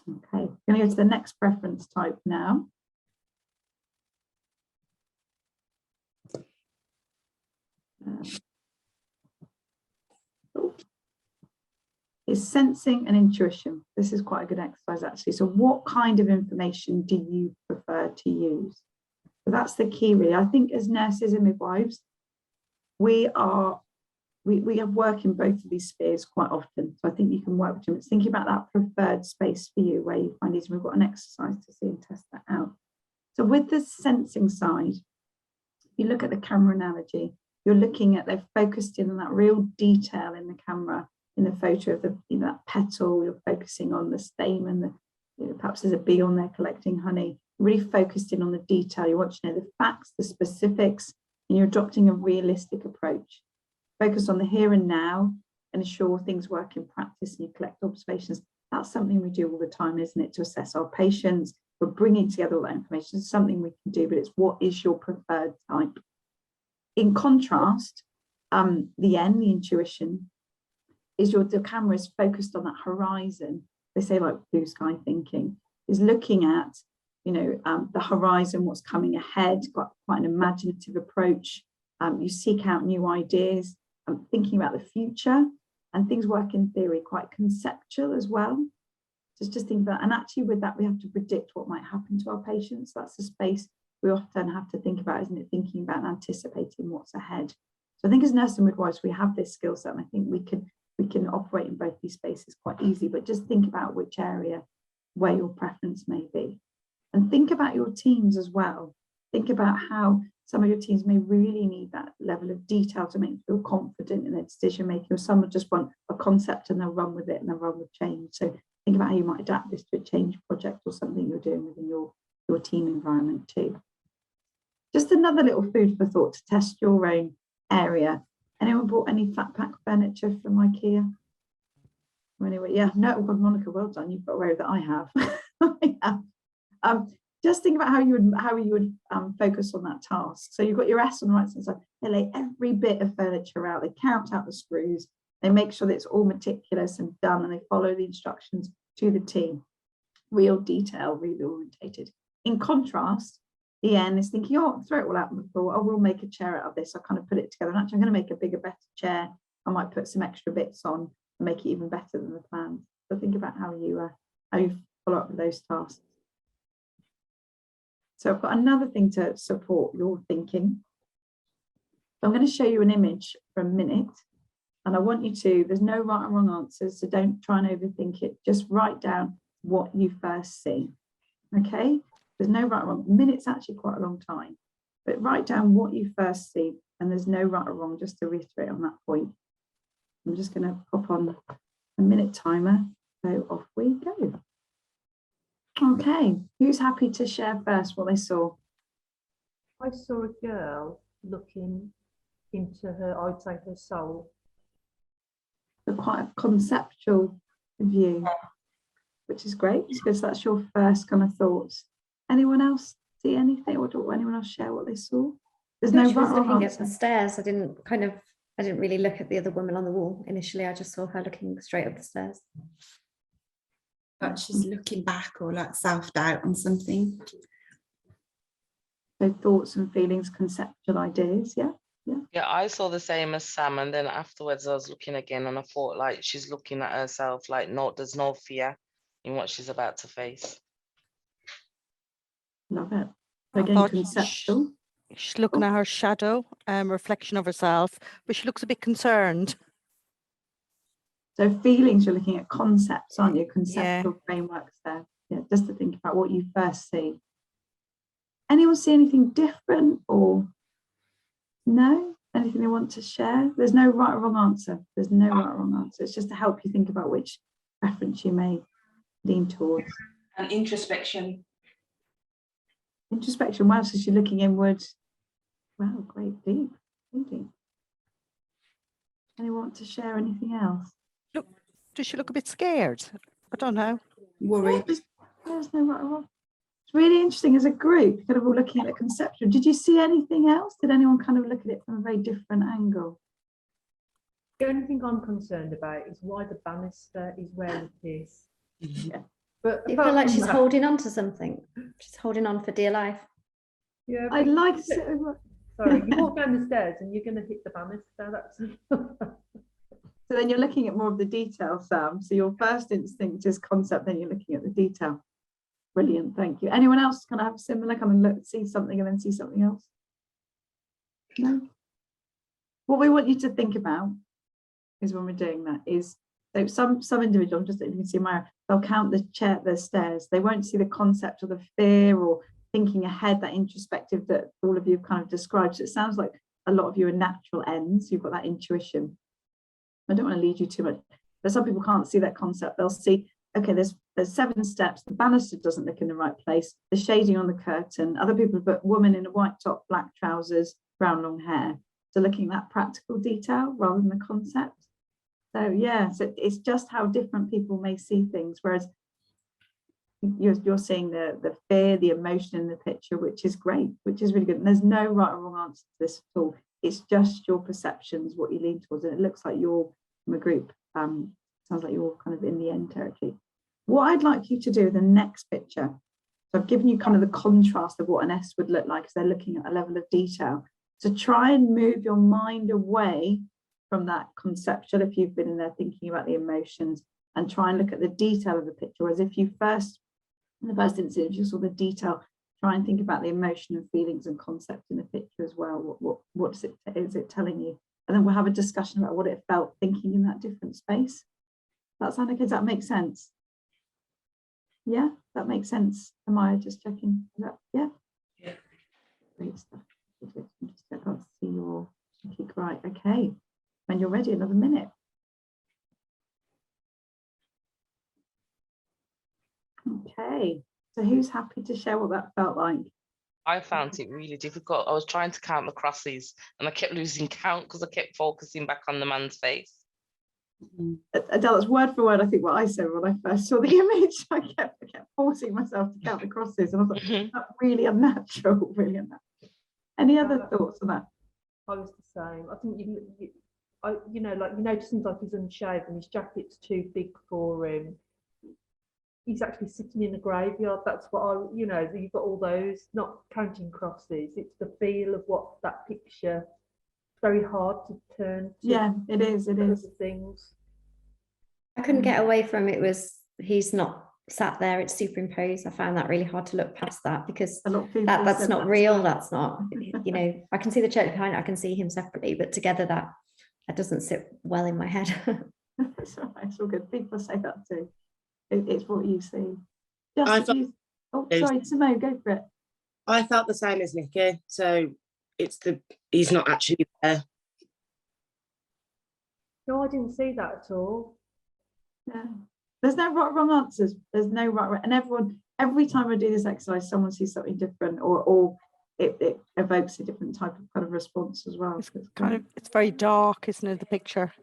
Okay, we're going to go to the next preference type now. Is sensing and intuition. This is quite a good exercise actually. So what kind of information do you prefer to use? So that's the key really. I think as nurses and midwives, we have work in both of these spheres quite often. So I think you can work with them. It's thinking about that preferred space for you where you find these. We've got an exercise to see and test that out. So with the sensing side, you look at the camera analogy, you're looking at, they've focused in on that real detail in the camera, in the photo of the, you know, that petal. You're focusing on the stamen, the, you know, perhaps there's a bee on there collecting honey. Really focused in on the detail. You want to know the facts, the specifics, and you're adopting a realistic approach. Focus on the here and now and ensure things work in practice and you collect observations. That's something we do all the time, isn't it? To assess our patients. We're bringing together all that information. It's something we can do, but it's what is your preferred type. In contrast, the N, the intuition, is the camera is focused on that horizon. They say like blue sky thinking, is looking at, you know, the horizon, what's coming ahead, got quite an imaginative approach. You seek out new ideas, thinking about the future, and things work in theory, quite conceptual as well. Just think about, and actually with that, we have to predict what might happen to our patients. That's the space we often have to think about, isn't it? Thinking about and anticipating what's ahead. So I think as nurse and midwives, we have this skill set, and I think we can operate in both these spaces quite easy, but just think about which area where your preference may be. And think about your teams as well. Think about how some of your teams may really need that level of detail to make you feel confident in their decision making, or some will just want a concept and they'll run with it and they'll run with change. So think about how you might adapt this to a change project or something you're doing within your team environment too. Just another little food for thought to test your own area. Anyone bought any flat pack furniture from IKEA? Anyway, yeah, no, God, Monica, well done. You've got away that I have. I have. Just think about how you would focus on that task. So you've got your S on the right side. They lay every bit of furniture out. They count out the screws. They make sure that it's all meticulous and done, and they follow the instructions to the T. Real detail, really orientated. In contrast, the N is thinking, oh, throw it all out on the floor. Oh, we'll make a chair out of this. I kind of put it together. And actually, I'm going to make a bigger, better chair. I might put some extra bits on and make it even better than the plans. So think about how you follow up with those tasks. So I've got another thing to support your thinking. So I'm going to show you an image for a minute. And I want you to, there's no right or wrong answers, so don't try and overthink it. Just write down what you first see. Okay? There's no right or wrong. A minute's actually quite a long time. But write down what you first see, and there's no right or wrong, just to reiterate on that point. I'm just going to pop on a minute timer. So off we go. Okay, who's happy to share first what they saw? I saw a girl looking into her, I'd say her soul. So quite a conceptual view. which is great, because that's your first kind of thoughts. Anyone else see anything, or do anyone else share what they saw? There's no She was right or wrong looking at answer. the stairs. I didn't really look at the other woman on the wall initially. I just saw her looking straight up the stairs. Like she's looking back, or like self-doubt on something. So thoughts and feelings, conceptual ideas, yeah. Yeah, I saw the same as Sam, and then afterwards I was looking again and I thought like she's looking at herself like there's no fear in what she's about to face. Love it. I Again, thought conceptual. She's looking at her shadow, reflection of herself, but she looks a bit concerned. So feelings, you're looking at concepts, aren't you? Conceptual frameworks there. Yeah, just to think about what you first see. Anyone see anything different, or no? Anything they want to share? There's no right or wrong answer. There's no right or wrong answer. It's just to help you think about which preference you may lean towards. And introspection. Introspection, wow, so she's looking inward. Wow, great, deep, thinking. Anyone want to share anything else? Look, does she look a bit scared? I don't know. Worried. There's no right or wrong. It's really interesting as a group, kind of all looking at the conceptual. Did you see anything else? Did anyone kind of look at it from a very different angle? The only thing I'm concerned about is why the banister is where it is. Yeah. But Do you feel like she's holding on to something? She's holding on for dear life. Yeah, I'd like to. Sorry, you walk down the stairs and you're going to hit the banister. That's. So then you're looking at more of the detail, Sam. So your first instinct is concept, then you're looking at the detail. Brilliant, thank you. Anyone else kind of have similar, kind of look, see something and then see something else? No? What we want you to think about is when we're doing that is, so some individuals, just that you can see my, they'll count the stairs. They won't see the concept or the fear or thinking ahead, that introspective that all of you have kind of described. So it sounds like a lot of you are natural ends. You've got that intuition. I don't want to lead you too much, but some people can't see that concept. They'll see, okay, there's 7 steps. The banister doesn't look in the right place. The shading on the curtain. Other people have put woman in a white top, black trousers, brown long hair. So looking at that practical detail rather than the concept. So yeah, so it's just how different people may see things. Whereas you're seeing the fear, the emotion in the picture, which is great, which is really good. And there's no right or wrong answer to this at all. It's just your perceptions, what you lean towards. And it looks like you're from a group. Sounds like you're kind of in the end territory. What I'd like you to do, the next picture, so I've given you kind of the contrast of what an S would look like as they're looking at a level of detail. So try and move your mind away from that conceptual, if you've been in there thinking about the emotions, and try and look at the detail of the picture. Whereas if you first, in the first instance, you saw the detail, try and think about the emotion and feelings and concept in the picture as well. What is it telling you? And then we'll have a discussion about what it felt thinking in that different space. That sound okay? Does that make sense? Yeah, that makes sense. Am I just checking? Is that, yeah? Yeah. Great stuff. Just I can't see your click right. Okay. When you're ready, another minute. Okay. So who's happy to share what that felt like? I found it really difficult. I was trying to count the crosses and I kept losing count because I kept focusing back on the man's face. Adele, it's word for word, I think, what I said when I first saw the image. I kept forcing myself to count the crosses, and I was like, that's really unnatural, really unnatural. Any other thoughts on that? I was the same. I think you know, like you notice things like he's unshaven, his jacket's too big for him. He's actually sitting in a graveyard. That's what you've got all those, not counting crosses. It's the feel of what that picture. Very hard to turn to. Yeah, it is. Things. I couldn't get away from it. He's not sat there, it's superimposed. I found that really hard to look past that, because that's not real. That's not, I can see the church behind it, I can see him separately, but together that doesn't sit well in my head. It's all right, it's all good. People say that too. It's what you see. Sorry, Simone, go for it. I felt the same as Nikki. So he's not actually there. No, I didn't see that at all. Yeah. There's no right or wrong answers. There's no right, and every time I do this exercise, someone sees something different, or it evokes a different type of kind of response as well. It's very dark, isn't it, the picture?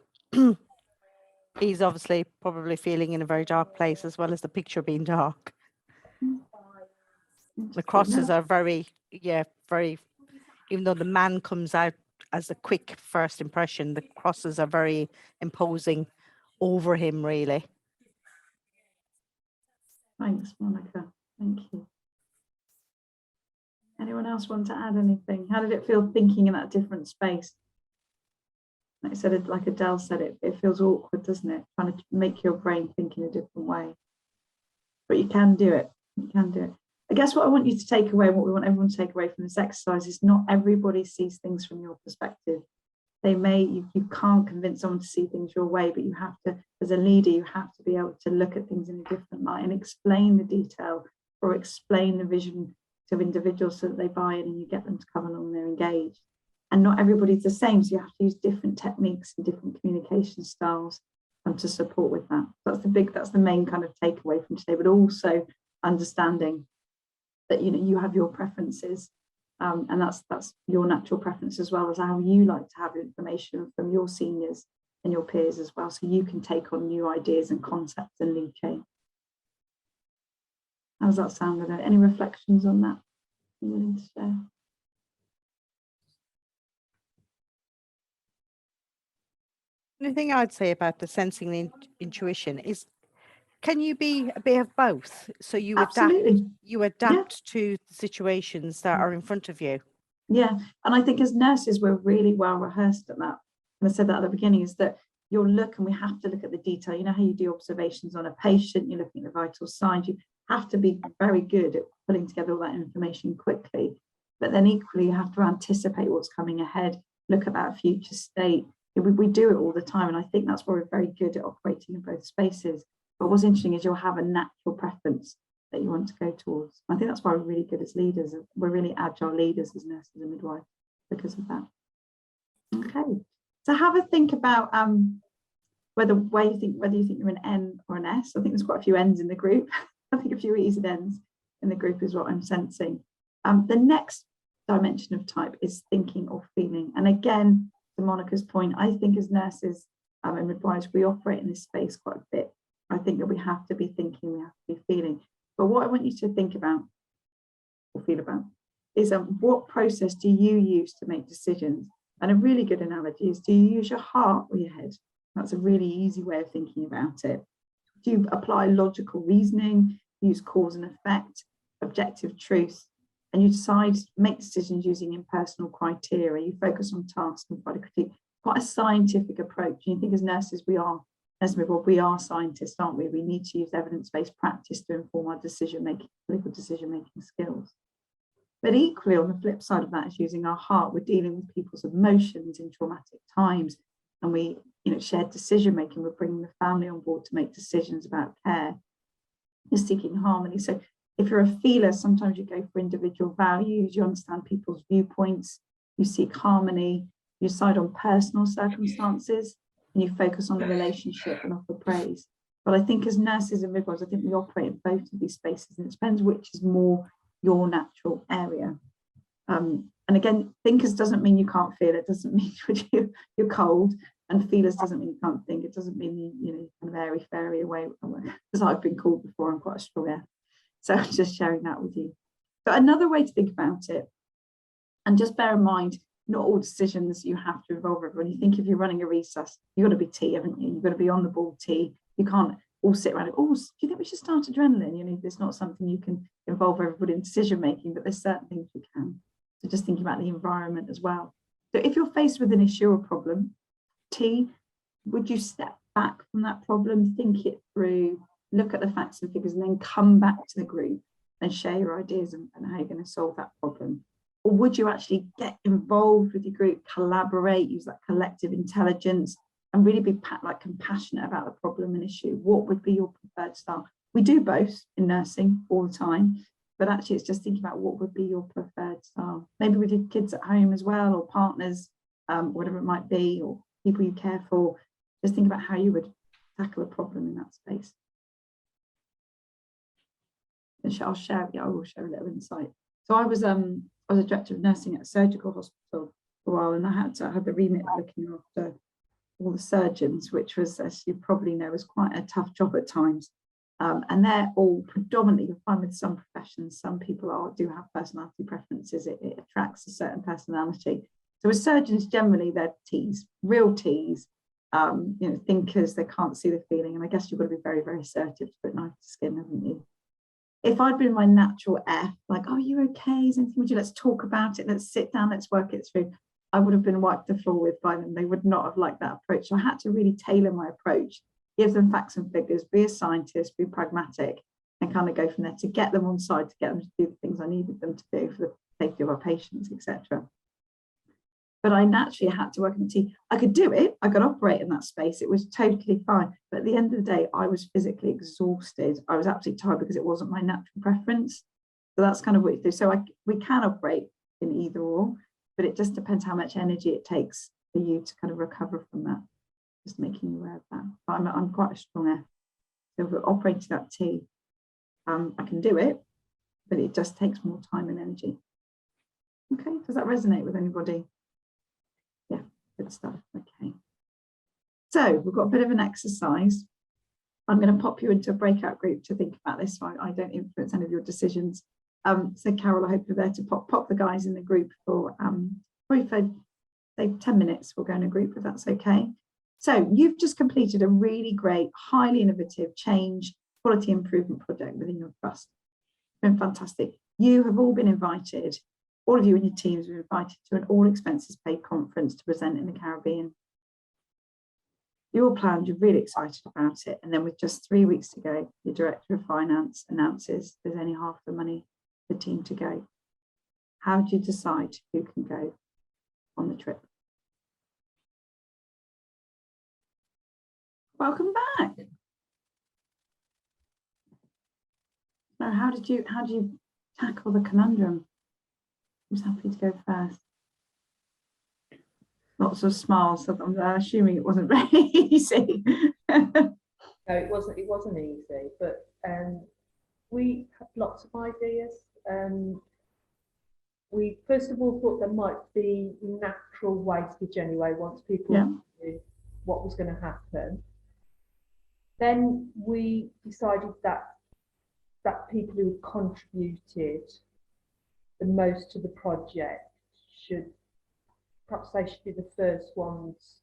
He's obviously probably feeling in a very dark place, as well as the picture being dark. The crosses are very, even though the man comes out as a quick first impression, the crosses are very imposing over him, really. Thanks, Monica. Thank you. Anyone else want to add anything? How did it feel thinking in that different space? Like I said, like Adele said, it feels awkward, doesn't it? Trying to make your brain think in a different way. But you can do it. You can do it. I guess what I want you to take away, what we want everyone to take away from this exercise is not everybody sees things from your perspective. They may, you can't convince someone to see things your way, but you have to, as a leader, you have to be able to look at things in a different light and explain the detail or explain the vision to individuals so that they buy in and you get them to come along and they're engaged. And not everybody's the same, so you have to use different techniques and different communication styles to support with that. That's the main kind of takeaway from today, but also understanding that you have your preferences, and that's your natural preference as well as how you like to have information from your seniors and your peers as well, so you can take on new ideas and concepts and lead change. How does that sound? Any reflections on that you're willing to share? The thing I'd say about the sensing and intuition is, can you be a bit of both? So you adapt to the situations that are in front of you. Yeah, and I think as nurses, we're really well rehearsed at that. And I said that at the beginning, is that you'll look, and we have to look at the detail. You know how you do observations on a patient, you're looking at the vital signs. You have to be very good at putting together all that information quickly. But then equally, you have to anticipate what's coming ahead, look at that future state. We do it all the time, and I think that's why we're very good at operating in both spaces. But what's interesting is you'll have a natural preference that you want to go towards. I think that's why we're really good as leaders. We're really agile leaders as nurses and midwives because of that. Okay, so have a think about whether you think you're an N or an S. I think there's quite a few N's in the group. I think a few E's and N's in the group is what I'm sensing. The next dimension of type is thinking or feeling. And again, to Monica's point, I think as nurses and midwives, we operate in this space quite a bit. I think that we have to be thinking, we have to be feeling. But what I want you to think about or feel about is what process do you use to make decisions? And a really good analogy is, do you use your heart or your head? That's a really easy way of thinking about it. Do you apply logical reasoning, use cause and effect, objective truth, and you make decisions using impersonal criteria? You focus on tasks and provide a critique. Quite a scientific approach. And you think as nurses, we are scientists, aren't we? We need to use evidence-based practice to inform our decision-making, political decision-making skills. But equally, on the flip side of that is using our heart. We're dealing with people's emotions in traumatic times, and we, shared decision-making. We're bringing the family on board to make decisions about care. You're seeking harmony. So if you're a feeler, sometimes you go for individual values, you understand people's viewpoints, you seek harmony, you decide on personal circumstances, and you focus on the relationship and offer praise. But I think as nurses and midwives, I think we operate in both of these spaces, and it depends which is more your natural area. And again, thinkers doesn't mean you can't feel, it doesn't mean you're cold, and feelers doesn't mean you can't think, it doesn't mean you kind of airy fairy away, because I've been called before, I'm quite a strong air. So I'm just sharing that with you. But another way to think about it, and just bear in mind, not all decisions you have to involve everyone. You think if you're running a resus, you've got to be T, haven't you? You've got to be on the ball T. You can't all sit around and, do you think we should start adrenaline? There's not something you can involve everybody in decision making, but there's certain things you can. So just thinking about the environment as well. So if you're faced with an issue or problem, T, would you step back from that problem, think it through, look at the facts and figures, and then come back to the group and share your ideas and how you're going to solve that problem? Or would you actually get involved with your group, collaborate, use that collective intelligence, and really be compassionate about the problem and issue? What would be your preferred style? We do both in nursing all the time, but actually it's just thinking about what would be your preferred style. Maybe with your kids at home as well, or partners, whatever it might be, or people you care for. Just think about how you would tackle a problem in that space. And I will share a little insight. So I was a director of nursing at a surgical hospital for a while, and I had the remit of looking after all the surgeons, which was, as you probably know, was quite a tough job at times. And they're all predominantly, you'll find with some professions, some people do have personality preferences. It attracts a certain personality. So with surgeons, generally they're T's, real T's, thinkers, they can't see the feeling. And I guess you've got to be very, very assertive to put knife to skin, haven't you? If I'd been my natural F, like, oh, you okay? Is anything with you? Let's talk about it. Let's sit down. Let's work it through. I would have been wiped the floor with by them. They would not have liked that approach. So I had to really tailor my approach, give them facts and figures, be a scientist, be pragmatic, and kind of go from there to get them on side, to get them to do the things I needed them to do for the safety of our patients, etc. But I naturally had to work in the team. I could do it. I could operate in that space. It was totally fine. But at the end of the day, I was physically exhausted. I was absolutely tired because it wasn't my natural preference. So that's kind of what you do. So we can operate in either or, but it just depends how much energy it takes for you to kind of recover from that. Just making you aware of that. But I'm quite a strong F. So if we're operating that T, I can do it, but it just takes more time and energy. Okay, does that resonate with anybody? Yeah, good stuff. Okay. So we've got a bit of an exercise. I'm going to pop you into a breakout group to think about this, so I don't influence any of your decisions. So Carol, I hope you're there to pop the guys in the group for probably for say 10 minutes. We'll go in a group if that's okay. So you've just completed a really great, highly innovative change quality improvement project within your trust. It's been fantastic. You have all been invited, all of you and your teams were invited to an all expenses paid conference to present in the Caribbean. You're all planned, you're really excited about it. And then with just 3 weeks to go, your director of finance announces there's only half the money for the team to go. How do you decide who can go on the trip? Welcome back. Now, how did you tackle the conundrum? Who's happy to go first? Lots of smiles, so I'm assuming it wasn't very easy. No, it wasn't easy, but we had lots of ideas. We first of all thought there might be natural wastage anyway once people knew what was going to happen. Then we decided that people who had contributed the most to the project should be the first ones.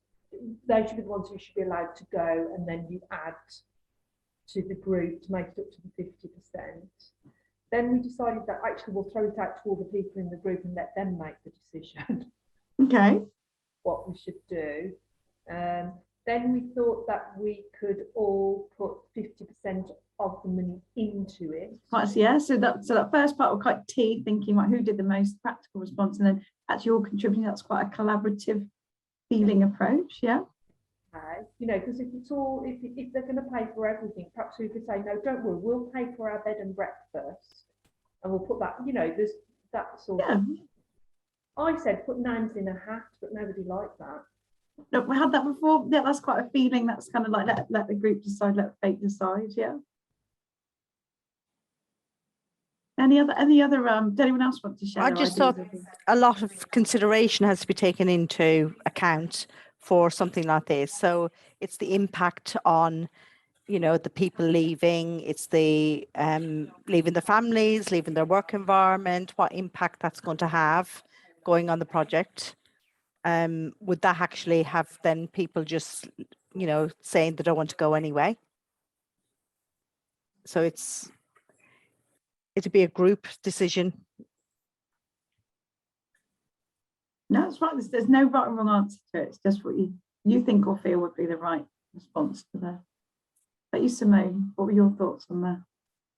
They should be the ones who should be allowed to go, and then you add to the group to make it up to the 50%. Then we decided that actually we'll throw it out to all the people in the group and let them make the decision. Okay. What we should do. Then we thought that we could all put 50% of the money into it. Right, yeah, so that first part was quite T, thinking like who did the most practical response, and then actually all contributing. That's quite a collaborative feeling approach, yeah. Okay, because if they're going to pay for everything, perhaps we could say, no, don't worry, we'll pay for our bed and breakfast, and we'll put that, there's that sort of. I said put names in a hat, but nobody liked that. No, we had that before. Yeah, that's quite a feeling. That's kind of like let the group decide, let fate decide. Yeah. Any other? Did anyone else want to share? I just thought a lot of consideration has to be taken into account for something like this. So it's the impact on, the people leaving. It's the leaving their families, leaving their work environment. What impact that's going to have going on the project. Would that actually have then people just, saying they don't want to go anyway? So it'd be a group decision. No, that's right. There's no right or wrong answer to it. It's just what you think or feel would be the right response to that. But you, Simone, what were your thoughts on that?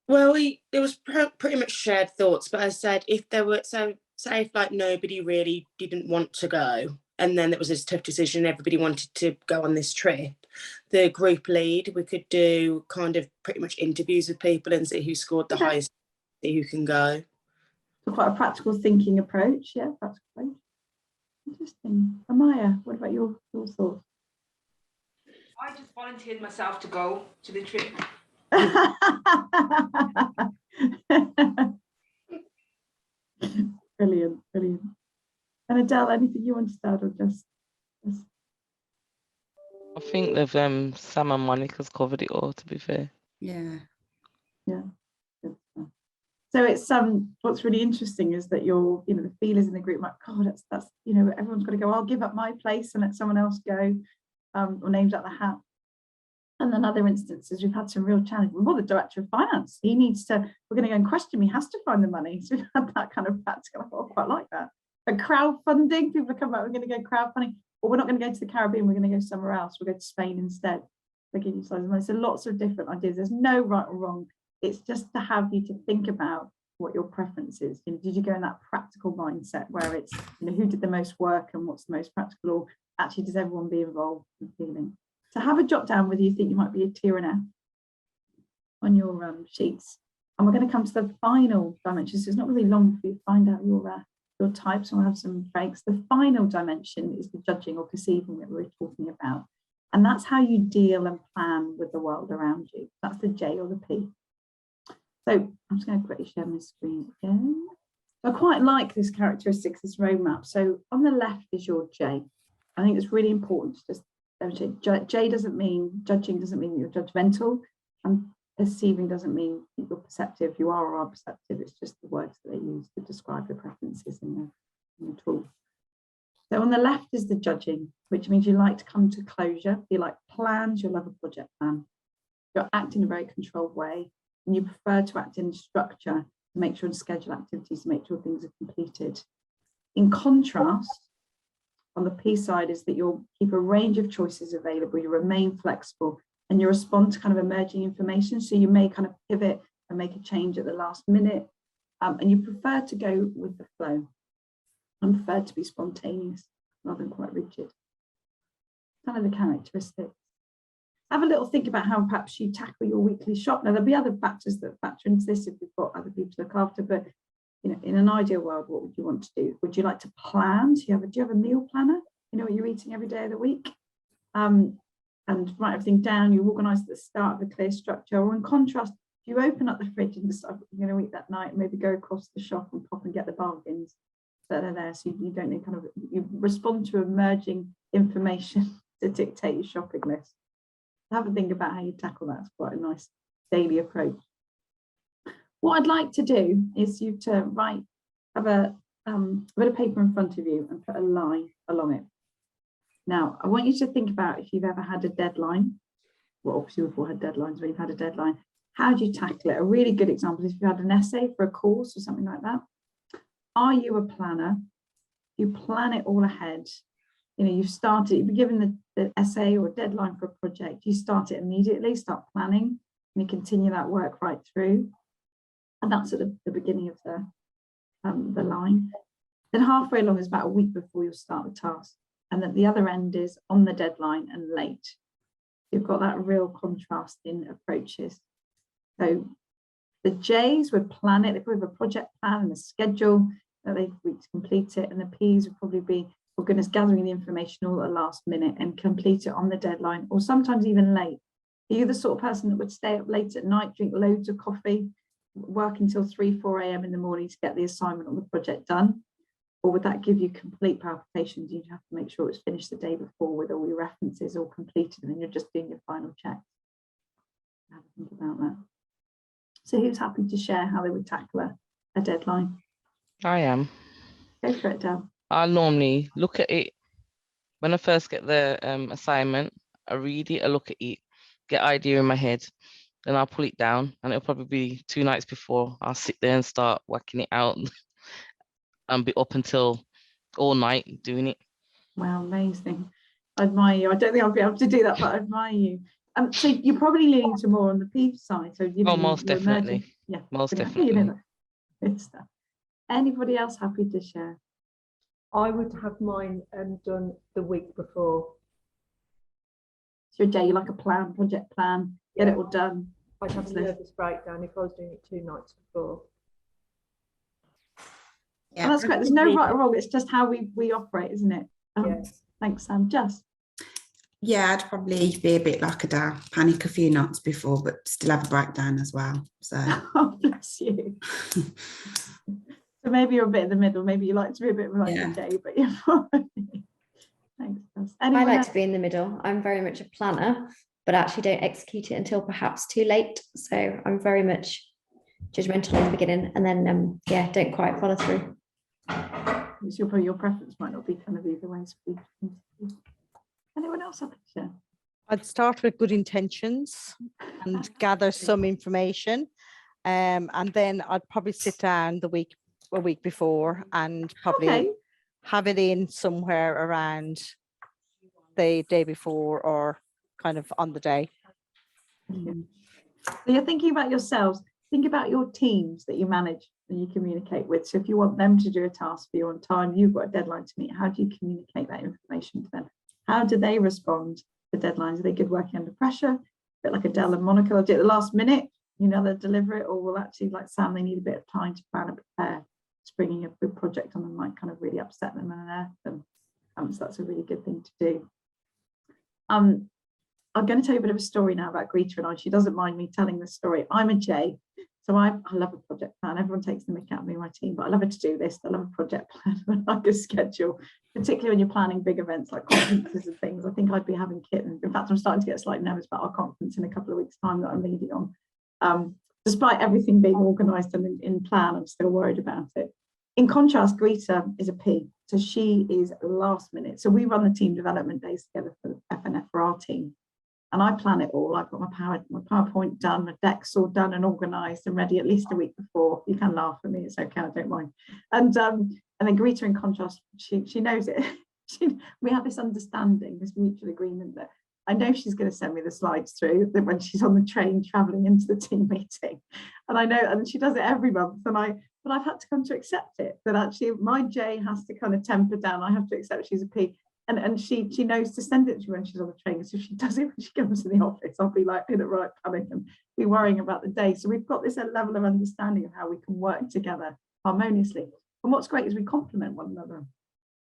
Well, it was pretty much shared thoughts, but I said if there were, say if like nobody really didn't want to go, and then it was this tough decision, everybody wanted to go on this trip, the group lead, we could do kind of pretty much interviews with people and see who scored the highest, see who can go. So quite a practical thinking approach, yeah, practical approach. Interesting. Amaya, what about your thoughts? I just volunteered myself to go to the trip. Brilliant. And Adele, anything you want to add or just? I think they've Sam and Monica's covered it all, to be fair. Yeah. Yeah. Good stuff. So it's what's really interesting is that you're, you know, the feelers in the group like, God, that's you know, everyone's got to go, I'll give up my place and let someone else go, or names out the hat. And then other instances, we've had some real challenge. Well, the director of finance, he needs to, we're going to go and question him, he has to find the money. So we've had that kind of practical, I quite like that. And crowdfunding, people are coming out, we're going to go crowdfunding, or we're not going to go to the Caribbean, we're going to go somewhere else, we'll go to Spain instead. They give you size of money. So lots of different ideas. There's no right or wrong. It's just to have you to think about what your preference is. You know, did you go in that practical mindset where it's, you know, who did the most work and what's the most practical, or actually does everyone be involved in feeling? So have a jot down whether you think you might be a T or an F on your sheets. And we're going to come to the final dimension. So it's not really long for you to find out your types, and we'll have some breaks. The final dimension is the judging or perceiving that we were talking about. And that's how you deal and plan with the world around you. That's the J or the P. So I'm just going to quickly share my screen again. I quite like this characteristics, this roadmap. So on the left is your J. I think it's really important to just demonstrate. J doesn't mean, judging doesn't mean that you're judgmental, and perceiving doesn't mean that you're perceptive. You are or are perceptive. It's just the words that they use to describe the preferences in the tool. So on the left is the judging, which means you like to come to closure. You like plans, you'll have a project plan. You'll act in a very controlled way, and you prefer to act in structure to make sure and schedule activities to make sure things are completed. In contrast, on the P side is that you'll keep a range of choices available, you remain flexible, and you respond to kind of emerging information. So you may kind of pivot and make a change at the last minute, and you prefer to go with the flow and prefer to be spontaneous rather than quite rigid. Kind of the characteristics. Have a little think about how perhaps you tackle your weekly shop. Now, there'll be other factors that factor into this if you've got other people to look after, but you know, in an ideal world, what would you want to do? Would you like to plan? Do you have a meal planner? You know what you're eating every day of the week? And write everything down. You organise at the start of a clear structure. Or in contrast, if you open up the fridge and decide what you're going to eat that night, maybe go across the shop and pop and get the bargains that are there. So you don't need kind of, you respond to emerging information to dictate your shopping list. Have a think about how you tackle that. It's quite a nice daily approach. What I'd like to do is you to have a bit of paper in front of you and put a line along it. Now, I want you to think about if you've ever had a deadline. Well, obviously we've all had deadlines when you've had a deadline. How do you tackle it? A really good example is if you had an essay for a course or something like that. Are you a planner? You plan it all ahead. You know, you've started, you've been given the essay or deadline for a project. You start it immediately, start planning, and you continue that work right through. And that's at the beginning of the line. Then halfway along is about a week before you'll start the task. And at the other end is on the deadline and late. You've got that real contrast in approaches. So the J's would plan it, they probably have a project plan and a schedule that they've week to complete it. And the P's would probably be, for goodness, gathering the information all at the last minute and complete it on the deadline, or sometimes even late. Are you the sort of person that would stay up late at night, drink loads of coffee, work until 3-4 a.m. in the morning to get the assignment or the project done? Or would that give you complete palpitations? You'd have to make sure it's finished the day before with all your references all completed, and then you're just doing your final check. Have a think about that. So who's happy to share how they would tackle a deadline? I am. Go for it, Del. I normally look at it when I first get the assignment. I read it, I look at it, get idea in my head, then I'll pull it down, and it'll probably be 2 nights before I'll sit there and start whacking it out and be up until all night doing it. Wow, amazing. I admire you. I don't think I'll be able to do that, but I admire you. So you're probably leaning to more on the P side. So you know, most definitely. Emerging. Yeah, most brilliant. definitely. You know that. Good stuff. Anybody else happy to share? I would have mine done the week before. So your day, you like a plan, project plan, get it all done. I'd have a nervous breakdown if I was doing it 2 nights before. Yeah, that's great. There's no right or wrong. It's just how we operate, isn't it? Yes. Thanks, Sam. Just. Yeah, I'd probably be a bit like Adele, panic a few nights before, but still have a breakdown as well. So. Oh, bless you. So maybe you're a bit in the middle. Maybe you like to be a bit like a Jay, but you're probably Thanks. I like to be in the middle. I'm very much a planner, but actually don't execute it until perhaps too late. So I'm very much judgmental in the beginning, and then yeah, don't quite follow through. Your preference might not be kind of either way. Anyone else have to share? I'd start with good intentions and gather some information, and then I'd probably sit down a week before and probably have it in somewhere around the day before or kind of on the day. So you're thinking about yourselves, think about your teams that you manage and you communicate with. So if you want them to do a task for you on time, you've got a deadline to meet, how do you communicate that information to them? How do they respond to deadlines? Are they good working under pressure? A bit like Adele and Monica, they'll do it at the last minute, you know, they'll deliver it, or will actually, like Sam, they need a bit of time to plan and prepare. Bringing a big project on them might kind of really upset them and unearth them. So that's a really good thing to do. I'm going to tell you a bit of a story now about Greta and I. She doesn't mind me telling this story. I'm a J, so I love a project plan. Everyone takes the mick out of me and my team, but I love a to-do list. I love a project plan. I like a schedule, particularly when you're planning big events like conferences and things. I think I'd be having kittens. In fact, I'm starting to get slightly nervous about our conference in a couple of weeks' time that I'm leading on. Despite everything being organised and in plan, I'm still worried about it. In contrast, Greta is a P, so she is last minute. So we run the team development days together for FNF for our team, and I plan it all. I've got my PowerPoint done, my decks all done and organised and ready at least a week before. You can laugh at me; it's okay, I don't mind. And then Greta, in contrast, she knows it. We have this understanding, this mutual agreement that I know she's going to send me the slides through that when she's on the train travelling into the team meeting, and I know, and she does it every month, but I've had to come to accept it, that actually my J has to kind of temper down. I have to accept she's a P, and she knows to send it to me when she's on the train. So she does it when she comes to the office. I'll be like in a right panic and be worrying about the day. So we've got this level of understanding of how we can work together harmoniously. And what's great is we complement one another.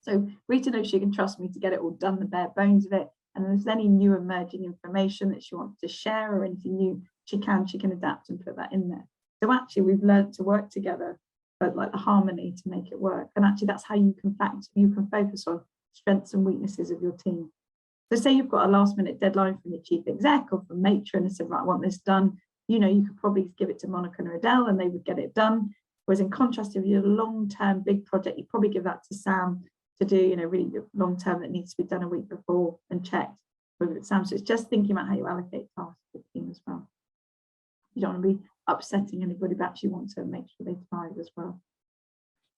So Rita knows she can trust me to get it all done, the bare bones of it. And if there's any new emerging information that she wants to share or anything new, she can adapt and put that in there. So actually we've learned to work together, but like the harmony to make it work. And actually that's how you can focus on strengths and weaknesses of your team. So say you've got a last minute deadline from your chief exec or from matron and said, right, I want this done. You know, you could probably give it to Monica and Adele and they would get it done. Whereas in contrast, if you're a long-term big project, you probably give that to Sam to do, you know, really long-term that needs to be done a week before and checked. With Sam, so it's just thinking about how you allocate tasks to the team as well. You don't want to be upsetting anybody, but actually want to make sure they thrive as well.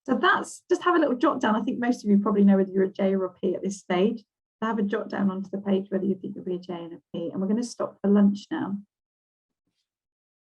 So that's just have a little jot down. I think most of you probably know whether you're a J or a P at this stage. So have a jot down onto the page whether you think you'll be a J and a P. And we're going to stop for lunch now.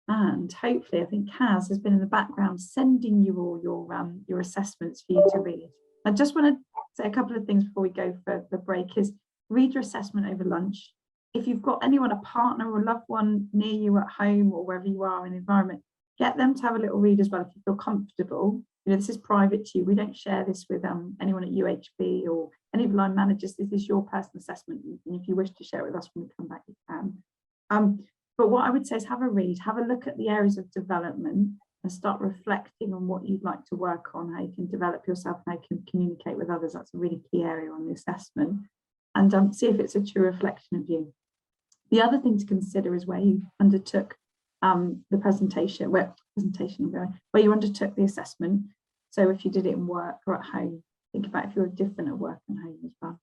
And hopefully, I think Kaz has been in the background sending you all your assessments for you to read. I just want to say a couple of things before we go for the break is read your assessment over lunch. If you've got anyone, a partner or a loved one near you at home or wherever you are in the environment, get them to have a little read as well if you feel comfortable. You know, this is private to you. We don't share this with anyone at UHB or any of the line managers. This is your personal assessment. And if you wish to share it with us when we come back, you can. But what I would say is have a read, have a look at the areas of development and start reflecting on what you'd like to work on, how you can develop yourself, and how you can communicate with others. That's a really key area on the assessment. And see if it's a true reflection of you. The other thing to consider is where you undertook the presentation, where you undertook the assessment. So if you did it in work or at home, think about if you're different at work and home as well.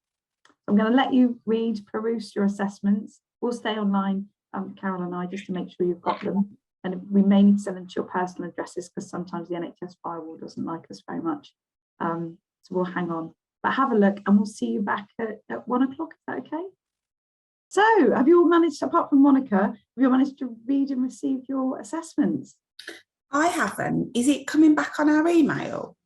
So I'm going to let you peruse your assessments. We'll stay online, Carol and I, just to make sure you've got them. And we may need to send them to your personal addresses because sometimes the NHS firewall doesn't like us very much. So we'll hang on. But have a look and we'll see you back at 1 o'clock. Is that okay? So have you all managed, apart from Monica, have you all managed to read and receive your assessments? I haven't. Is it coming back on our email?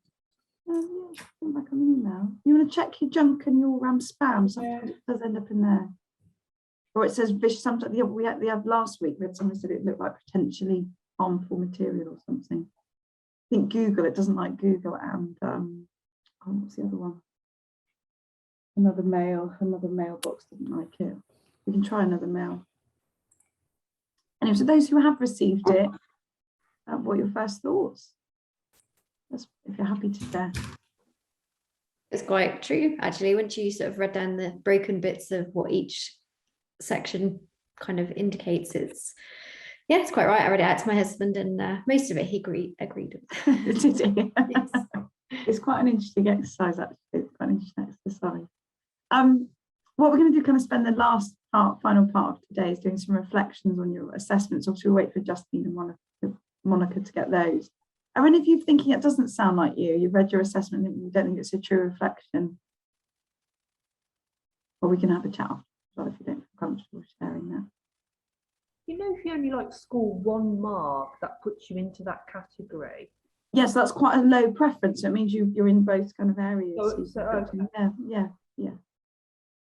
Yeah, it's coming back on the email. You want to check your junk and your spam? Sometimes it does end up in there. Or it says, sometimes we had last week, we had someone said it looked like potentially harmful material or something. I think Google, it doesn't like Google, and what's the other one? Another mailbox didn't like it. We can try another mail. Anyway, so those who have received it, what are your first thoughts? If you're happy to share. it's quite true, actually, once you sort of read down the broken bits of what each section kind of indicates. It's quite right. I read it out to my husband, and most of it he agreed with. It's quite an interesting exercise, actually. It's quite an interesting exercise. What we're going to do, kind of spend the final part of today, is doing some reflections on your assessments. Obviously, we'll wait for Justine and Monica to get those. And if you're thinking it doesn't sound like you've read your assessment and you don't think it's a true reflection, or we can have a chat after as well if you don't feel comfortable sharing that. You know, if you only like score 1 mark, that puts you into that category. Yes, that's quite a low preference. So it means you're in both kind of areas. Okay. Yeah.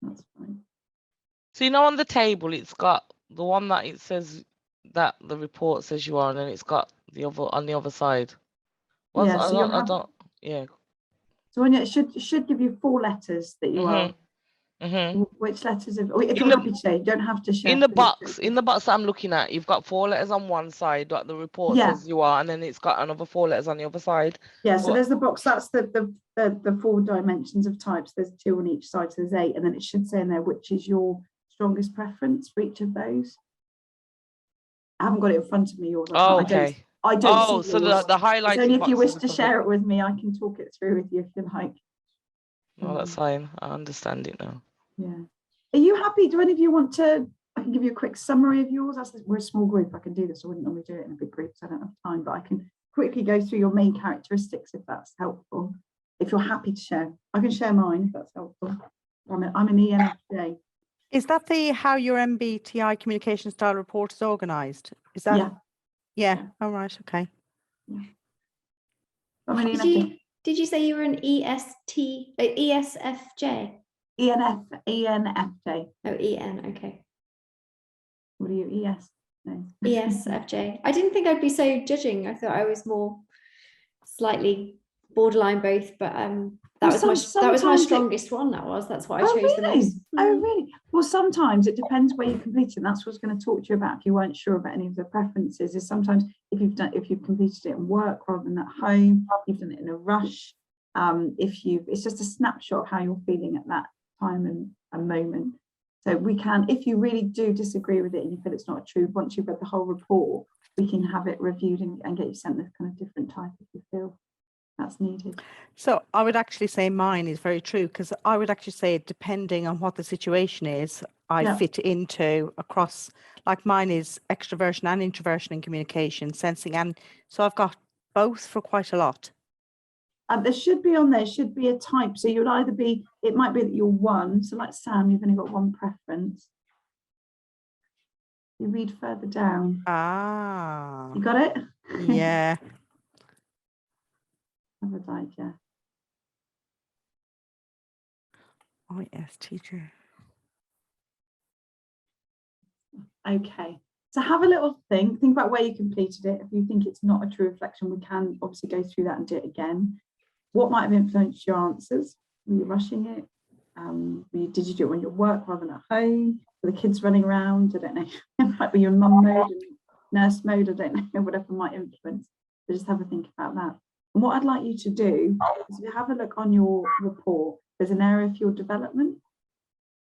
That's fine. So on the table, it's got the one that it says that the report says you are, and then it's got the other on the other side. So when it should give you 4 letters that you are. Which letters if you're happy to say, you don't have to share. In the box that I'm looking at, you've got 4 letters on one side, like the report says you are, and then it's got another 4 letters on the other side. Yeah, so there's the box, that's the 4 dimensions of types. There's 2 on each side, so there's 8, and then it should say in there which is your strongest preference for each of those. I haven't got it in front of me, yours. Okay. I don't see so yours. the highlighted. So only if you wish to share it with me, I can talk it through with you if you like. No, that's fine. I understand it now. Yeah. Are you happy? Do any of you want to? I can give you a quick summary of yours. We're a small group. I can do this. I wouldn't normally do it in a big group, so I don't have time. But I can quickly go through your main characteristics if that's helpful. If you're happy to share, I can share mine if that's helpful. I'm an ENFJ. Is that how your MBTI communication style report is organised? Is that? Yeah. Yeah. All right. Okay. Yeah. I'm an ENFJ. Did you say you were an ESFJ? ENFJ. Oh, EN. Okay. What are you? ES? No. ESFJ. I didn't think I'd be so judging. I thought I was more slightly borderline both, but that was my strongest one. That's what I chose the most. Oh really? Well, sometimes it depends where you complete it. That's what I was going to talk to you about if you weren't sure about any of the preferences. Is sometimes if you've completed it in work rather than at home, you've done it in a rush. It's just a snapshot of how you're feeling at that time and moment. So we can, if you really do disagree with it and you feel it's not true, once you've read the whole report, we can have it reviewed and get you sent this kind of different type if you feel that's needed. So I would actually say mine is very true, because I would actually say, depending on what the situation is, I fit into across, like mine is extroversion and introversion in communication, sensing, and so I've got both for quite a lot. There should be a type. So you'll either be, it might be that you're 1. So like Sam, you've only got 1 preference. You read further down. Ah. You got it? Yeah. Have a digest. Oh yes, teacher. Okay. So have a little think about where you completed it. If you think it's not a true reflection, we can obviously go through that and do it again. What might have influenced your answers? Were you rushing it? Did you do it when you're at work rather than at home? Were the kids running around? I don't know. It might be your mum mode and nurse mode. I don't know. Whatever might influence. So just have a think about that. And what I'd like you to do is, if you have a look on your report, there's an area for your development,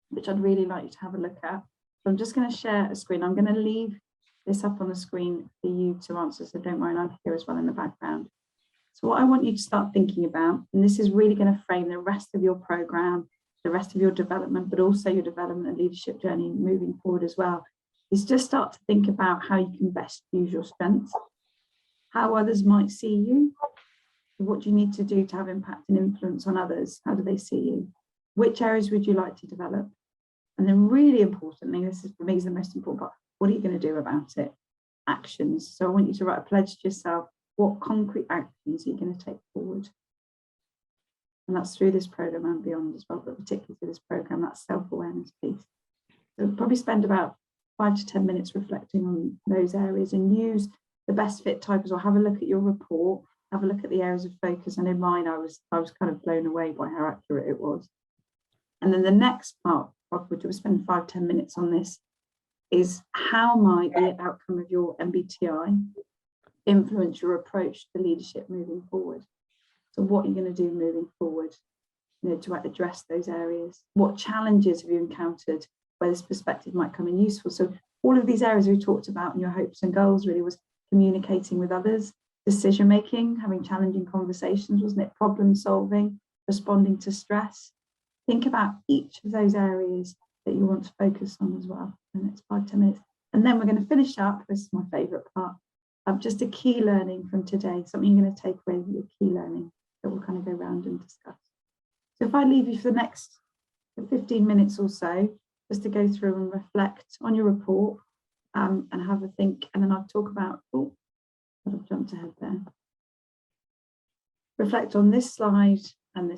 which I'd really like you to have a look at. So I'm just going to share a screen. I'm going to leave this up on the screen for you to answer, so don't worry, I'm here as well in the background. So what I want you to start thinking about, and this is really going to frame the rest of your programme, the rest of your development, but also your development and leadership journey moving forward as well, is just start to think about how you can best use your strengths, how others might see you, what do you need to do to have impact and influence on others, how do they see you, which areas would you like to develop, and then really importantly, this is for me is the most important part, what are you going to do about it? Actions. So I want you to write a pledge to yourself. What concrete actions are you going to take forward? And that's through this programme and beyond as well, but particularly through this programme, that self-awareness piece. So probably spend about 5 to 10 minutes reflecting on those areas and use the best fit type as well. Have a look at your report, have a look at the areas of focus. And in mine, I was kind of blown away by how accurate it was. And then the next part, which we'll spend 5 to 10 minutes on this, is how might the outcome of your MBTI influence your approach to leadership moving forward? So what are you going to do moving forward? to address those areas. What challenges have you encountered where this perspective might come in useful? So all of these areas we talked about in your hopes and goals really was communicating with others, decision making, having challenging conversations, wasn't it? Problem solving, responding to stress. Think about each of those areas that you want to focus on as well in the next 5-10 minutes. And then we're going to finish up, this is my favourite part, of just a key learning from today, something you're going to take away with your key learning that we'll kind of go around and discuss. So if I leave you for the next 15 minutes or so, just to go through and reflect on your report and have a think, and then I'll talk about, oh, I've jumped ahead there. Reflect on this slide, and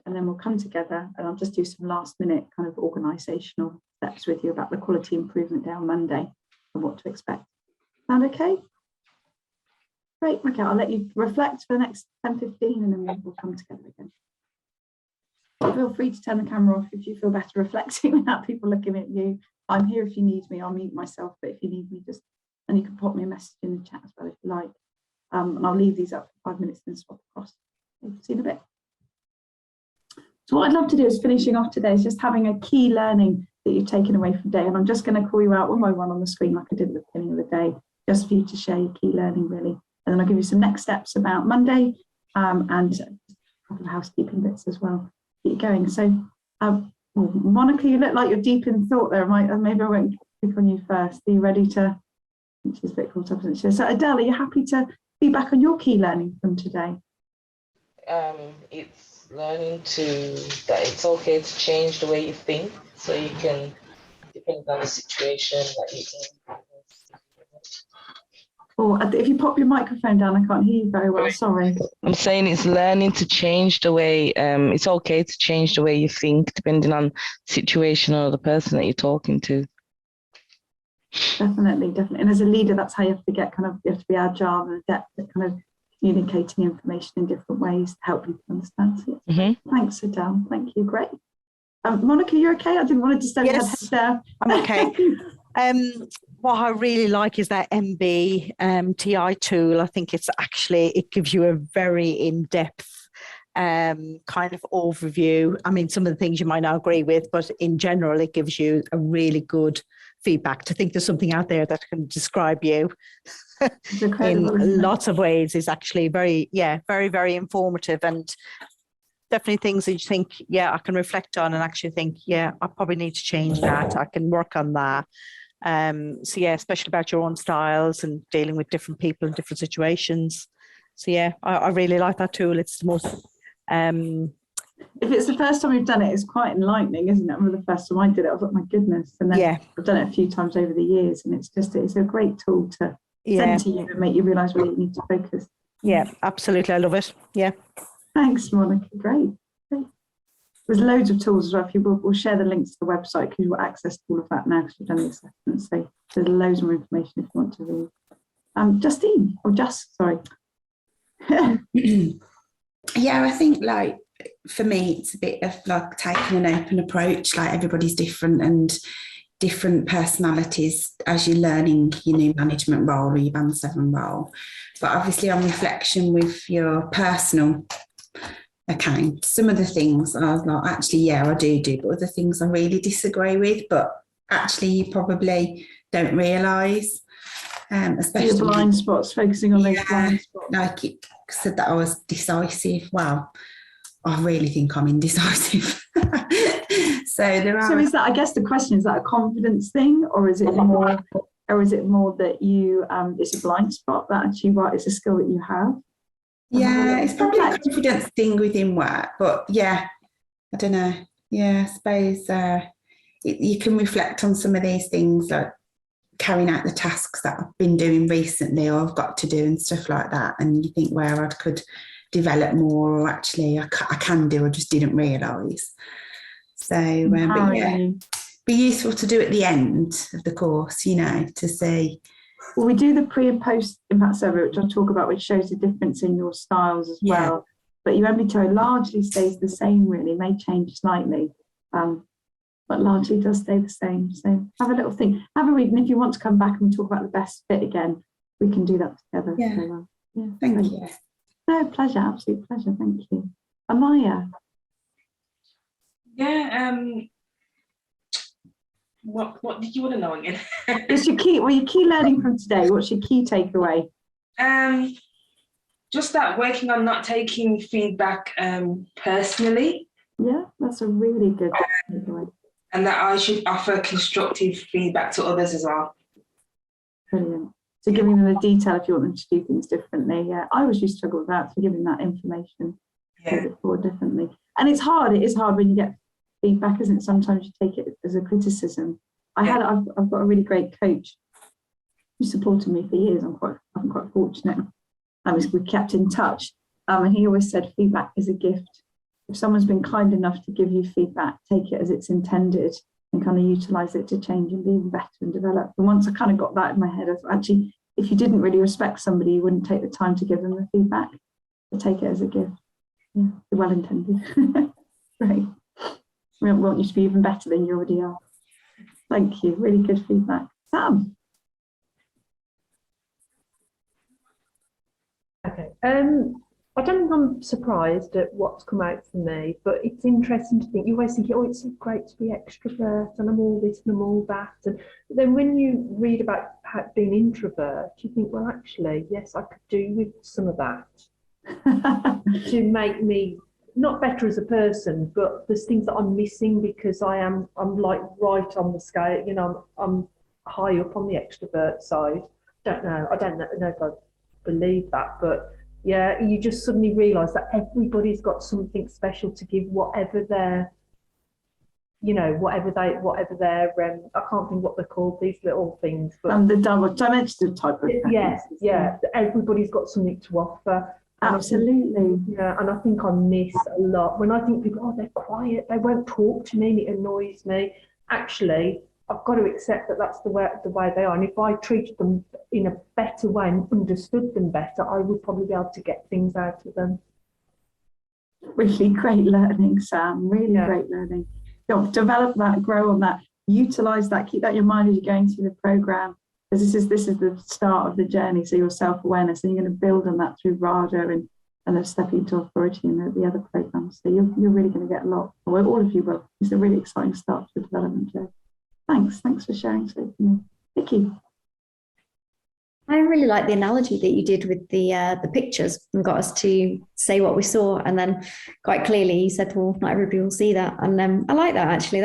then we'll come together and I'll just do some last minute kind of organisational steps with you about the quality improvement day on Monday and what to expect. Sound okay? Great, okay, I'll let you reflect for the next 10-15 and then we'll come together again. Feel free to turn the camera off if you feel better reflecting without people looking at you. I'm here if you need me, I'll mute myself, but if you need me, just, and you can pop me a message in the chat as well if you like. And I'll leave these up for 5 minutes and swap across. Okay, see you in a bit. So what I'd love to do is finishing off today is just having a key learning that you've taken away from the day. And I'm just going to call you out one by one on the screen like I did at the beginning of the day, just for you to share your key learning really. And then I'll give you some next steps about Monday and a couple of housekeeping bits as well. Keep going. So well, Monica, you look like you're deep in thought there. Maybe I won't pick on you first. Are you ready to, she's a bit caught up, isn't she? So Adele, are you happy to be back on your key learning from today? It's learning that it's okay to change the way you think, so you can, depending on the situation, that you can. Oh, if you pop your microphone down, I can't hear you very well, sorry. I'm saying it's learning to change the way, it's okay to change the way you think, depending on the situation or the person that you're talking to. Definitely. And as a leader, that's how you have to get you have to be agile and adept at kind of communicating information in different ways to help people understand. So thanks, Adele. Thank you. Great. Monica, you're okay? I didn't want to disturb your head there. I'm okay. What I really like is that Mbti tool. I think it gives you a very in-depth kind of overview. I mean, some of the things you might not agree with, but in general, it gives you a really good feedback. To think there's something out there that can describe you in lots of ways is actually very, very informative, and definitely things that you think, I can reflect on and actually think, I probably need to change that. I can work on that. So especially about your own styles and dealing with different people in different situations. So I really like that tool. It's the most if it's the first time we've done it, it's quite enlightening, isn't it? I remember the first time I did it, I was like, my goodness. And then I've done it a few times over the years, and it's a great tool to send to you and make you realise where you need to focus. Yeah, absolutely. I love it. Yeah. Thanks, Monica. Great. There's loads of tools as well. If you will, we'll share the links to the website because you've got access to all of that now because we've done the assessment. So there's loads more information if you want to read. Justine, or Just, sorry. Yeah, I think like for me, it's a bit of like taking an open approach. Like everybody's different and different personalities as you're learning your new management role or your Band 7 role. But obviously on reflection with your personal account, some of the things I was like, actually, I do, but other things I really disagree with, but actually you probably don't realise. Especially your blind spots, focusing on those blind spots. Like it said that I was decisive. Well, I really think I'm indecisive. So is that, I guess the question, is that a confidence thing, or is it more that you it's a blind spot that actually it's a skill that you have? It's probably a confidence thing within work, but I don't know. I suppose you can reflect on some of these things, like carrying out the tasks that I've been doing recently or I've got to do and stuff like that, and you think where I could develop more, or actually I can do, I just didn't realise. So be useful to do at the end of the course, to see. Well, we do the pre and post impact survey, which I'll talk about, which shows the difference in your styles as well. But your Mbti largely stays the same, really, may change slightly, but largely does stay the same. So have a little think, have a read, and if you want to come back and talk about the best fit again, we can do that together. Thank you. No, pleasure, absolute pleasure, thank you. Amaya. Yeah. What did you want to know again? What's your key learning from today? What's your key takeaway? Just that working on not taking feedback personally. Yeah, that's a really good takeaway. And that I should offer constructive feedback to others as well. Brilliant. So giving them the detail if you want them to do things differently. Yeah, I always used to struggle with that, so giving that information differently. And it's hard. It is hard when you get feedback, isn't it? Sometimes you take it as a criticism. I've got a really great coach who supported me for years. I'm quite fortunate. We kept in touch, and he always said feedback is a gift. If someone's been kind enough to give you feedback, take it as it's intended and kind of utilize it to change and be even better and develop. And once I kind of got that in my head, actually, if you didn't really respect somebody, you wouldn't take the time to give them the feedback, but take it as a gift. Yeah, well intended. Great. We want you to be even better than you already are. Thank you. Really good feedback. Sam. Okay. I don't think I'm surprised at what's come out for me, but it's interesting to think. You always think, oh, it's so great to be extrovert, and I'm all this and I'm all that. And then when you read about being introvert, you think, well, actually, yes, I could do with some of that to make me not better as a person, but there's things that I'm missing because I'm like right on the scale. You know, I'm high up on the extrovert side. I don't know if I believe that, but yeah, you just suddenly realise that everybody's got something special to give, whatever their, I can't think what they're called, these little things. But the dimensional type of yes, yeah, everybody's got something to offer. Absolutely. And I think I miss a lot when I think people, they're quiet, they won't talk to me, and it annoys me. Actually, I've got to accept that that's the way they are. And if I treated them in a better way and understood them better, I would probably be able to get things out of them. Really great learning, Sam. Really great learning. Develop that, grow on that, utilise that, keep that in your mind as you're going through the programme. Because this is the start of the journey. So your self-awareness, and you're going to build on that through RADA and then stepping into authority and the other programmes. So you're really going to get a lot. Well, all of you will. It's a really exciting start to the development journey. Thanks for sharing so with me. Vicky. I really like the analogy that you did with the pictures and got us to say what we saw, and then quite clearly you said, well, not everybody will see that, and I like that actually.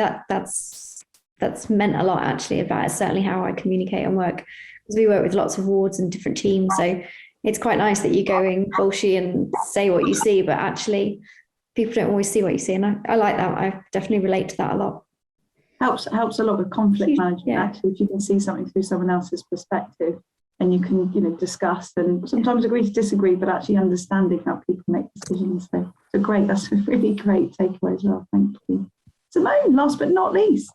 That's meant a lot actually about certainly how I communicate and work, because we work with lots of wards and different teams, so it's quite nice that you go in bullshit and say what you see, but actually people don't always see what you see, and I like that. I definitely relate to that a lot. Helps a lot with conflict management, actually, if you can see something through someone else's perspective, and you can discuss and sometimes agree to disagree, but actually understanding how people make decisions. So great, that's a really great takeaway as well. Thank you. Simone, last but not least.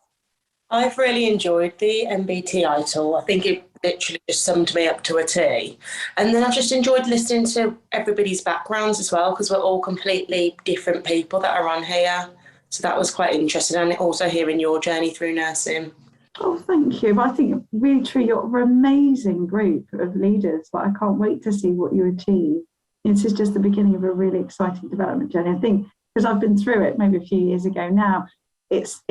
I've really enjoyed the MBTI tool. I think it literally just summed me up to a T. And then I've just enjoyed listening to everybody's backgrounds as well, because we're all completely different people that are on here. So that was quite interesting, and also hearing your journey through nursing. Oh, thank you. But I think really true, you're an amazing group of leaders. But I can't wait to see what you achieve. This is just the beginning of a really exciting development journey. I think because I've been through it maybe a few years ago now, it's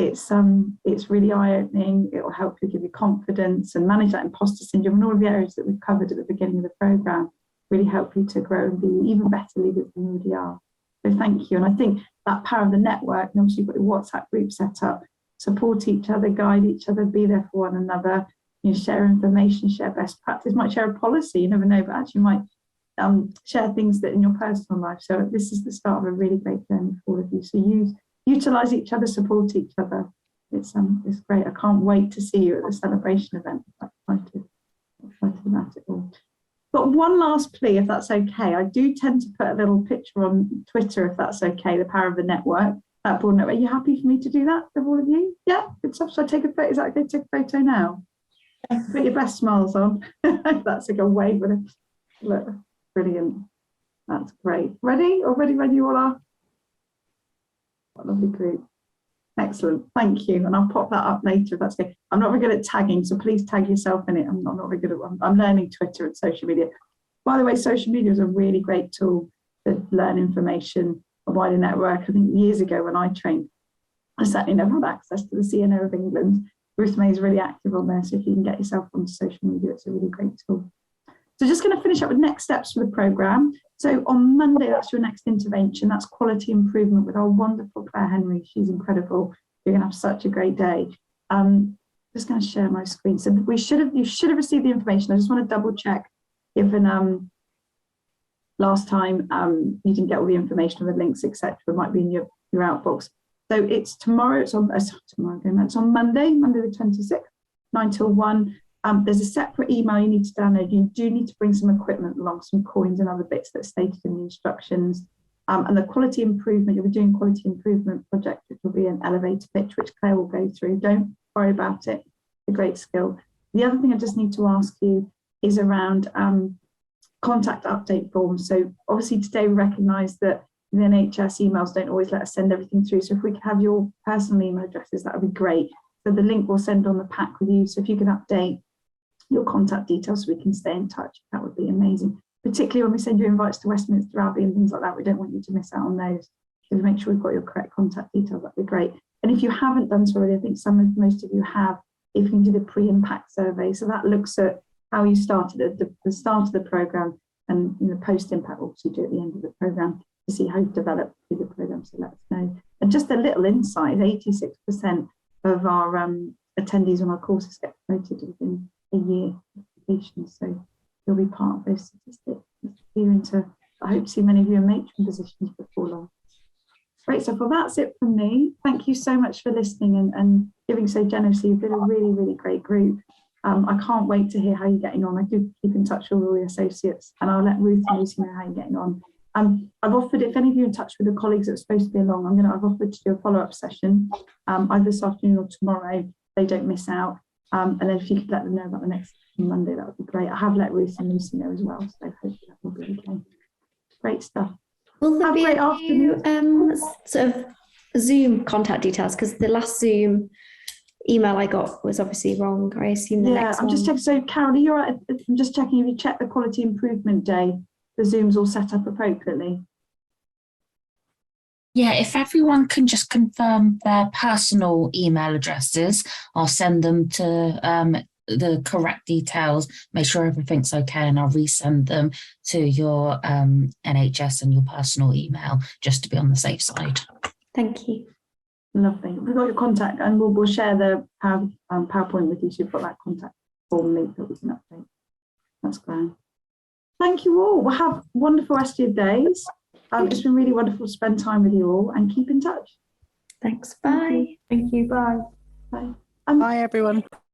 really eye-opening. It will help you, give you confidence and manage that imposter syndrome, and all of the areas that we've covered at the beginning of the programme really help you to grow and be even better leaders than you already are. So thank you. And I think that power of the network, and obviously you've got your WhatsApp group set up, support each other, guide each other, be there for one another, share information, share best practice, might share a policy, you never know, but actually might share things that in your personal life. So this is the start of a really great journey for all of you. So utilise each other, support each other. It's great. I can't wait to see you at the celebration event. I'm excited about it all. But one last plea, if that's okay. I do tend to put a little picture on Twitter, if that's okay, the power of the network. Broad network. Are you happy for me to do that with all of you? Yeah, good stuff. Should I take a photo? Is that okay to take a photo now? Put your best smiles on. That's a good way with it. Look, brilliant. That's great. Ready? Already ready you all are? What a lovely group. Excellent. Thank you. And I'll pop that up later if that's okay. I'm not very good at tagging, so please tag yourself in it. I'm not very good at one. I'm learning Twitter and social media. By the way, social media is a really great tool to learn information, a wider network. I think years ago when I trained, I certainly never had access to the CNO of England. Ruth May is really active on there, so if you can get yourself onto social media, it's a really great tool. So just going to finish up with next steps for the programme. So on Monday, that's your next intervention. That's quality improvement with our wonderful Claire Henry. She's incredible. You're going to have such a great day. Just going to share my screen. So you should have received the information. I just want to double check, given last time you didn't get all the information with links, etc. It might be in your outbox. So it's tomorrow. It's on Monday the 26th, 9 till 1. There's a separate email you need to download. You do need to bring some equipment along, some coins and other bits that's stated in the instructions. And the quality improvement, you'll be doing quality improvement project, which will be an elevator pitch, which Claire will go through. Don't worry about it. It's a great skill. The other thing I just need to ask you is around contact update forms. So obviously today we recognise that the NHS emails don't always let us send everything through. So if we could have your personal email addresses, that would be great. So the link we'll send on the pack with you. So if you can update your contact details so we can stay in touch, that would be amazing. Particularly when we send you invites to Westminster Abbey and things like that, we don't want you to miss out on those. So make sure we've got your correct contact details, that'd be great. And if you haven't done so already, I think most of you have, if you can do the pre-impact survey. So that looks at how you started at the start of the programme and post-impact, obviously do at the end of the programme to see how you've developed through the programme, so let us know. And just a little insight, 86% of our attendees on our courses get promoted within a year of completion, so you'll be part of those statistics. I hope to see many of you in matron positions before long. Great stuff. Well, that's it from me. Thank you so much for listening and giving so generously. You've been a really, really great group. I can't wait to hear how you're getting on. I do keep in touch with all the associates, and I'll let Ruth and Lucy know how you're getting on. I've offered, if any of you are in touch with the colleagues that are supposed to be along, I've offered to do a follow-up session either this afternoon or tomorrow. They don't miss out. And then if you could let them know about the next Monday, that would be great. I have let Ruth and Lucy know as well, so hopefully that will be okay. Great stuff. Will there have be a great afternoon. Sort of Zoom contact details? Because the last Zoom email I got was obviously wrong. I assume the next I'm just checking. So Carol, you're right. I'm just checking if you checked the quality improvement day. The Zoom's all set up appropriately. Yeah, if everyone can just confirm their personal email addresses, I'll send them to the correct details, make sure everything's okay, and I'll resend them to your NHS and your personal email just to be on the safe side. Thank you. Lovely. We've got your contact, and we'll share the PowerPoint with you, so you've got that contact form link that we can update. That's grand. Thank you all. We'll have wonderful rest of your days. It's been really wonderful to spend time with you all, and keep in touch. Thanks. Bye. Thank you. Bye. Bye. Bye, everyone.